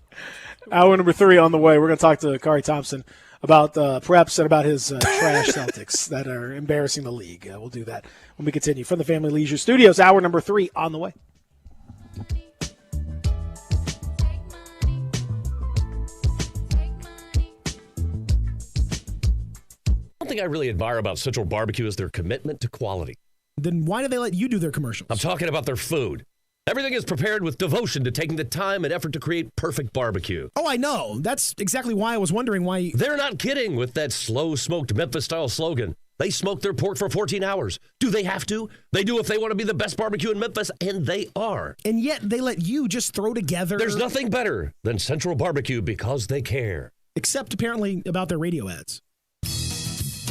Hour number 3 on the way. We're going to talk to Kari Thompson about preps and about his trash Celtics that are embarrassing the league. We'll do that when we continue. From the Family Leisure Studios, hour number 3 on the way. One thing I really admire about Central Barbecue is their commitment to quality. Then why do they let you do their commercials? I'm talking about their food. Everything is prepared with devotion to taking the time and effort to create perfect barbecue. Oh, I know. That's exactly why I was wondering why. They're not kidding with that slow-smoked Memphis-style slogan. They smoke their pork for 14 hours. Do they have to? They do if they want to be the best barbecue in Memphis, and they are. And yet they let you just throw together. There's nothing better than Central Barbecue because they care. Except apparently about their radio ads.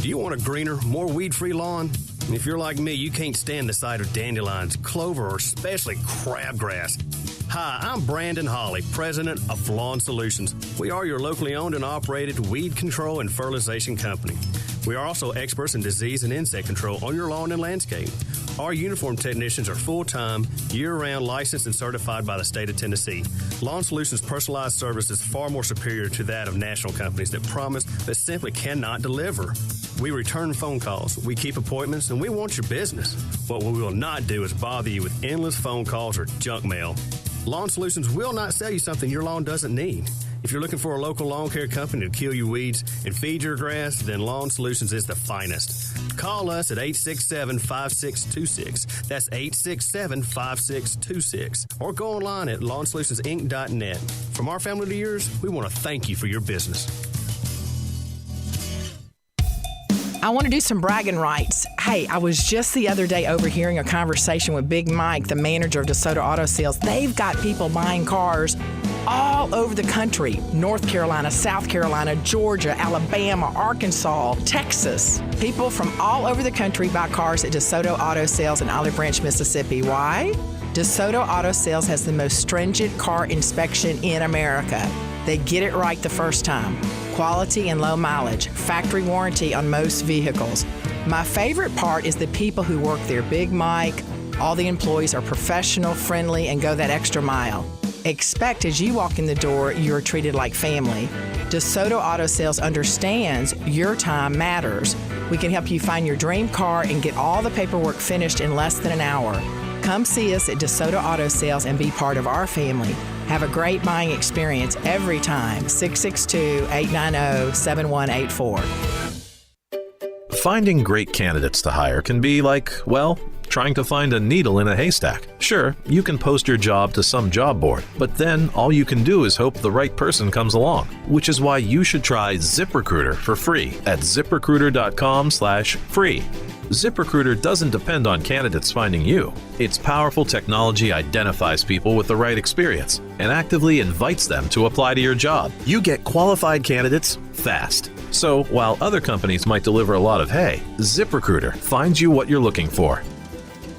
Do you want a greener, more weed-free lawn? If you're like me, you can't stand the sight of dandelions, clover, or especially crabgrass. Hi, I'm Brandon Hawley, president of Lawn Solutions. We are your locally owned and operated weed control and fertilization company. We are also experts in disease and insect control on your lawn and landscape. Our uniformed technicians are full-time, year-round licensed and certified by the state of Tennessee. Lawn Solutions' personalized service is far more superior to that of national companies that promise but simply cannot deliver. We return phone calls, we keep appointments, and we want your business. What we will not do is bother you with endless phone calls or junk mail. Lawn Solutions will not sell you something your lawn doesn't need. If you're looking for a local lawn care company to kill your weeds and feed your grass, then Lawn Solutions is the finest. Call us at 867-5626. That's 867-5626. Or go online at lawnsolutionsinc.net. From our family to yours, we want to thank you for your business. I want to do some bragging rights. Hey, I was just the other day overhearing a conversation with Big Mike, the manager of DeSoto Auto Sales. They've got people buying cars all over the country. North Carolina, South Carolina, Georgia, Alabama, Arkansas, Texas. People from all over the country buy cars at DeSoto Auto Sales in Olive Branch, Mississippi. Why? DeSoto Auto Sales has the most stringent car inspection in America. They get it right the first time. Quality and low mileage, factory warranty on most vehicles. My favorite part is the people who work there. Big Mike, all the employees are professional, friendly, and go that extra mile. Expect as you walk in the door, you're treated like family. DeSoto Auto Sales understands your time matters. We can help you find your dream car and get all the paperwork finished in less than an hour. Come see us at DeSoto Auto Sales and be part of our family. Have a great buying experience every time. 662-890-7184. Finding great candidates to hire can be like, well, trying to find a needle in a haystack. Sure, you can post your job to some job board, but then all you can do is hope the right person comes along, which is why you should try ZipRecruiter for free at ZipRecruiter.com/free. ZipRecruiter doesn't depend on candidates finding you. Its powerful technology identifies people with the right experience and actively invites them to apply to your job. You get qualified candidates fast. So while other companies might deliver a lot of hay, ZipRecruiter finds you what you're looking for.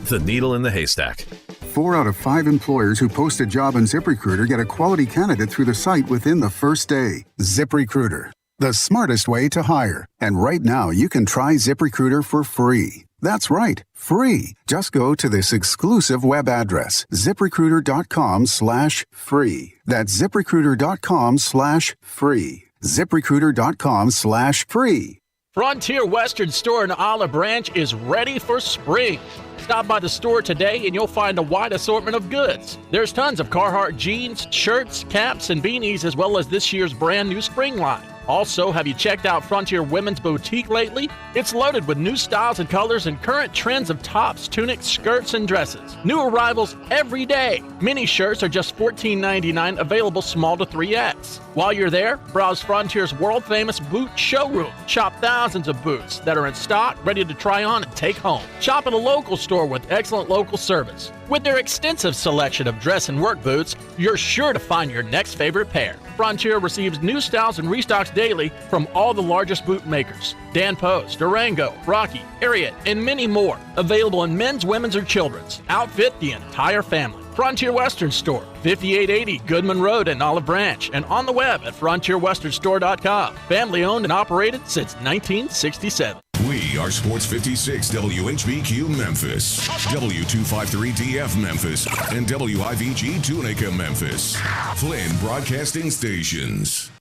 The needle in the haystack. 4 out of 5 employers who post a job on ZipRecruiter get a quality candidate through the site within the first day. ZipRecruiter, the smartest way to hire. And right now, you can try ZipRecruiter for free. That's right, free. Just go to this exclusive web address, ZipRecruiter.com/free. That's ZipRecruiter.com/free. ZipRecruiter.com/free. Frontier Western Store in Olive Branch is ready for spring. Stop by the store today and you'll find a wide assortment of goods. There's tons of Carhartt jeans, shirts, caps, and beanies, as well as this year's brand new spring line. Also, have you checked out Frontier Women's Boutique lately? It's loaded with new styles and colors and current trends of tops, tunics, skirts, and dresses. New arrivals every day. Mini shirts are just $14.99, available small to 3X. While you're there, browse Frontier's world-famous boot showroom. Shop thousands of boots that are in stock, ready to try on and take home. Shop at a local store with excellent local service. With their extensive selection of dress and work boots, you're sure to find your next favorite pair. Frontier receives new styles and restocks daily from all the largest boot makers. Dan Post, Durango, Rocky, Ariat, and many more. Available in men's, women's, or children's. Outfit the entire family. Frontier Western Store, 5880 Goodman Road in Olive Branch, and on the web at frontierwesternstore.com. Family owned and operated since 1967. We are Sports 56 WHBQ Memphis, W253DF Memphis, and WIVG Tunica Memphis. Flynn Broadcasting Stations.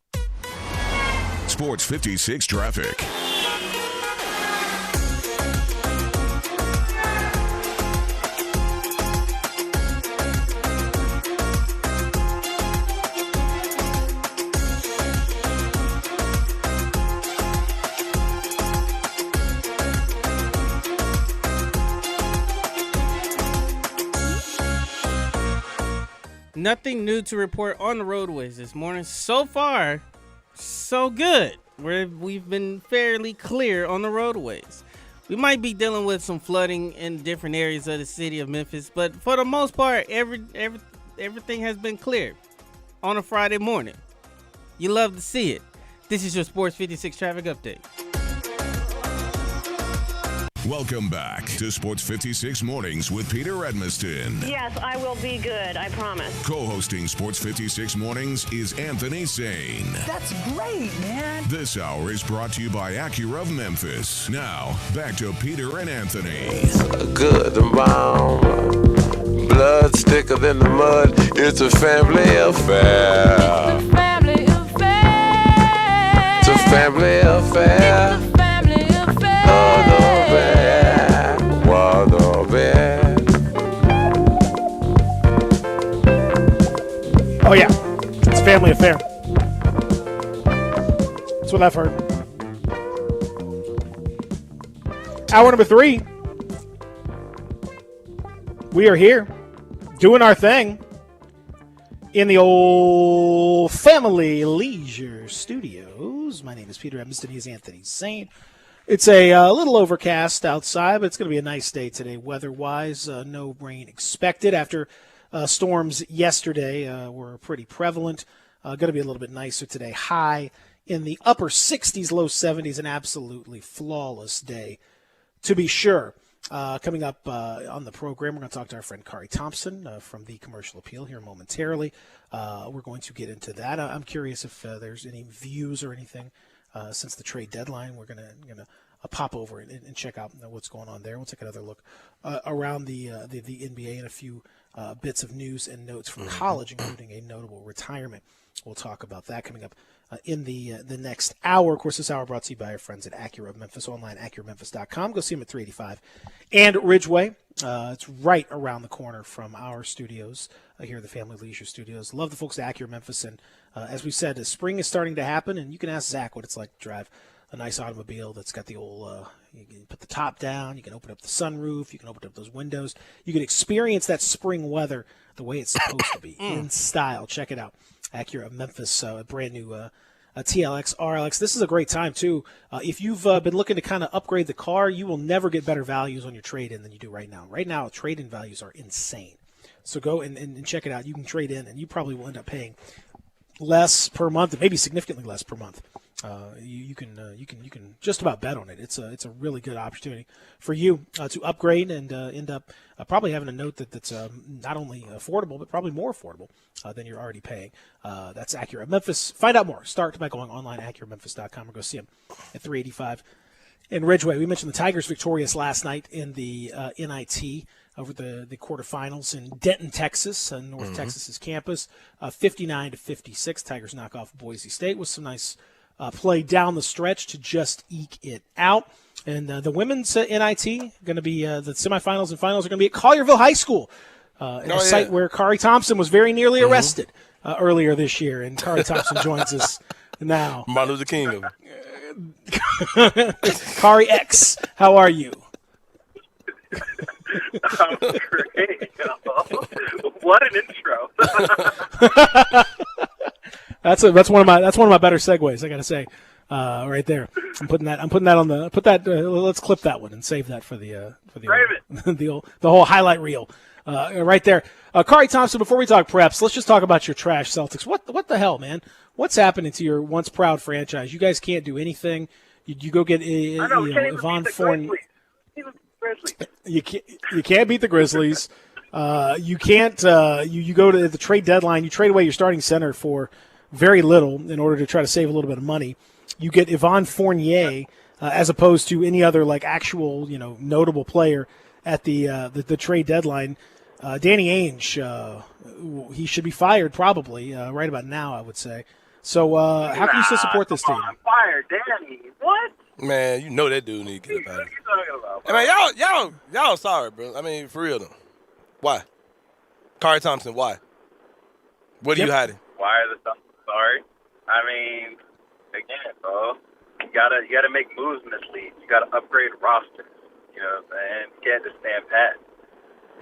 Sports 56 traffic. Nothing new to report on the roadways this morning. So far, so good. We've been fairly clear on the roadways. We might be dealing with some flooding in different areas of the city of Memphis, but for the most part, everything has been cleared on a Friday morning. You love to see it. This is your Sports 56 traffic update. Welcome back to Sports 56 Mornings with Peter Edmiston. Yes, I will be good, I promise. Co-hosting Sports 56 Mornings is Anthony Sane. That's great, man. This hour is brought to you by Acura of Memphis. Now, back to Peter and Anthony. Good amount, blood thicker than the mud. It's a family affair. It's a family affair. It's a family affair. It's a family affair. Oh yeah, it's a family affair. That's what I've heard. Hour number 3. We are here doing our thing in the old Family Leisure Studios. My name is Peter Edmiston. He is Anthony Sane. It's a little overcast outside, but it's going to be a nice day today weather-wise. No rain expected after storms yesterday were pretty prevalent. Going to be a little bit nicer today. High in the upper 60s, low 70s, an absolutely flawless day, to be sure. Coming up on the program, we're going to talk to our friend Kari Thompson from The Commercial Appeal here momentarily. We're going to get into that. I'm curious if there's any views or anything since the trade deadline. We're gonna pop over and check out what's going on there. We'll take another look around the NBA and a few bits of news and notes from college, including a notable retirement. We'll talk about that coming up in the next hour. Of course, this hour brought to you by our friends at Acura of Memphis, online AcuraMemphis.com. Go see them at 385 and Ridgeway. It's right around the corner from our studios here at the Family Leisure Studios. Love the folks at Acura Memphis, and as we said, the spring is starting to happen, and you can ask Zach what it's like to drive a nice automobile that's got the old, you can put the top down, you can open up the sunroof, you can open up those windows. You can experience that spring weather the way it's supposed to be, in style. Check it out. Acura of Memphis, a brand new TLX, RLX. This is a great time, too. If you've been looking to kind of upgrade the car, you will never get better values on your trade-in than you do right now. Right now, trade-in values are insane. So go and check it out. You can trade in, and you probably will end up paying less per month, maybe significantly less per month. You can just about bet on it. It's a really good opportunity for you to upgrade and end up probably having a note that's not only affordable but probably more affordable than you're already paying. That's Acura Memphis. Find out more. Start by going online at AcuraMemphis.com or go see them at 385 and Ridgeway. We mentioned the Tigers victorious last night in the NIT over the quarterfinals in Denton, Texas, North Texas's campus, 59-56. Tigers knock off Boise State with some nice play down the stretch to just eke it out. And the women's NIT going to be the semifinals and finals are going to be at Collierville High School, a site where Kari Thompson was very nearly arrested earlier this year. And Kari Thompson joins us now. Martin Luther King of them. Kari X, how are you? I'm great. What an intro. That's one of my better segues, I gotta say. Right there. I'm putting that on let's clip that one and save that for the the whole highlight reel. Right there. Kari Thompson, before we talk preps, let's just talk about your trash Celtics. What the hell, man? What's happening to your once proud franchise? You guys can't do anything. You go get Yvonne Fournier. You can't beat the Grizzlies. You can't. You go to the trade deadline. You trade away your starting center for very little in order to try to save a little bit of money. You get Yvonne Fournier as opposed to any other like actual notable player at the trade deadline. Danny Ainge, he should be fired probably right about now, I would say. So how can you still support this team? I'm fired, Danny. What? Man, you know that dude need to get up out of here. I mean, y'all sorry, bro. I mean, for real though. Why? Kari Thompson, why? What are you hiding? Why are the Celtics sorry? I mean, again, bro, you gotta make moves in this league. You gotta upgrade rosters. You know what I'm saying? You can't just stand pat.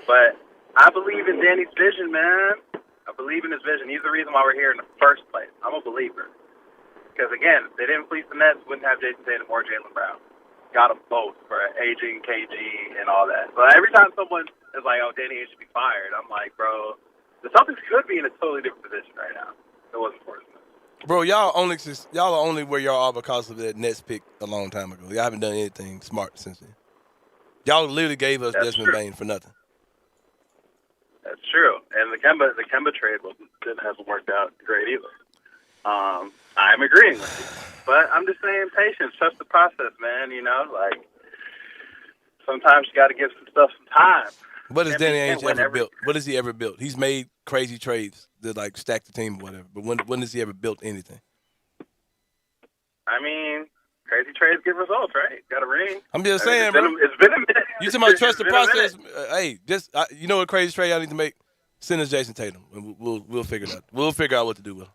But I believe in Danny's vision, man. I believe in his vision. He's the reason why we're here in the first place. I'm a believer. Because, again, if they didn't fleece the Nets, wouldn't have Jason Tatum or Jaylen Brown. Got them both for aging, KG, and all that. So every time someone is like, oh, Danny Ainge should be fired, I'm like, bro, the Celtics could be in a totally different position right now. If it wasn't for his Nets. Bro, y'all are only where y'all are because of that Nets pick a long time ago. Y'all haven't done anything smart since then. Y'all literally gave us Desmond Bane for nothing. That's true. And the Kemba trade hasn't worked out great either. I'm agreeing with you. But I'm just saying patience, trust the process, man. Like sometimes you got to give some stuff some time. What has Danny Ainge ever built? What has he ever built? He's made crazy trades that like stack the team or whatever. But when has he ever built anything? I mean, crazy trades give results, right? Got a ring. I'm just saying, bro. It's been a minute. You talking about trust the process? Hey, you know what crazy trade y'all need to make? Send us Jason Tatum, and we'll figure it out. We'll figure out what to do with him.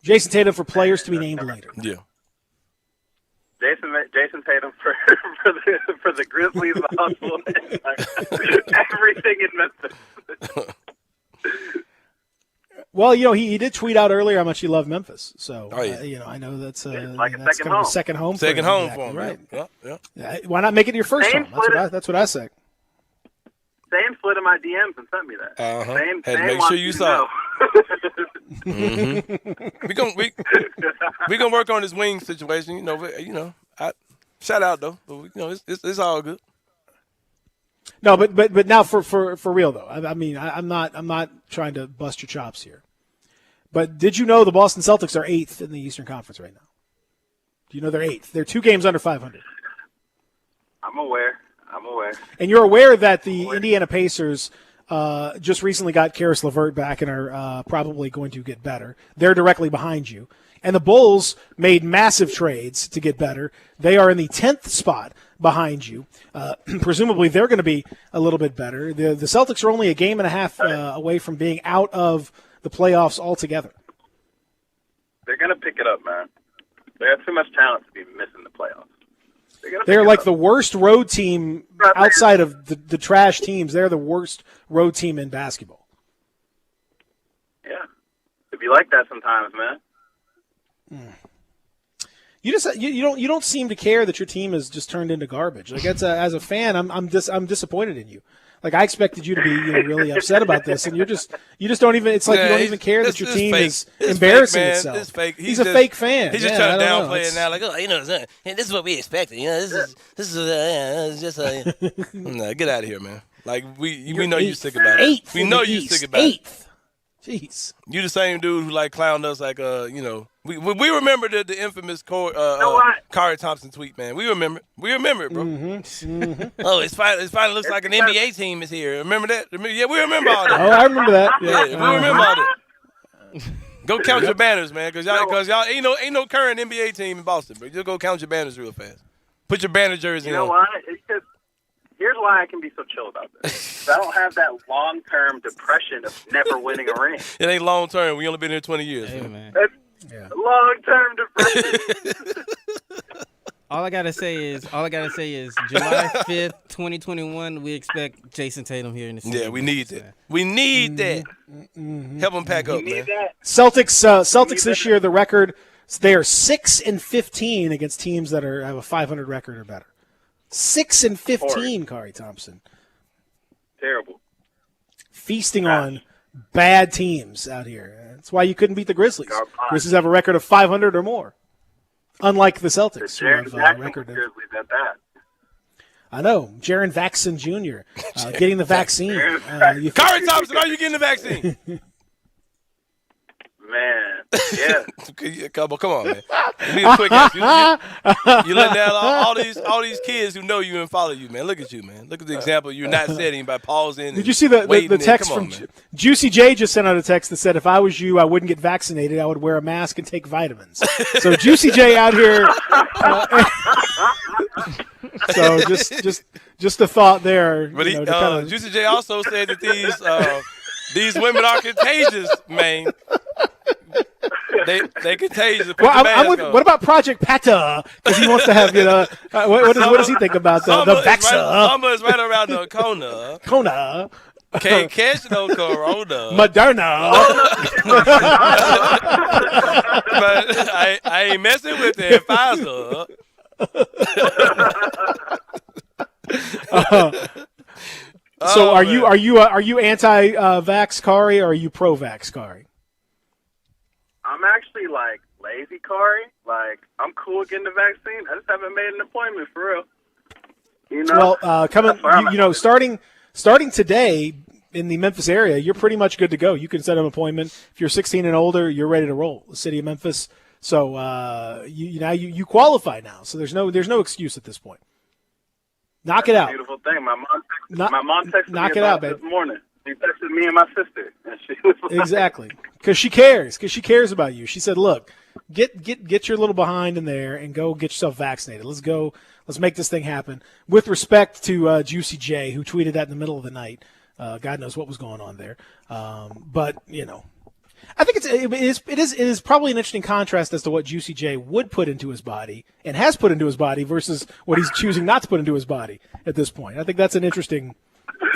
Jason Tatum for players to be named later. Yeah. Jason Tatum for the Grizzlies, the hustle, everything in Memphis. Well, he did tweet out earlier how much he loved Memphis. So, I know that's like that's kind of a second home. Second home exactly, for him, right? Yeah. Why not make it your first home? That's what I say. Same slid in my DMs and sent me that. Had to make sure you saw it. We gonna work on this wing situation. Shout out though, but it's all good. No, but now for real though. I mean, I'm not trying to bust your chops here. But did you know the Boston Celtics are 8th in the Eastern Conference right now? Do you know they're 8th? They're 2 games under 500. I'm aware. And you're aware that the Indiana Pacers just recently got Karis LeVert back and are probably going to get better. They're directly behind you. And the Bulls made massive trades to get better. They are in the 10th spot behind you. Presumably they're going to be a little bit better. The Celtics are only a game and a half away from being out of the playoffs altogether. They're going to pick it up, man. They have too much talent to be missing the playoffs. They're like the worst road team outside of the trash teams. They're the worst road team in basketball. Yeah. It'd be like that sometimes, man. You don't seem to care that your team has just turned into garbage. Like as a fan, I'm disappointed in you. Like I expected you to be really upset about this, and you just don't even. It's like you don't even care that your team is embarrassing itself. It's fake. He's a fake fan. He's just trying to downplay it now. Like, this is what we expected. This is just a get out of here, man. Like we know you sick about it. We know you sick about it. Jeez. You the same dude who like clowned us like we remember the infamous Kari Thompson tweet, man. We remember it, bro. Oh, it's finally looks like an NBA team is here. Remember that? Yeah, we remember all that. Oh, I remember that. Yeah, we remember all that. Go count your banners, man, because y'all ain't no current NBA team in Boston, but just go count your banners real fast. Put your banner jersey on. You know why? Here's why I can be so chill about this. I don't have that long-term depression of never winning a ring. It ain't long-term. We only been here 20 years. Hey, man. Yeah. Long-term depression. All I gotta say is July 5th, 2021. We expect Jason Tatum here in the city. Yeah, we need that. We need that. Help him pack up, man. Celtics this year, the record, they are 6-15 against teams that have a 500 record or better. 6-15, Kari Thompson. Terrible. Feasting on bad teams out here. That's why you couldn't beat the Grizzlies. Grizzlies have a record of 500 or more. Unlike the Celtics, who have a record of... At that. I know. Jaren Jackson Jr. Getting the vaccine. Kari Thompson, are you getting the vaccine? Man, yeah. Come on, man. You need a quick answer. You letting down all these kids who know you and follow you, man. Look at you, man. Look at the example you're not setting by pausing. Did you see the text from Juicy J just sent out a text that said, if I was you, I wouldn't get vaccinated. I would wear a mask and take vitamins. So Juicy J out here. So just a thought there. But Juicy J also said that these women are contagious, man. They contagious. What about Project Pata? Because he wants to have, what does he think about the vaccine? Summer is right around the corner. Kona. Can't catch no corona. Moderna. But I ain't messing with it. Pfizer. So are you anti-vax, Kari, or are you pro-vax, Kari? I'm actually like lazy, Kari. Like I'm cool getting the vaccine. I just haven't made an appointment for real. You know. Well, starting today in the Memphis area, you're pretty much good to go. You can set an appointment. If you're 16 and older, you're ready to roll. The city of Memphis. So you qualify now. So there's no excuse at this point. Knock it out. Beautiful thing. My mom texted me knock it out, this babe. morning. She texted me and my sister, and she was like, exactly because she cares. Because she cares about you. She said, "Look, get your little behind in there and go get yourself vaccinated. Let's go. Let's make this thing happen." With respect to Juicy J, who tweeted that in the middle of the night, God knows what was going on there. But I think it is probably an interesting contrast as to what Juicy J would put into his body and has put into his body versus what he's choosing not to put into his body at this point. I think that's an interesting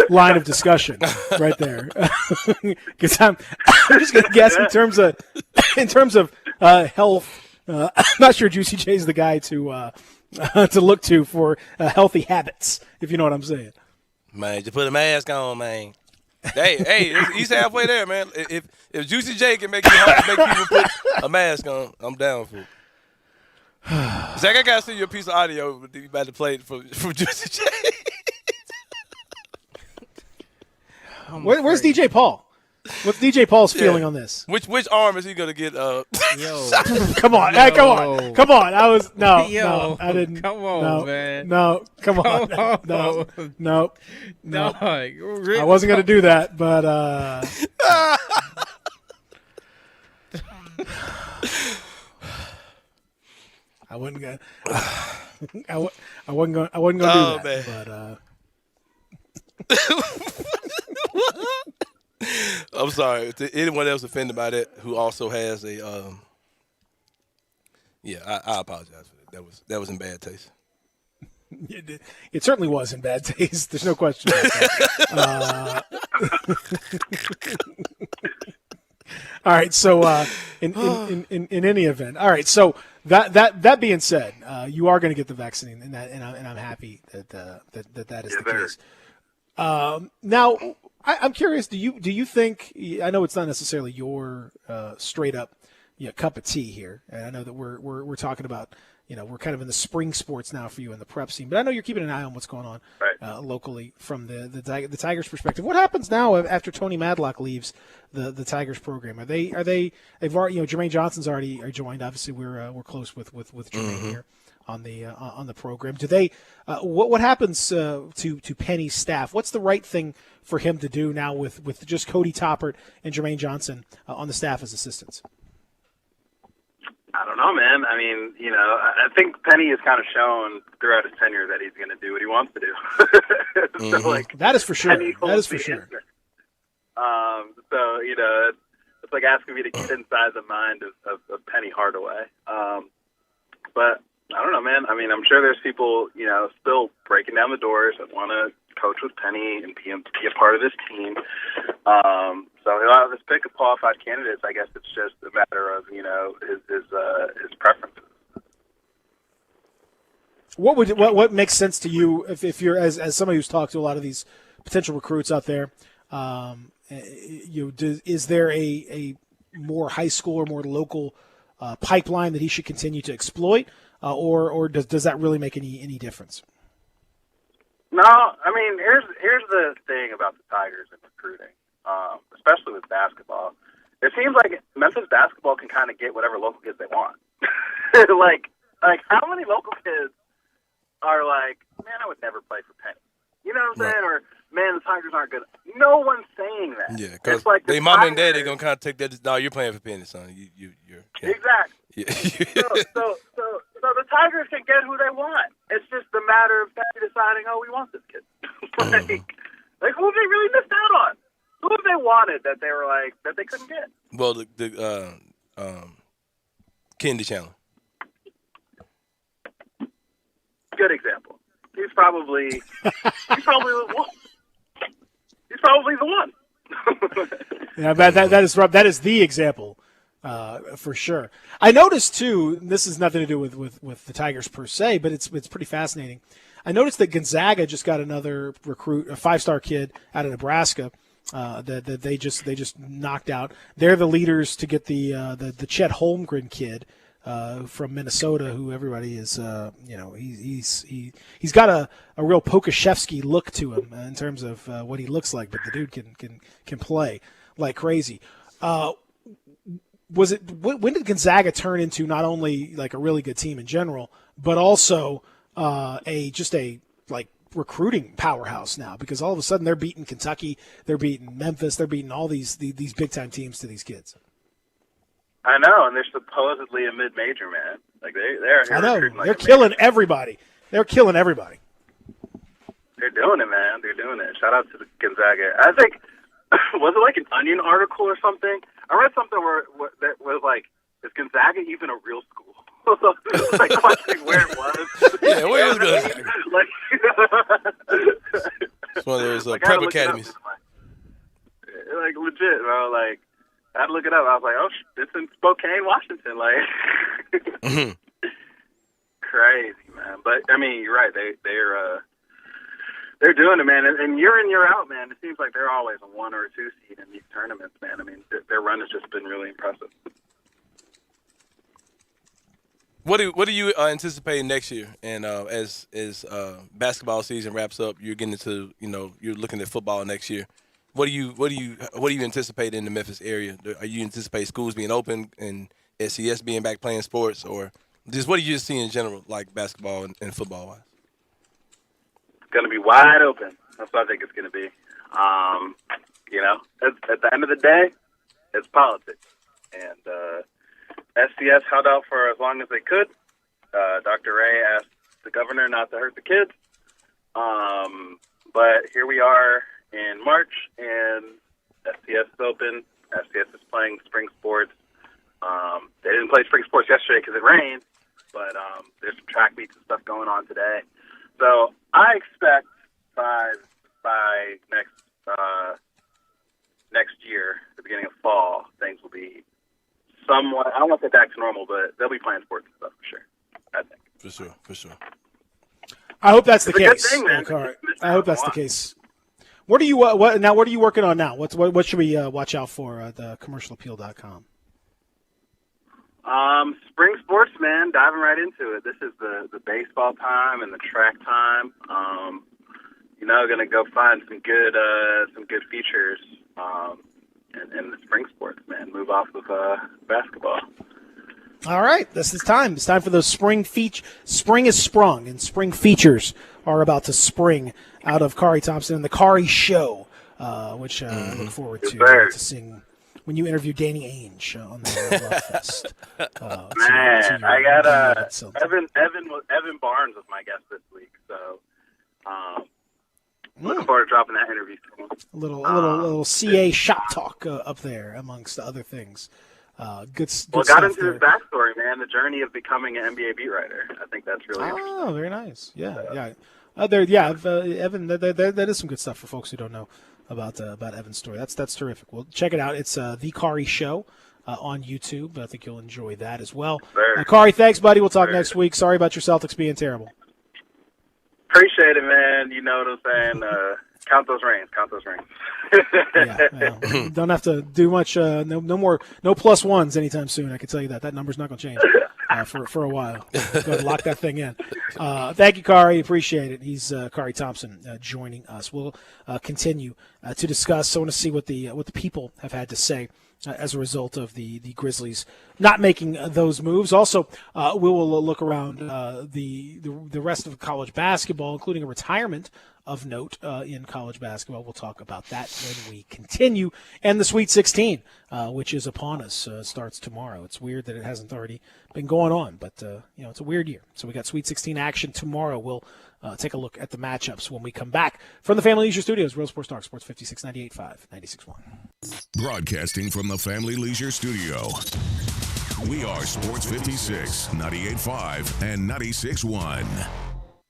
line of discussion right there. Because I'm just going to guess in terms of health. I'm not sure Juicy J is the guy to look to for healthy habits, if you know what I'm saying. Man, just put a mask on, man. Hey, he's halfway there, man. If Juicy J can make people put a mask on, I'm down for it. Zach, I gotta see your piece of audio you about to play from Juicy J. Where's DJ Paul? What's DJ Paul's feeling on this? Which arm is he gonna get? Yo, come on, yo. Hey, come on. I was no, I didn't. Come on, man. No, come on, no. Really? I wasn't gonna do that, but I wasn't gonna. I wasn't gonna do that, man. But. I'm sorry. To anyone else offended by that who also has a I apologize for that. That was in bad taste. It certainly was in bad taste. There's no question about that. All right, so in any event, all right. So that being said, you are going to get the vaccine, and I'm happy that is the case. Now, I'm curious. Do you think? I know it's not necessarily your straight up cup of tea here, and I know that we're talking about we're kind of in the spring sports now for you in the prep scene, but I know you're keeping an eye on what's going on locally from the Tigers' perspective. What happens now after Tony Madlock leaves the Tigers program? They've already Jermaine Johnson's already joined. Obviously, we're close with Jermaine here on the program. Do they? What happens to Penny's staff? What's the right thing for him to do now with just Cody Toppert and Jermaine Johnson on the staff as assistants? I don't know, man. I mean, I think Penny has kind of shown throughout his tenure that he's going to do what he wants to do. So, that is for sure. That is for sure. So, It's like asking me to get inside the mind of Penny Hardaway. But I don't know, man. I mean, I'm sure there's people, still breaking down the doors that want to coach with Penny and be a part of this team. So he'll have this pick of qualified candidates. I guess it's just a matter of, his preferences. What makes sense to you if you're as somebody who's talked to a lot of these potential recruits out there? Is there a more high school or more local pipeline that he should continue to exploit, or does that really make any difference? No, I mean here's the thing about the Tigers and recruiting, especially with basketball. It seems like Memphis basketball can kind of get whatever local kids they want. like how many local kids are like, man, I would never play for Penny. You know what I'm saying? Or, man, the Tigers aren't good. No one's saying that. Yeah, because like they mom and dad, they're going to kind of take that. No, you're playing for Penny, son. You're yeah. Exactly. Yeah. so the Tigers can get who they want. It's just a matter of Penny deciding, oh, we want this kid. like who have they really missed out on? Who have they wanted that they were like, that they couldn't get? Well, the Kennedy Chandler. Good example. He's probably the one. He's probably the one. Yeah, that is the example for sure. I noticed too. This has nothing to do with the Tigers per se, but it's pretty fascinating. I noticed that Gonzaga just got another recruit, a 5-star kid out of Nebraska. That they just knocked out. They're the leaders to get the Chet Holmgren kid. From Minnesota, who everybody is, he's got a real Pokashevsky look to him in terms of what he looks like, but the dude can play like crazy. When did Gonzaga turn into not only like a really good team in general, but also a recruiting powerhouse now? Because all of a sudden they're beating Kentucky, they're beating Memphis, they're beating all these big time teams to these kids. I know, and they're supposedly a mid-major, man. Like they're I know recruiting like they're killing everybody. They're killing everybody. They're doing it, man. They're doing it. Shout out to the Gonzaga. I think was it like an Onion article or something? I read something where that was like, is Gonzaga even a real school? like questioning where it was. Yeah, where is Gonzaga? It's one of those prep academies. Like legit, bro. Like. I had to look it up. I was like, oh, it's in Spokane, Washington. Like, crazy, man. But, I mean, you're right. They're doing it, man. And year in, year out, man, it seems like they're always a 1 or a 2 seed in these tournaments, man. I mean, their run has just been really impressive. What do you anticipate next year? And as basketball season wraps up, you're getting into, you're looking at football next year. What do you anticipate in the Memphis area? Are you anticipate schools being open and SCS being back playing sports, or just what do you just see in general, like basketball and football wise? It's going to be wide open. That's what I think it's going to be. At the end of the day, it's politics, and SCS held out for as long as they could. Dr. Ray asked the governor not to hurt the kids, but here we are in March, and SCS is open. SCS is playing spring sports. They didn't play spring sports yesterday because it rained, but there's some track meets and stuff going on today. So I expect by next year, the beginning of fall, things will be somewhat, I don't want to say back to normal, but they'll be playing sports and stuff for sure, I think. For sure. I hope that's the case. Good thing, man. I hope that's the case. What are you what are you working on now? What should we watch out for at the commercialappeal.com? Spring sports, man, diving right into it. This is the baseball time and the track time. Going to go find some good features in the spring sports, man. Move off of basketball. All right, this is time. It's time for those spring features. Spring is sprung, and spring features are about to spring out of Kari Thompson and the Kari Show, which I look forward to seeing when you interview Danny Ainge on the Love Fest. Man, I got Evan Barnes was my guest this week, so Looking forward to dropping that interview soon. A little CA shop talk up there, amongst other things. Good Well, stuff got into there. his backstory, man. The journey of becoming an NBA beat writer. I think that's really interesting. Oh, very nice. Yeah. Evan, that is some good stuff for folks who don't know about Evan's story. That's terrific. Well, check it out. It's The Kari Show on YouTube. I think you'll enjoy that as well. Kari, thanks, buddy. We'll talk next week. Sorry about your Celtics being terrible. Appreciate it, man. You know what I'm saying? Count those rings. Yeah, don't have to do much. No more. No plus ones anytime soon. I can tell you that. That number's not going to change for a while. Go ahead and lock that thing in. Thank you, Kari. Appreciate it. He's Kari Thompson joining us. We'll continue to discuss. I want to see what the people have had to say as a result of the Grizzlies not making those moves. Also, we will look around the rest of college basketball, including a retirement of note in college basketball. We'll talk about that when we continue. And the Sweet 16, which is upon us, starts tomorrow. It's weird that it hasn't already been going on, but it's a weird year. So we got Sweet 16 action tomorrow. We'll take a look at the matchups when we come back from the Family Leisure Studios. Real Sports Talk, Sports 56, 98.5, 96.1. Broadcasting from the Family Leisure Studio. We are Sports 56, 98.5, and 96.1.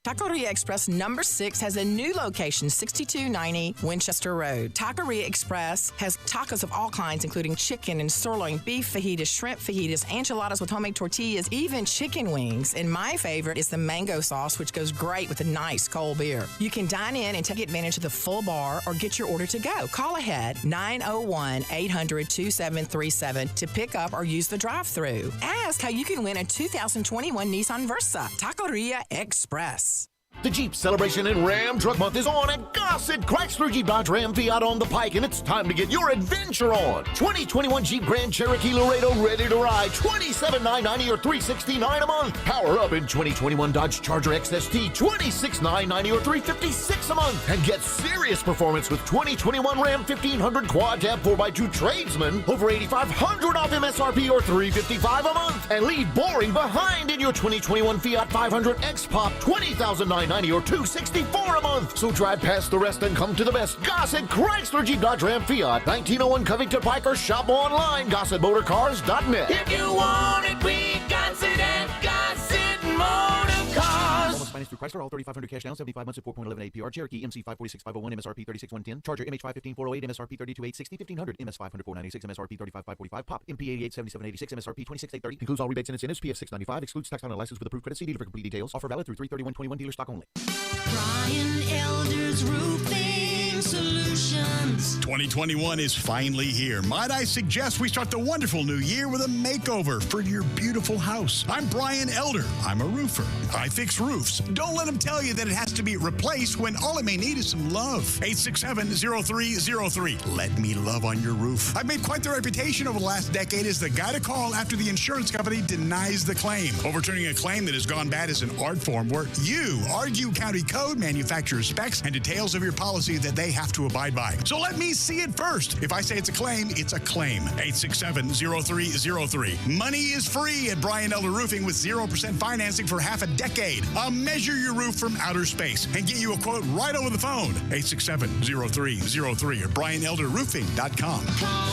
Taqueria Express number 6 has a new location, 6290 Winchester Road. Taqueria Express has tacos of all kinds, including chicken and sirloin, beef fajitas, shrimp fajitas, enchiladas with homemade tortillas, even chicken wings. And my favorite is the mango sauce, which goes great with a nice cold beer. You can dine in and take advantage of the full bar or get your order to go. Call ahead, 901-800-2737 to pick up or use the drive-thru. Ask how you can win a 2021 Nissan Versa. Taqueria Express. The Jeep Celebration in Ram Truck Month is on at Gossett Chrysler Jeep Dodge Ram Fiat on the Pike, and it's time to get your adventure on. 2021 Jeep Grand Cherokee Laredo ready to ride, $27,990 or $369 a month. Power up in 2021 Dodge Charger XST, $26,990 or $356 a month. And get serious performance with 2021 Ram 1500 Quad Cab 4x2 Tradesman, over $8,500 off MSRP or $355 a month. And leave boring behind in your 2021 Fiat 500 X-Pop, $20,990 or $264 a month. So drive past the rest and come to the best. Gossett Chrysler Jeep Dodge Ram Fiat, 1901 Covington Pike, or shop online, GossettMotorCars.net. If you want it, we got it at Gossett Motor Cars. Almost financed through Chrysler, all 3500 cash down, 75 months at 4.11 APR. Cherokee MC 546,501, MSRP 36,110. Charger MH 515,408, MSRP 32,860, 1500, MS 500,496, MSRP 35,545. Pop MP 88,7786, MSRP 26,830. Includes all rebates and incentives. PF 695. Excludes tax on a license with approved credit. See dealer for complete details. Offer valid through 3/31/21. Dealer stock only. Brian Elder's Roofing Solutions. 2021 is finally here. Might I suggest we start the wonderful new year with a makeover for your beautiful house. I'm Brian Elder. I'm a roofer. I fix roofs. Don't let them tell you that it has to be replaced when all it may need is some love. 867-0303. Let me love on your roof. I've made quite the reputation over the last decade as the guy to call after the insurance company denies the claim. Overturning a claim that has gone bad is an art form where you argue county code, manufacturer specs, and details of your policy that they have to abide by. So let me see it first. If I say it's a claim, it's a claim. 867-0303. Money is free at Brian Elder Roofing with 0% financing for half a decade. I'll measure your roof from outer space and get you a quote right over the phone. 867-0303 or BrianElderRoofing.com. Call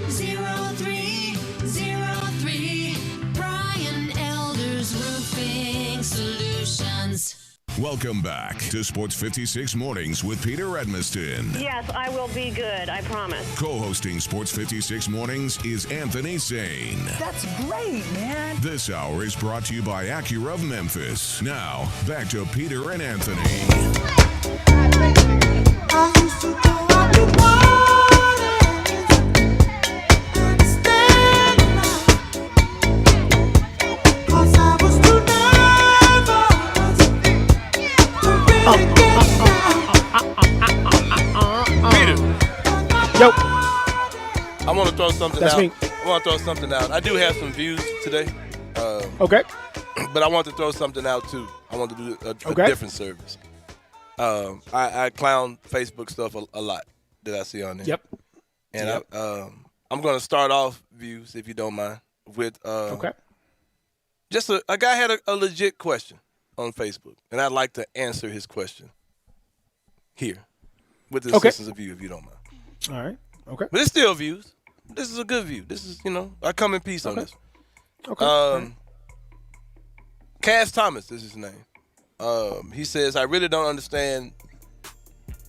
867-0303. Brian Elder's Roofing Solutions. Welcome back to Sports 56 Mornings with Peter Edmiston. Yes, I will be good, I promise. Co-hosting Sports 56 Mornings is Anthony Sane. That's great, man. This hour is brought to you by Acura of Memphis. Now, back to Peter and Anthony. I used to go out to Yo. I want to throw something That's out. me. I want to throw something out. I do have some views today. Okay. But I want to throw something out too. I want to do a different service. I clown Facebook stuff a lot that I see on there. Yep. And I'm going to start off views, if you don't mind, with just a guy had a legit question on Facebook, and I'd like to answer his question. here with the assistance of you, if you don't mind. All right. Okay. But it's still views. This is a good view. This is, I come in peace on this. Okay. Cass Thomas is his name. He says, I really don't understand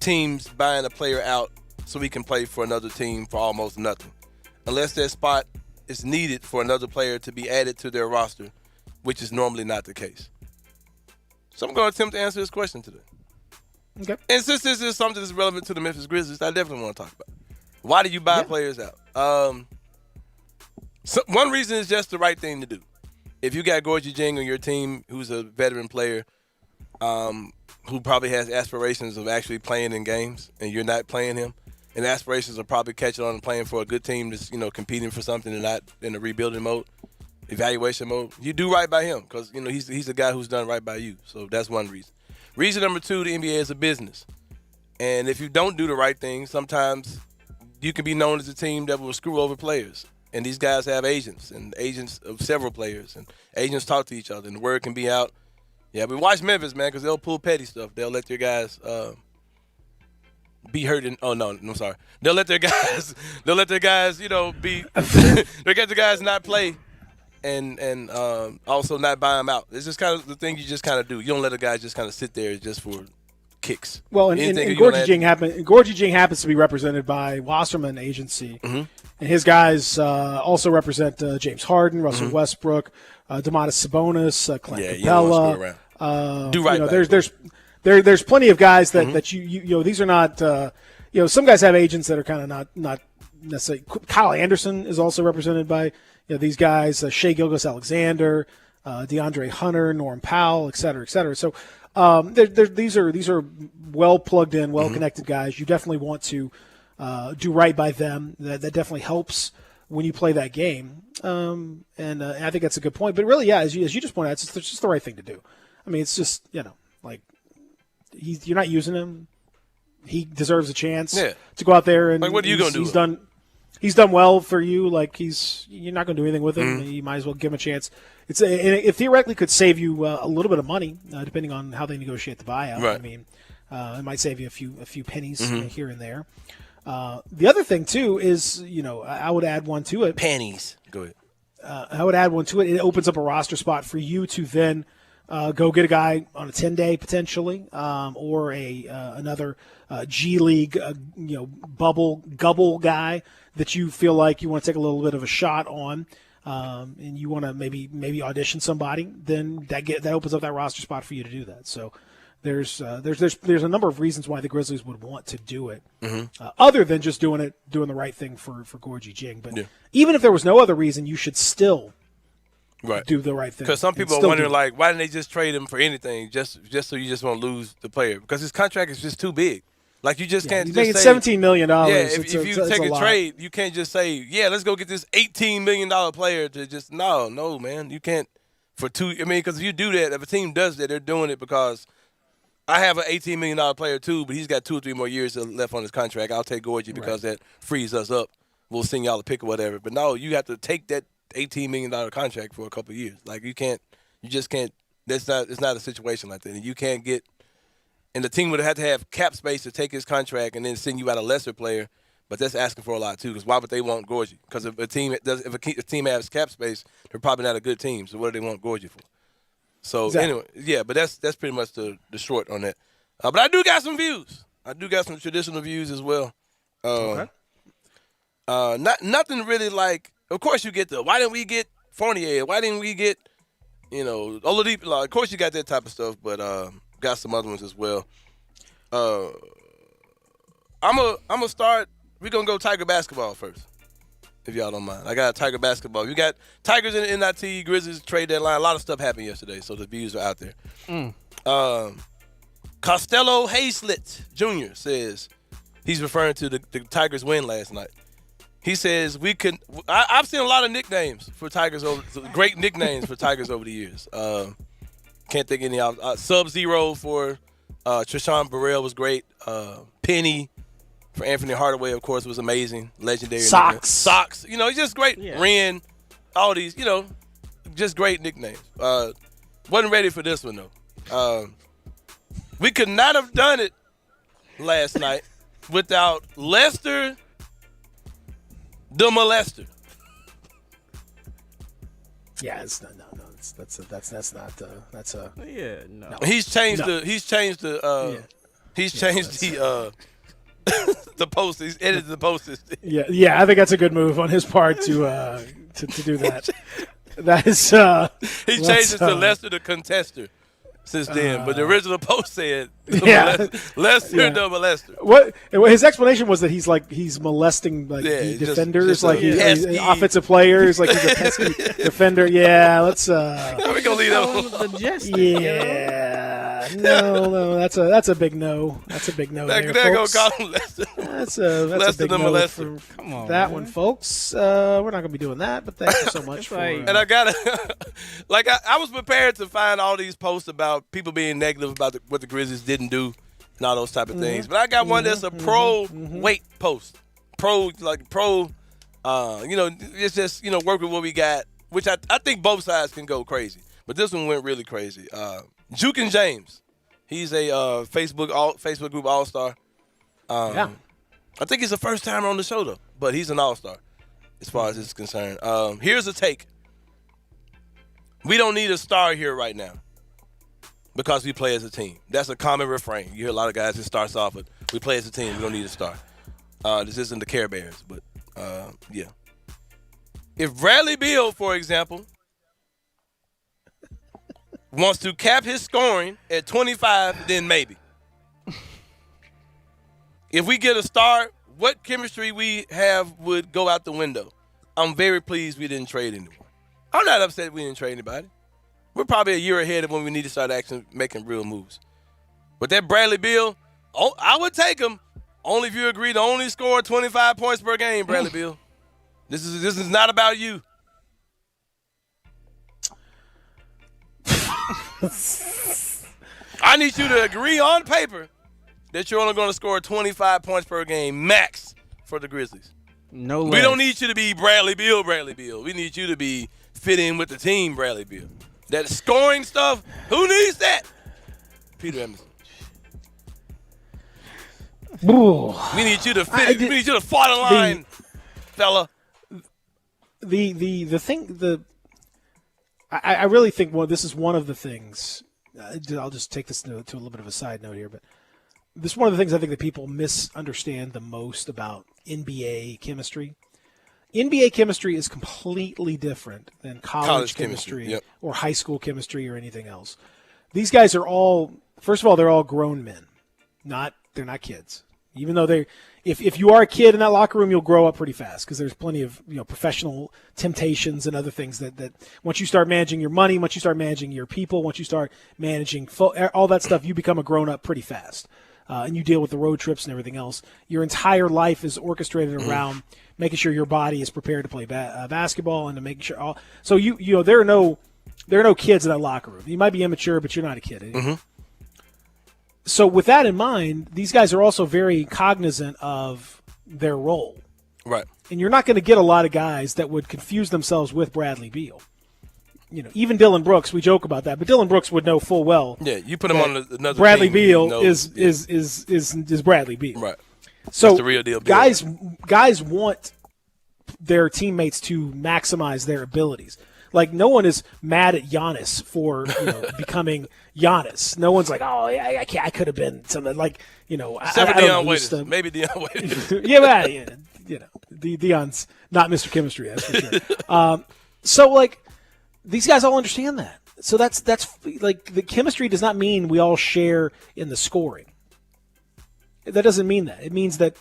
teams buying a player out so he can play for another team for almost nothing. Unless their spot is needed for another player to be added to their roster, which is normally not the case. So I'm going to attempt to answer this question today. Okay. And since this is something that's relevant to the Memphis Grizzlies, I definitely want to talk about it. Why do you buy players out? So one reason is just the right thing to do. If you got Gorgie Jing on your team, who's a veteran player, who probably has aspirations of actually playing in games, and you're not playing him, and aspirations of probably catching on and playing for a good team that's competing for something and not in a rebuilding mode, evaluation mode, you do right by him because he's a guy who's done right by you. So that's one reason. Reason number two, the NBA is a business, and if you don't do the right thing, sometimes you can be known as a team that will screw over players. And these guys have agents and agents of several players, and agents talk to each other, and the word can be out. Yeah, but watch Memphis, man, because they'll pull petty stuff. They'll let their guys be hurt. I'm sorry. They'll let their guys be. They'll get the guys not play, and also not buy them out. It's just kind of the thing you just kind of do. You don't let a guy just kind of sit there just for kicks. Well, and Gorgie Jing happens to be represented by Wasserman Agency, and his guys also represent James Harden, Russell Westbrook, Domantas Sabonis, Clint Capella. Do right. There's plenty of guys that you these are not some guys have agents that are kind of not necessarily. Kyle Anderson is also represented by these guys, Shai Gilgeous-Alexander, DeAndre Hunter, Norm Powell, et cetera, et cetera. So these are well plugged in, well connected guys. You definitely want to do right by them. That definitely helps when you play that game. And I think that's a good point. But really, as you just pointed out, it's just the right thing to do. I mean, it's just like you're not using him. He deserves a chance to go out there and what are you going to do? He's done well for you. Like you're not going to do anything with him. You might as well give him a chance. It theoretically could save you a little bit of money, depending on how they negotiate the buyout. Right. I mean, it might save you a few pennies here and there. The other thing too is I would add one to it. Pennies. Go ahead. I would add one to it. It opens up a roster spot for you to then go get a guy on a 10-day potentially, or another G League gubble guy that you feel like you want to take a little bit of a shot on, and you want to maybe audition somebody. Then that opens up that roster spot for you to do that. So there's a number of reasons why the Grizzlies would want to do it, other than just doing the right thing for Gorgie Jing. But even if there was no other reason, you should still do the right thing. Because some people are wondering, like, why didn't they just trade him for anything, just so you just won't lose the player? Because his contract is just too big. Like, you just can't. He's making $17 million. Yeah, if you take a trade, you can't just say, let's go get this $18 million player to just no, man, you can't for two. I mean, because if you do that, if a team does that, they're doing it because I have an $18 million player too, but he's got 2 or 3 more years left on his contract. I'll take Gorgie because that frees us up. We'll send y'all a pick or whatever. But no, you have to take that $18 million contract for a couple of years. Like you just can't. It's not a situation like that. And you can't get. And the team would have to have cap space to take his contract and then send you out a lesser player. But that's asking for a lot too. Because why would they want Gorgie? Because if a team has cap space, they're probably not a good team. So what do they want Gorgie for? So anyway, but that's pretty much the short on that. But I do got some views. I do got some traditional views as well. Okay. Nothing really like. Of course, you get why didn't we get Fournier? Why didn't we get Oladipo? Of course, you got that type of stuff, but got some other ones as well. I'm gonna start. We're gonna go Tiger basketball first, if y'all don't mind. I got Tiger basketball. You got Tigers in the NIT, Grizzlies trade deadline. A lot of stuff happened yesterday, so the views are out there. Costello Hazlett Jr. says he's referring to the Tigers' win last night. He says I've seen a lot of nicknames for Tigers great nicknames for Tigers over the years. Can't think of any. Sub-Zero for Trishan Burrell was great. Penny for Anthony Hardaway, of course, was amazing. Legendary. Socks. Just great. Yeah. Ren, all these, just great nicknames. Wasn't ready for this one, though. We could not have done it last night without Lester the molester. Yeah, it's not. No. That's not. Yeah, no. He's changed the the post. He's edited the post. Yeah. I think that's a good move on his part to do that. That is. He changed it to Lester the contester since then, but the original post said Lester the molester. What his explanation was that he's molesting the defenders, offensive players, like he's a pesky defender. Yeah, let's. We're gonna leave that. Yeah, no, that's a big no. That's a big no. They're gonna call him Lester. That's a big no. Come on, that one, folks. We're not gonna be doing that, but thank you so much for. And I gotta, I was prepared to find all these posts about people being negative about what the Grizzlies didn't do and all those type of things. But I got one that's a pro-weight post. It's just, work with what we got, which I think both sides can go crazy. But this one went really crazy. Juke and James. He's a Facebook group all-star. I think he's the first time on the show, though. But he's an all-star as far as it's concerned. Here's a take. We don't need a star here right now because we play as a team. That's a common refrain. You hear a lot of guys that starts off with, we play as a team, we don't need a star. This isn't the Care Bears, but yeah. If Bradley Beal, for example, wants to cap his scoring at 25, then maybe. If we get a star, what chemistry we have would go out the window. I'm very pleased we didn't trade anyone. I'm not upset we didn't trade anybody. We're probably a year ahead of when we need to start actually making real moves. But that Bradley Beal, I would take him only if you agree to only score 25 points per game, Bradley Beal. This is not about you. I need you to agree on paper that you're only going to score 25 points per game max for the Grizzlies. No less. We don't need you to be Bradley Beal. We need you to be fit in with the team, Bradley Beal. That scoring stuff, who needs that? Peter Emerson. We need you to fit. We need you to fall in line, fella. I really think this is one of the things. I'll just take this to a little bit of a side note here, but this is one of the things I think that people misunderstand the most about NBA chemistry. NBA chemistry is completely different than college chemistry or high school chemistry or anything else. These guys are all, first of all, they're all grown men. They're not kids. Even though if you are a kid in that locker room, you'll grow up pretty fast because there's plenty of professional temptations and other things that once you start managing your money, once you start managing your people, once you start managing all that stuff, you become a grown up pretty fast. And you deal with the road trips and everything else. Your entire life is orchestrated around making sure your body is prepared to play basketball and to make sure all. So there are no kids in that locker room. You might be immature, but you're not a kid. Mm-hmm. So with that in mind, these guys are also very cognizant of their role. Right. And you're not going to get a lot of guys that would confuse themselves with Bradley Beal. Even Dylan Brooks, we joke about that, but Dylan Brooks would know full well. Yeah, you put him on another Bradley team, Beal is Bradley Beal. Right. So that's the real deal. Guys want their teammates to maximize their abilities. Like, no one is mad at Giannis for becoming Giannis. No one's like, oh, I could have been something like, Except for Deion Waiters. Maybe Deion Waiters. Deion's not Mr. Chemistry, that's for sure. So these guys all understand that. So that's like, the chemistry does not mean we all share in the scoring. That doesn't mean that. It means that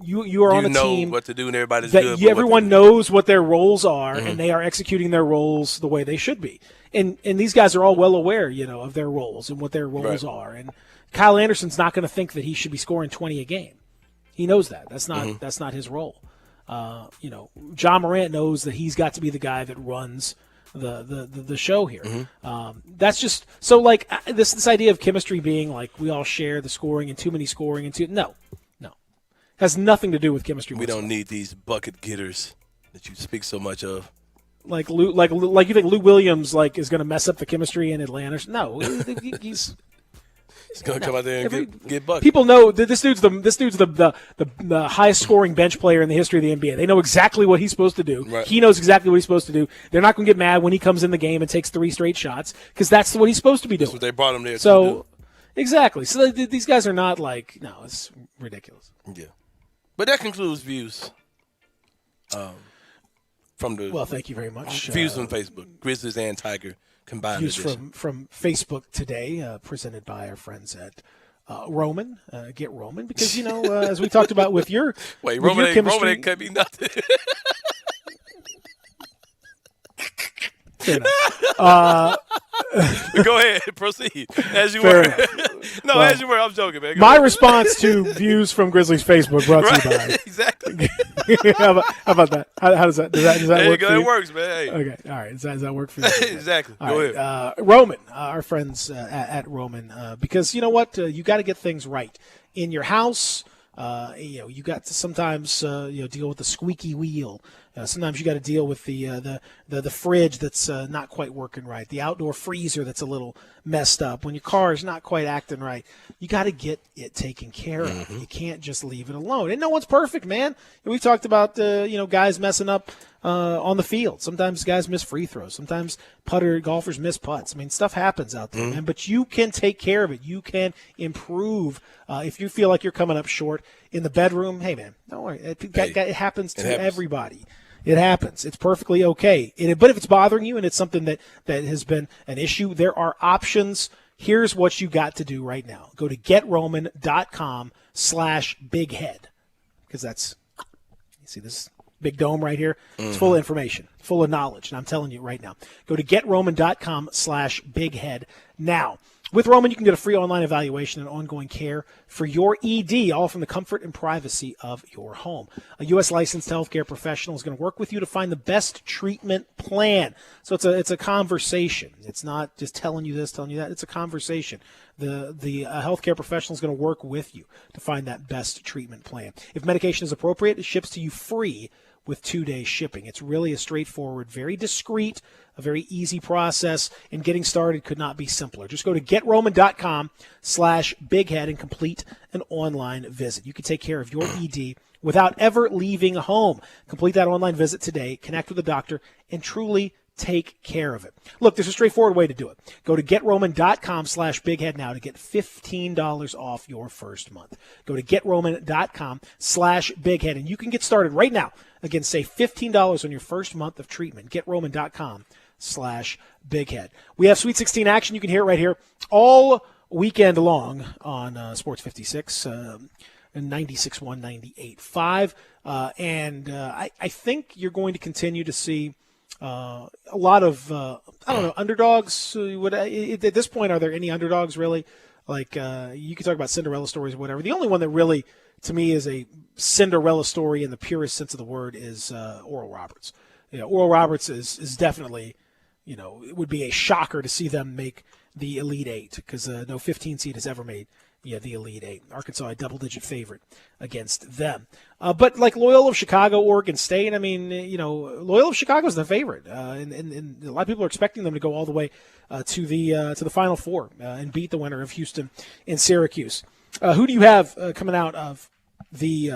you are on a team. What to do and everybody's that good. Everyone knows what their roles are, and they are executing their roles the way they should be. And these guys are all well aware, of their roles and what their roles are. And Kyle Anderson's not going to think that he should be scoring 20 a game. He knows that. That's not his role. John Morant knows that he's got to be the guy that runs the show here. That's just so this idea of chemistry being like we all share the scoring and too many scoring and no has nothing to do with chemistry. We don't need these bucket getters that you speak so much of. Like you think Lou Williams is going to mess up the chemistry in Atlanta? No, he's He's gonna come out there and get buckets. People know that this dude's the highest scoring bench player in the history of the NBA. They know exactly what he's supposed to do. Right. He knows exactly what he's supposed to do. They're not going to get mad when he comes in the game and takes 3 straight shots because that's what he's supposed to be doing. That's what they brought him there to do. Exactly. So these guys are not like, no, it's ridiculous. Yeah. But that concludes views from the. Well, thank you very much. Views on Facebook, Grizzlies and Tiger combined Views edition. from Facebook today, presented by our friends at Roman. Get Roman because as we talked about with your Roman ain't cut me nothing. Fair enough. Go ahead, proceed as you Fair were. No, as you were. I'm joking, man. Go my ahead. response to views from Grizzlies Facebook brought to you by exactly. how about that? How does that There work? You go. For you? It works, man. Hey. Okay, all right. Does that work for you? Exactly. All Go right. ahead. Roman, our friends at Roman, because you know what, you got to get things right in your house. You got to sometimes deal with the squeaky wheel. Sometimes you got to deal with the fridge that's not quite working right, the outdoor freezer that's a little messed up. When your car is not quite acting right, you got to get it taken care of. You can't just leave it alone. And no one's perfect, man. We talked about guys messing up on the field. Sometimes guys miss free throws. Sometimes golfers miss putts. I mean, stuff happens out there, man. But you can take care of it. You can improve. If you feel like you're coming up short in the bedroom, hey, man, don't worry. It happens to everybody. It happens. It's perfectly okay. But if it's bothering you and it's something that has been an issue, there are options. Here's what you got to do right now. Go to GetRoman.com/bighead because that's, you see this big dome right here? It's full of information, full of knowledge, and I'm telling you right now. Go to GetRoman.com/bighead now. With Roman, you can get a free online evaluation and ongoing care for your ED, all from the comfort and privacy of your home. A U.S. licensed healthcare professional is going to work with you to find the best treatment plan. So it's a conversation. It's not just telling you this, telling you that. It's a conversation. The healthcare professional is going to work with you to find that best treatment plan. If medication is appropriate, it ships to you free with 2-day shipping. It's really a straightforward, very discreet, a very easy process, and getting started could not be simpler. Just go to GetRoman.com/bighead and complete an online visit. You can take care of your ED without ever leaving home. Complete that online visit today, connect with a doctor, and truly take care of it. Look, there's a straightforward way to do it. Go to GetRoman.com/bighead now to get $15 off your first month. Go to GetRoman.com/bighead, and you can get started right now. Again, save $15 on your first month of treatment. GetRoman.com/bighead. We have Sweet 16 action. You can hear it right here all weekend long on Sports 56 and 96.1, 98.5. I think you're going to continue to see a lot of, underdogs. At this point, are there any underdogs really? Like, you could talk about Cinderella stories or whatever. The only one that really, to me, is a Cinderella story in the purest sense of the word is Oral Roberts. Oral Roberts is definitely, it would be a shocker to see them make the Elite Eight because no 15 seed has ever made the Elite Eight. Arkansas a double-digit favorite against them. But like Loyola of Chicago, Oregon State, I mean, Loyola of Chicago is the favorite, and a lot of people are expecting them to go all the way to the Final Four and beat the winner of Houston and Syracuse. Who do you have coming out of the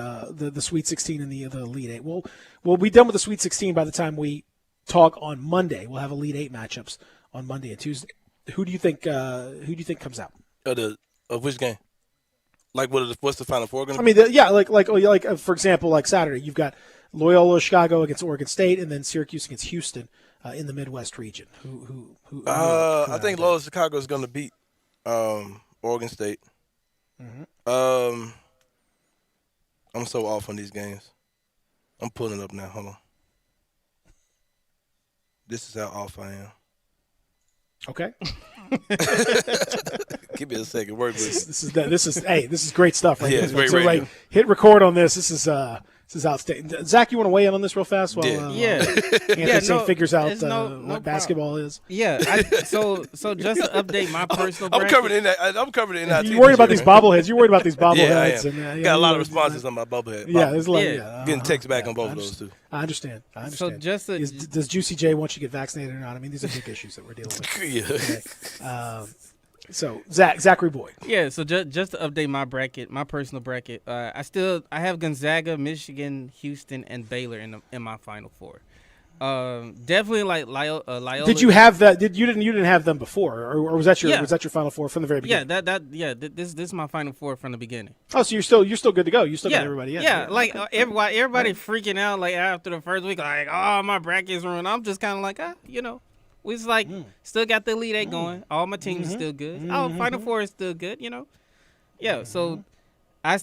Sweet 16 and the Elite Eight? We'll be done with the Sweet 16 by the time we talk on Monday. We'll have Elite Eight matchups on Monday and Tuesday. Who do you think comes out? Of which game? Like what's the Final Four going to be? I mean, like for example, like Saturday, you've got Loyola Chicago against Oregon State, and then Syracuse against Houston in the Midwest region. Who I think Loyola Chicago is going to beat Oregon State. Mm-hmm. I'm so off on these games. I'm pulling it up now. Hold on. This is how off I am. Okay. Give me a second. Work with this is great stuff. Right? Yeah, it's great radio. Like, hit record on this. This is outstanding. Zach, you want to weigh in on this real fast? While, Anthony figures out what basketball is. Yeah. So just to update my personal bracket. I'm covered in that. You worried about these bobbleheads? You worried about these bobbleheads? Yeah, I am. Got a lot of responses on my bobblehead. Yeah, there's getting texts back on both of those too. I understand. So just does Juicy J want you to get vaccinated or not? I mean, these are big issues that we're dealing with. Yeah. Okay. So Zachary Boyd. Yeah. So just to update my bracket, my personal bracket, I have Gonzaga, Michigan, Houston, and Baylor in my Final Four. Definitely like Loyola. Did you have that? You didn't have them before, or was that your Final Four from the very beginning? This is my Final Four from the beginning. Oh, so you're still good to go. You still got everybody in. Yeah, like everybody freaking out like after the first week, like, oh, my bracket's ruined. I'm just kind of like, we just like still got the Elite Eight going. All my teams are still good. Final Four is still good. Yeah. So I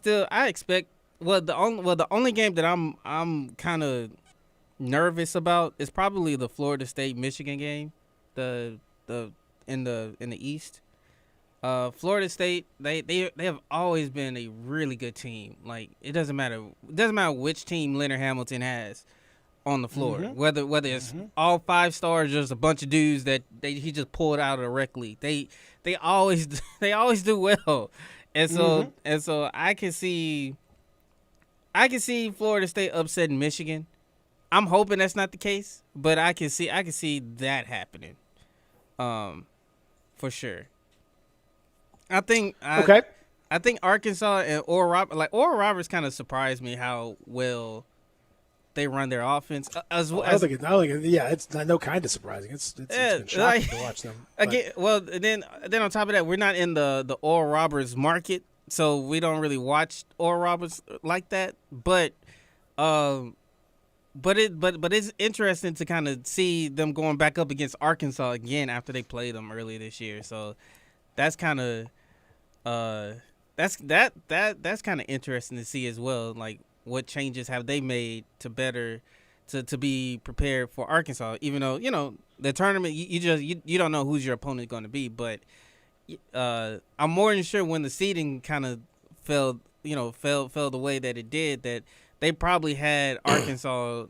expect the only game that I'm kind of nervous about is probably the Florida State Michigan game, in the East. Florida State they have always been a really good team. Like it doesn't matter which team Leonard Hamilton has on the floor, whether it's all 5 stars, just a bunch of dudes that he just pulled out of the rec league. They always do well, and so I can see Florida State upsetting Michigan. I'm hoping that's not the case, but I can see that happening, for sure. I think Arkansas and Oral Roberts kind of surprised me how well they run their offense. I don't think it's not no kind of surprising. It's been shocking to watch them. Again, well, then on top of that, we're not in the Oral Roberts market, so we don't really watch Oral Roberts like that. But it's interesting to kind of see them going back up against Arkansas again after they played them earlier this year. So that's kind of that's kind of interesting to see as well. Like, what changes have they made to be prepared for Arkansas? Even though the tournament, you don't know who's your opponent going to be. But I'm more than sure when the seeding kind of fell the way that it did, that they probably had Arkansas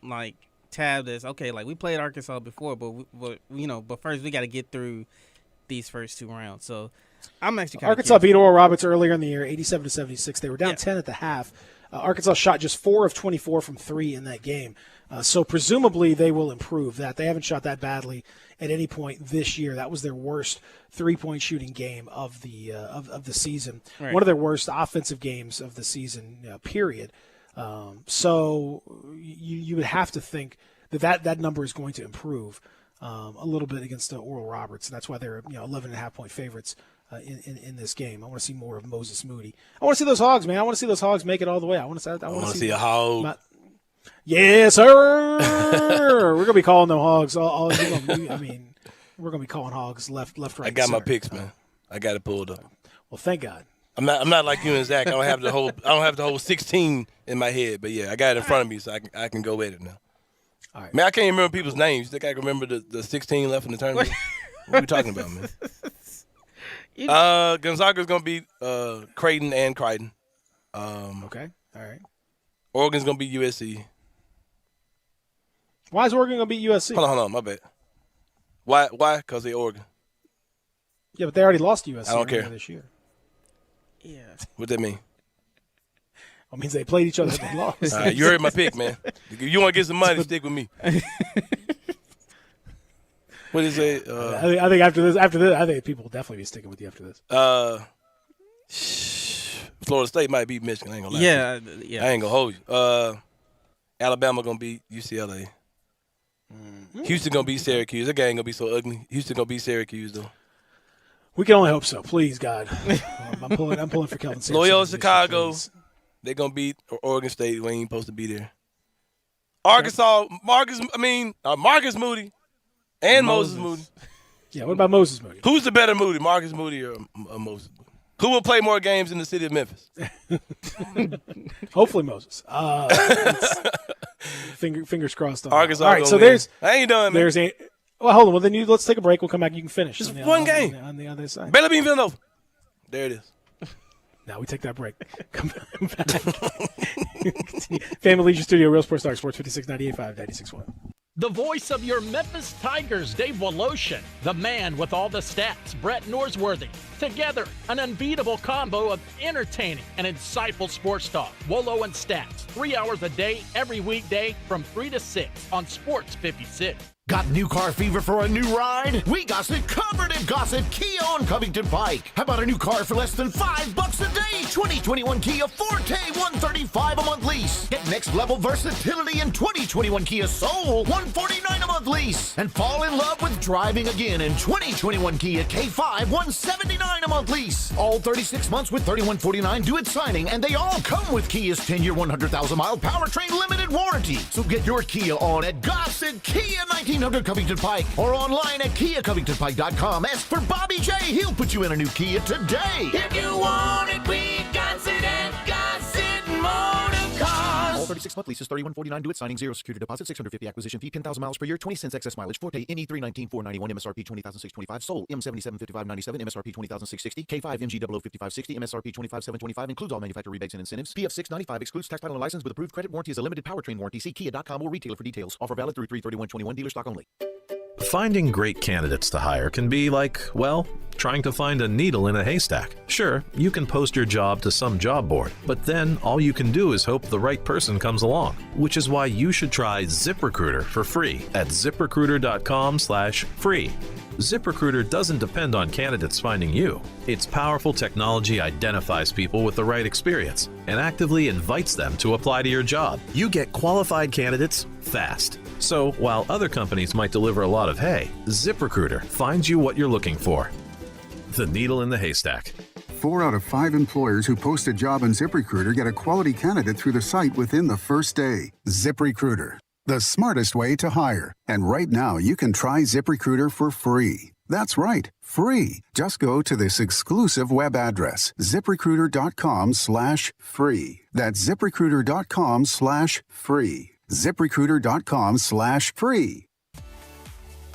like tabbed as, okay, like we played Arkansas before, but first we got to get through these first 2 rounds. So I'm actually kind of Arkansas beat Oral Roberts earlier in the year, 87-76. They were down 10 at the half. Arkansas shot just 4 of 24 from 3 in that game. So presumably they will improve that. They haven't shot that badly at any point this year. That was their worst 3-point shooting game of the season. Right. One of their worst offensive games of the season, period. So you would have to think that number is going to improve a little bit against Oral Roberts. That's why they're 11.5-point favorites in this game. I want to see more of Moses Moody. I want to see those Hogs, man. I want to see those Hogs make it all the way. I want to see a Hog. Yes, sir. We're gonna be calling them Hogs. We're gonna be calling Hogs left, right. I got my center. picks, man. I got it pulled up. Well, thank God. I'm not like you and Zach. I don't have the whole 16 in my head, but yeah, I got it in front of me, so I can go with it now. All right. Man, I can't remember people's names. You think I can remember the 16 left in the tournament? What are we talking about, man? Gonzaga's gonna beat Creighton and Crichton. Okay. All right. Oregon's gonna beat USC. Why is Oregon gonna beat USC? Hold on, my bad. Why? Because they Oregon. Yeah, but they already lost USC. I don't care this year. Yeah. What that mean? It means they played each other and they lost. All right, you heard my pick, man. If you want to get some money, stick with me. What is it? I think after this, I think people will definitely be sticking with you after this. Florida State might beat Michigan. I ain't gonna lie. Yeah. I ain't gonna hold you. Alabama gonna beat UCLA. Houston gonna beat Syracuse. That game ain't gonna be so ugly. Houston gonna beat Syracuse though. We can only hope so. Please, God. I'm pulling for Kelvin Sampson. Loyola Chicago. They're gonna beat Oregon State. We ain't supposed to be there. Arkansas. Marcus Moody. And Moses Moody. Yeah, what about Moses Moody? Who's the better Moody, Marcus Moody or Moses Moody? Who will play more games in the city of Memphis? Hopefully Moses. Fingers crossed on Arkansas. All right, so there's. I ain't done, man. Well, hold on. Well, then let's take a break. We'll come back. You can finish. Just one game on the other side. Baylor beat Villanova. There it is. Now we take that break. Come back. Family Leisure Studio, Real Sports Talk, Sports 56, 98.5, 96.1. The voice of your Memphis Tigers, Dave Woloshin. The man with all the stats, Brett Norsworthy. Together, an unbeatable combo of entertaining and insightful sports talk. Wolo and Stats, 3 hours a day, every weekday from 3 to 6 on Sports 56. Got new car fever for a new ride? We got it covered at Gossett Kia on Covington Pike. How about a new car for less than $5 a day? 2021 Kia Forte, $135 a month lease. Get next level versatility in 2021 Kia Soul, $149 a month lease. And fall in love with driving again in 2021 Kia K5, $179 a month lease. All 36 months with $31.49 due at signing, and they all come with Kia's 10-year, 100,000-mile powertrain limited warranty. So get your Kia on at Gossett Kia 1900 Covington Pike or online at KiaCovingtonPike.com. Ask for Bobby J. He'll put you in a new Kia today. If you want it, we got it at Gossett Motor Cars. All 36 month leases, $31.49 due at signing, 0 security deposit, $650 acquisition fee, 10,000 miles per year, 20 cents excess mileage. Forte NE 319,491, MSRP 20,625. Soul M775597, MSRP 20,660. K5 MG00 5560, MSRP 25,725. Includes all manufacturer rebates and incentives. PF 695 excludes tax title and license with approved credit. Warranty is a limited powertrain warranty. See Kia.com or retailer for details. Offer valid through 3/31/21. Dealer stock only. Finding great candidates to hire can be like, well, trying to find a needle in a haystack. Sure, you can post your job to some job board, but then all you can do is hope the right person comes along, which is why you should try ZipRecruiter for free at ZipRecruiter.com/free. ZipRecruiter doesn't depend on candidates finding you. Its powerful technology identifies people with the right experience and actively invites them to apply to your job. You get qualified candidates fast. So while other companies might deliver a lot of hay, ZipRecruiter finds you what you're looking for. The needle in the haystack. 4 out of 5 employers who post a job on ZipRecruiter get a quality candidate through the site within the first day. ZipRecruiter, the smartest way to hire. And right now, you can try ZipRecruiter for free. That's right, free. Just go to this exclusive web address, ZipRecruiter.com/free. That's ZipRecruiter.com/free. ZipRecruiter.com/free.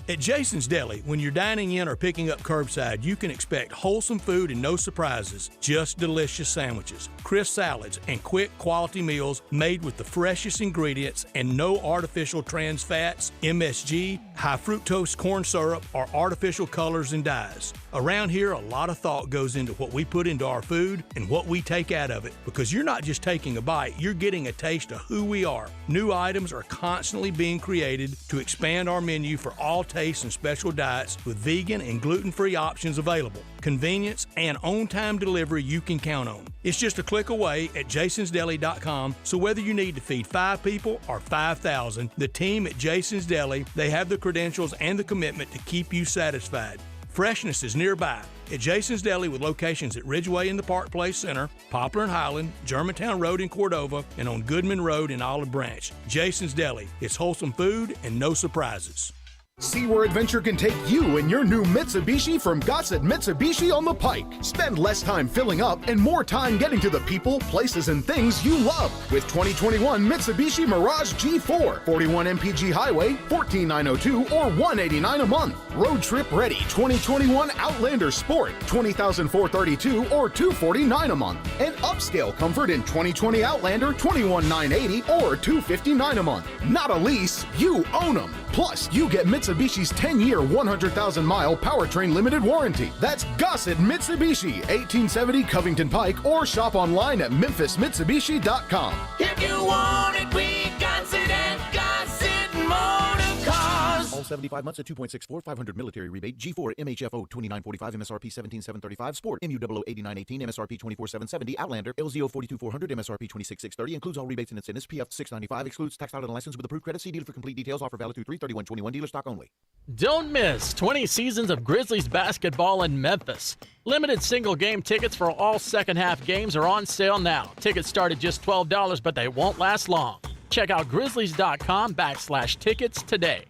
At Jason's Deli, when you're dining in or picking up curbside, you can expect wholesome food and no surprises, just delicious sandwiches, crisp salads, and quick quality meals made with the freshest ingredients and no artificial trans fats, MSG, high fructose corn syrup, or artificial colors and dyes. Around here, a lot of thought goes into what we put into our food and what we take out of it, because you're not just taking a bite, you're getting a taste of who we are. New items are constantly being created to expand our menu for all tastes and special diets with vegan and gluten-free options available. Convenience and on-time delivery you can count on. It's just a click away at jasonsdeli.com, so whether you need to feed 5 people or 5,000, the team at Jason's Deli, they have the credentials and the commitment to keep you satisfied. Freshness is nearby at Jason's Deli with locations at Ridgeway in the Park Place Center, Poplar and Highland, Germantown Road in Cordova, and on Goodman Road in Olive Branch. Jason's Deli. It's wholesome food and no surprises. See where adventure can take you in your new Mitsubishi from Gossett Mitsubishi on the Pike. Spend less time filling up and more time getting to the people, places, and things you love with 2021 Mitsubishi Mirage G4, 41 MPG Highway, $14,902 or $189 a month. Road trip ready 2021 Outlander Sport, $20,432 or $249 a month. And upscale comfort in 2020 Outlander, $21,980 or $259 a month. Not a lease, you own them. Plus, you get Mitsubishi's 10-year, 100,000-mile powertrain limited warranty. That's Gossett Mitsubishi, 1870 Covington Pike, or shop online at memphismitsubishi.com. If you want it, we got it at Gossett Motor Cars. All 75 months at 2.64, 500 military rebate. G4 MHFO 2945, MSRP 17735. Sport MU00 8918, MSRP 24770. Outlander LZO 42400, MSRP 26630. Includes all rebates and incentives. PF 695 excludes tax title and license with approved credit. See dealer for complete details. Offer valid through 3/31/21. Dealer stock only. Don't miss 20 seasons of Grizzlies basketball in Memphis. Limited single game tickets for all second half games are on sale now. Tickets start at just $12, but they won't last long. Check out grizzlies.com/tickets today.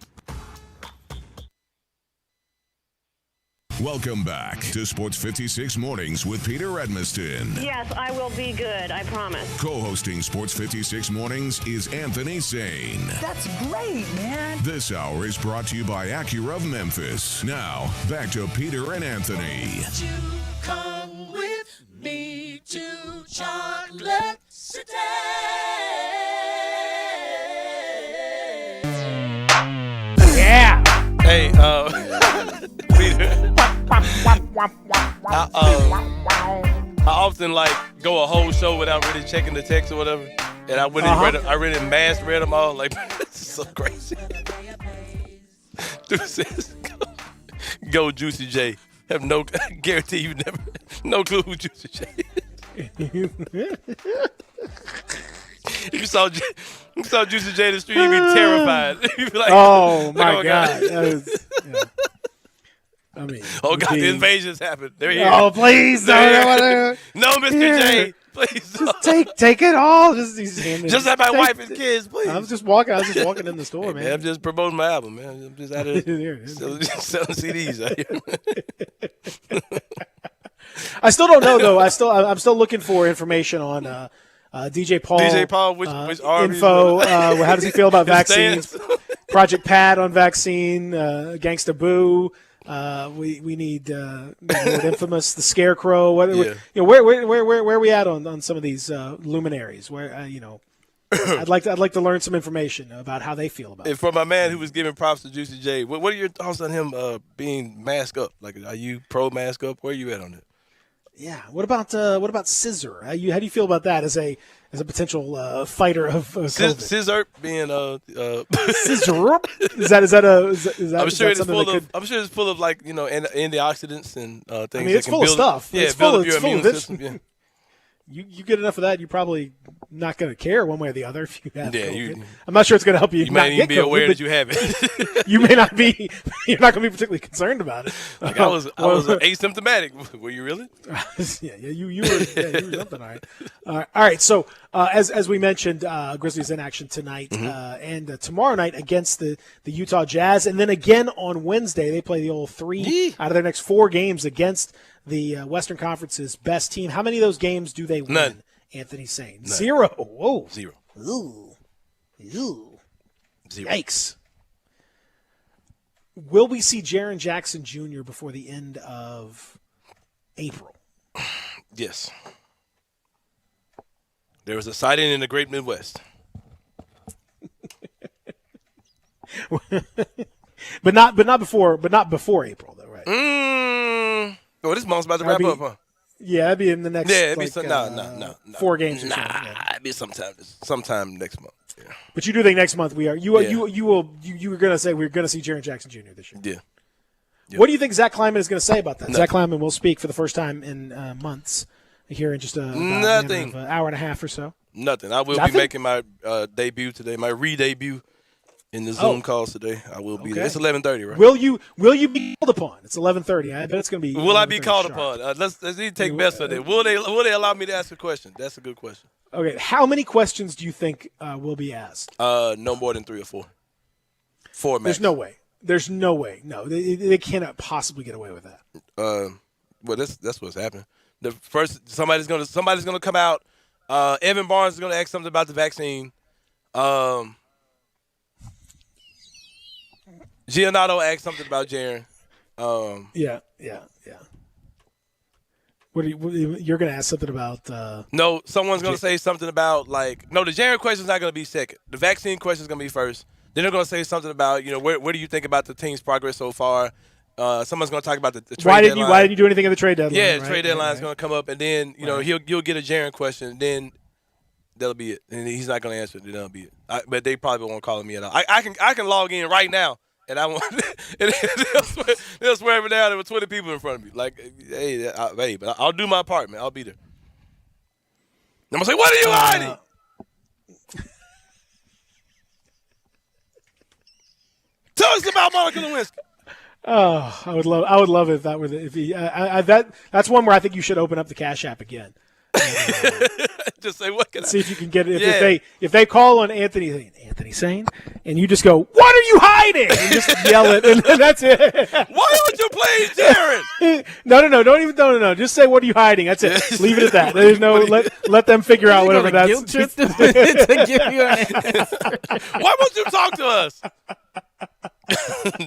Welcome back to Sports 56 Mornings with Peter Edmiston. Yes, I will be good, I promise. Co-hosting Sports 56 Mornings is Anthony Sane. That's great, man. This hour is brought to you by Acura of Memphis. Now, back to Peter and Anthony. You come with me to Chocolate City. Yeah. Hey, Peter. I often go a whole show without really checking the text or whatever, and I really mass read them all. Like, this is so crazy. Dude says, go Juicy J. Have no guarantee you never no clue who Juicy J is. You saw Juicy J in the street, you'd be terrified. You'd be like, oh my my God. That was, yeah. I mean, oh God, the invasion's happened. They're here. Oh please, no, Mr. J, please. Just take it all. Just have my wife and kids, please. I was just walking in the store, man. I'm just promoting my album, man. I'm just out of selling CDs out here. I still don't know though. I'm still looking for information on DJ Paul. DJ Paul, which info? How does he feel about vaccines? Project Pat on vaccine. Gangsta Boo. We need Lord Infamous, the Scarecrow. Where are we at on some of these luminaries? Where I'd like to learn some information about how they feel about it. And for my man who was giving props to Juicy J, what are your thoughts on him being masked up? Like, are you pro mask up? Where are you at on it? Yeah. What about Scissor? How do you feel about that as a potential fighter of COVID? Scissor being Scissor? Is that I'm sure it's full of like antioxidants and things. I mean, it's full of stuff. Yeah, it's build full up your immune system. Yeah. You get enough of that, you're probably not going to care one way or the other if you have COVID. I'm I'm not sure it's going to help you. You might even be aware that you have it. You may not be. You're not going to be particularly concerned about it. Like I was asymptomatic. Were you really? Yeah, you were something. All right. So as we mentioned, Grizzlies in action tonight and tomorrow night against the Utah Jazz, and then again on Wednesday they play the old 3 out of their next 4 games against the Western Conference's best team. How many of those games do they win? None. Anthony Sane. None. 0. Whoa. 0. Ooh. 0. Yikes. Will we see Jaren Jackson Jr. before the end of April? Yes. There was a sighting in the Great Midwest. but not before April though, right? Oh, this month's about to wrap up, huh? Yeah, it'd be in the next. Yeah, it'd be no. 4 games or something. Yeah. It'd be sometime next month. Yeah. But you do think next month we are? You were going to say we're going to see Jaren Jackson Jr. this year. Yeah. What do you think Zach Kleiman is going to say about that? Zach Kleiman will speak for the first time in months here in just an hour and a half or so. Nothing. I will be making my debut today, my re-debut in the Zoom calls today. I will be there. It's 11:30, right? Will you be called upon? It's 11:30. I bet it's going to be. Will I be called upon? Let's need to take best of it. Will they allow me to ask a question? That's a good question. Okay. How many questions do you think will be asked? No more than 3 or 4. 4 max. There's no way. No, they cannot possibly get away with that. Well, that's what's happening. The first somebody's gonna come out. Evan Barnes is gonna ask something about the vaccine. Giannato asked something about Jaren. Yeah. You're going to ask something about? No, someone's going to say something about the Jaren question's not going to be second. The vaccine question's going to be first. Then they're going to say something about where do you think about the team's progress so far? Someone's going to talk about the trade deadline. Why didn't you do anything at the trade deadline? Yeah, the trade deadline's going to come up, and then you'll get a Jaren question, and then that'll be it. And he's not going to answer it. Then that'll be it. But they probably won't call me at all. I can log in right now. And I want, and they'll swear every now there were 20 people in front of me. Like, hey, but I'll do my part, man. I'll be there. I'm gonna say, what are you hiding? Tell us about Monica Lewinsky. Oh, I would love it if that were if he. That's one where I think you should open up the Cash App again. Just say what can see if you can get it. If they call on Anthony Sane, and you just go, "What are you hiding?" and just yell it, and that's it. Why aren't you playing Jaren? No. Just say, "What are you hiding?" That's it. Leave it at that. There's no let them figure out whatever that's. Guilt trip to give you an answer. Why won't you talk to us?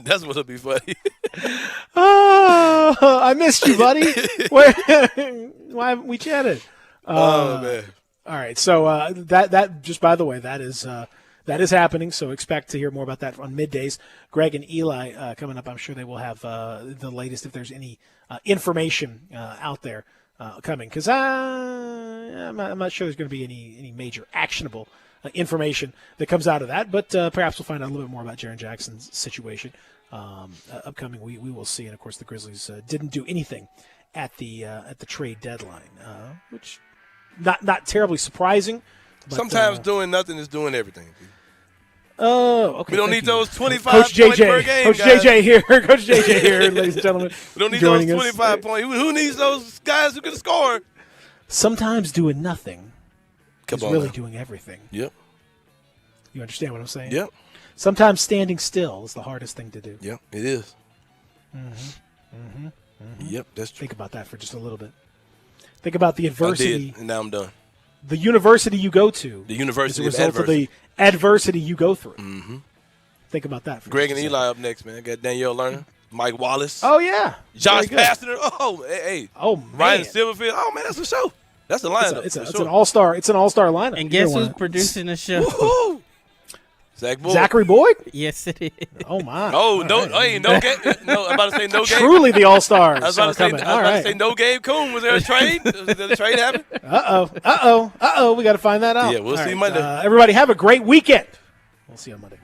That's what'll be funny. Oh, I missed you, buddy. Why haven't we chatted? Oh man! All right, so that just by the way, that is happening. So expect to hear more about that on middays. Greg and Eli coming up. I'm sure they will have the latest if there's any information out there coming. Because I'm not sure there's going to be any major actionable information that comes out of that. But perhaps we'll find out a little bit more about Jaren Jackson's situation upcoming. We will see. And of course, the Grizzlies didn't do anything at the trade deadline, which not terribly surprising. But, sometimes doing nothing is doing everything. Oh, okay. We don't need those 25 Coach points JJ, per game, Coach guys. JJ here. Coach JJ here, ladies and gentlemen. We don't need joining those us. 25 points. Who needs those guys who can score? Sometimes doing nothing Come is on really now. doing everything. Yep. You understand what I'm saying? Yep. Sometimes standing still is the hardest thing to do. Yep, it is. Yep, that's true. Think about that for just a little bit. Think about the I adversity. did, and now I'm done. The university you go to. The university is a of result of the adversity you go through. Mm-hmm. Think about that. For Greg just and a Eli up next, man. Got Danielle Lerner, Mike Wallace. Oh, yeah. Josh Very good. Pastner. Oh, hey. Oh, man. Ryan Silverfield. Oh, man, that's a show. That's the lineup. It's for an sure. all-star. It's an all-star lineup. And You guess don't who's wanna- producing the show? Woo-hoo. Zach Boyd. Zachary Boyd? Yes, it is. Oh, my. Oh, All no, right. hey, no game. No, I'm about to say no game. Truly the all-stars I was about are to say, coming. I was All about right. to say no Gabe Coon. Was there a trade? Did the trade happen? Uh-oh. We got to find that out. Yeah, we'll All see right, Monday. Everybody have a great weekend. We'll see you on Monday.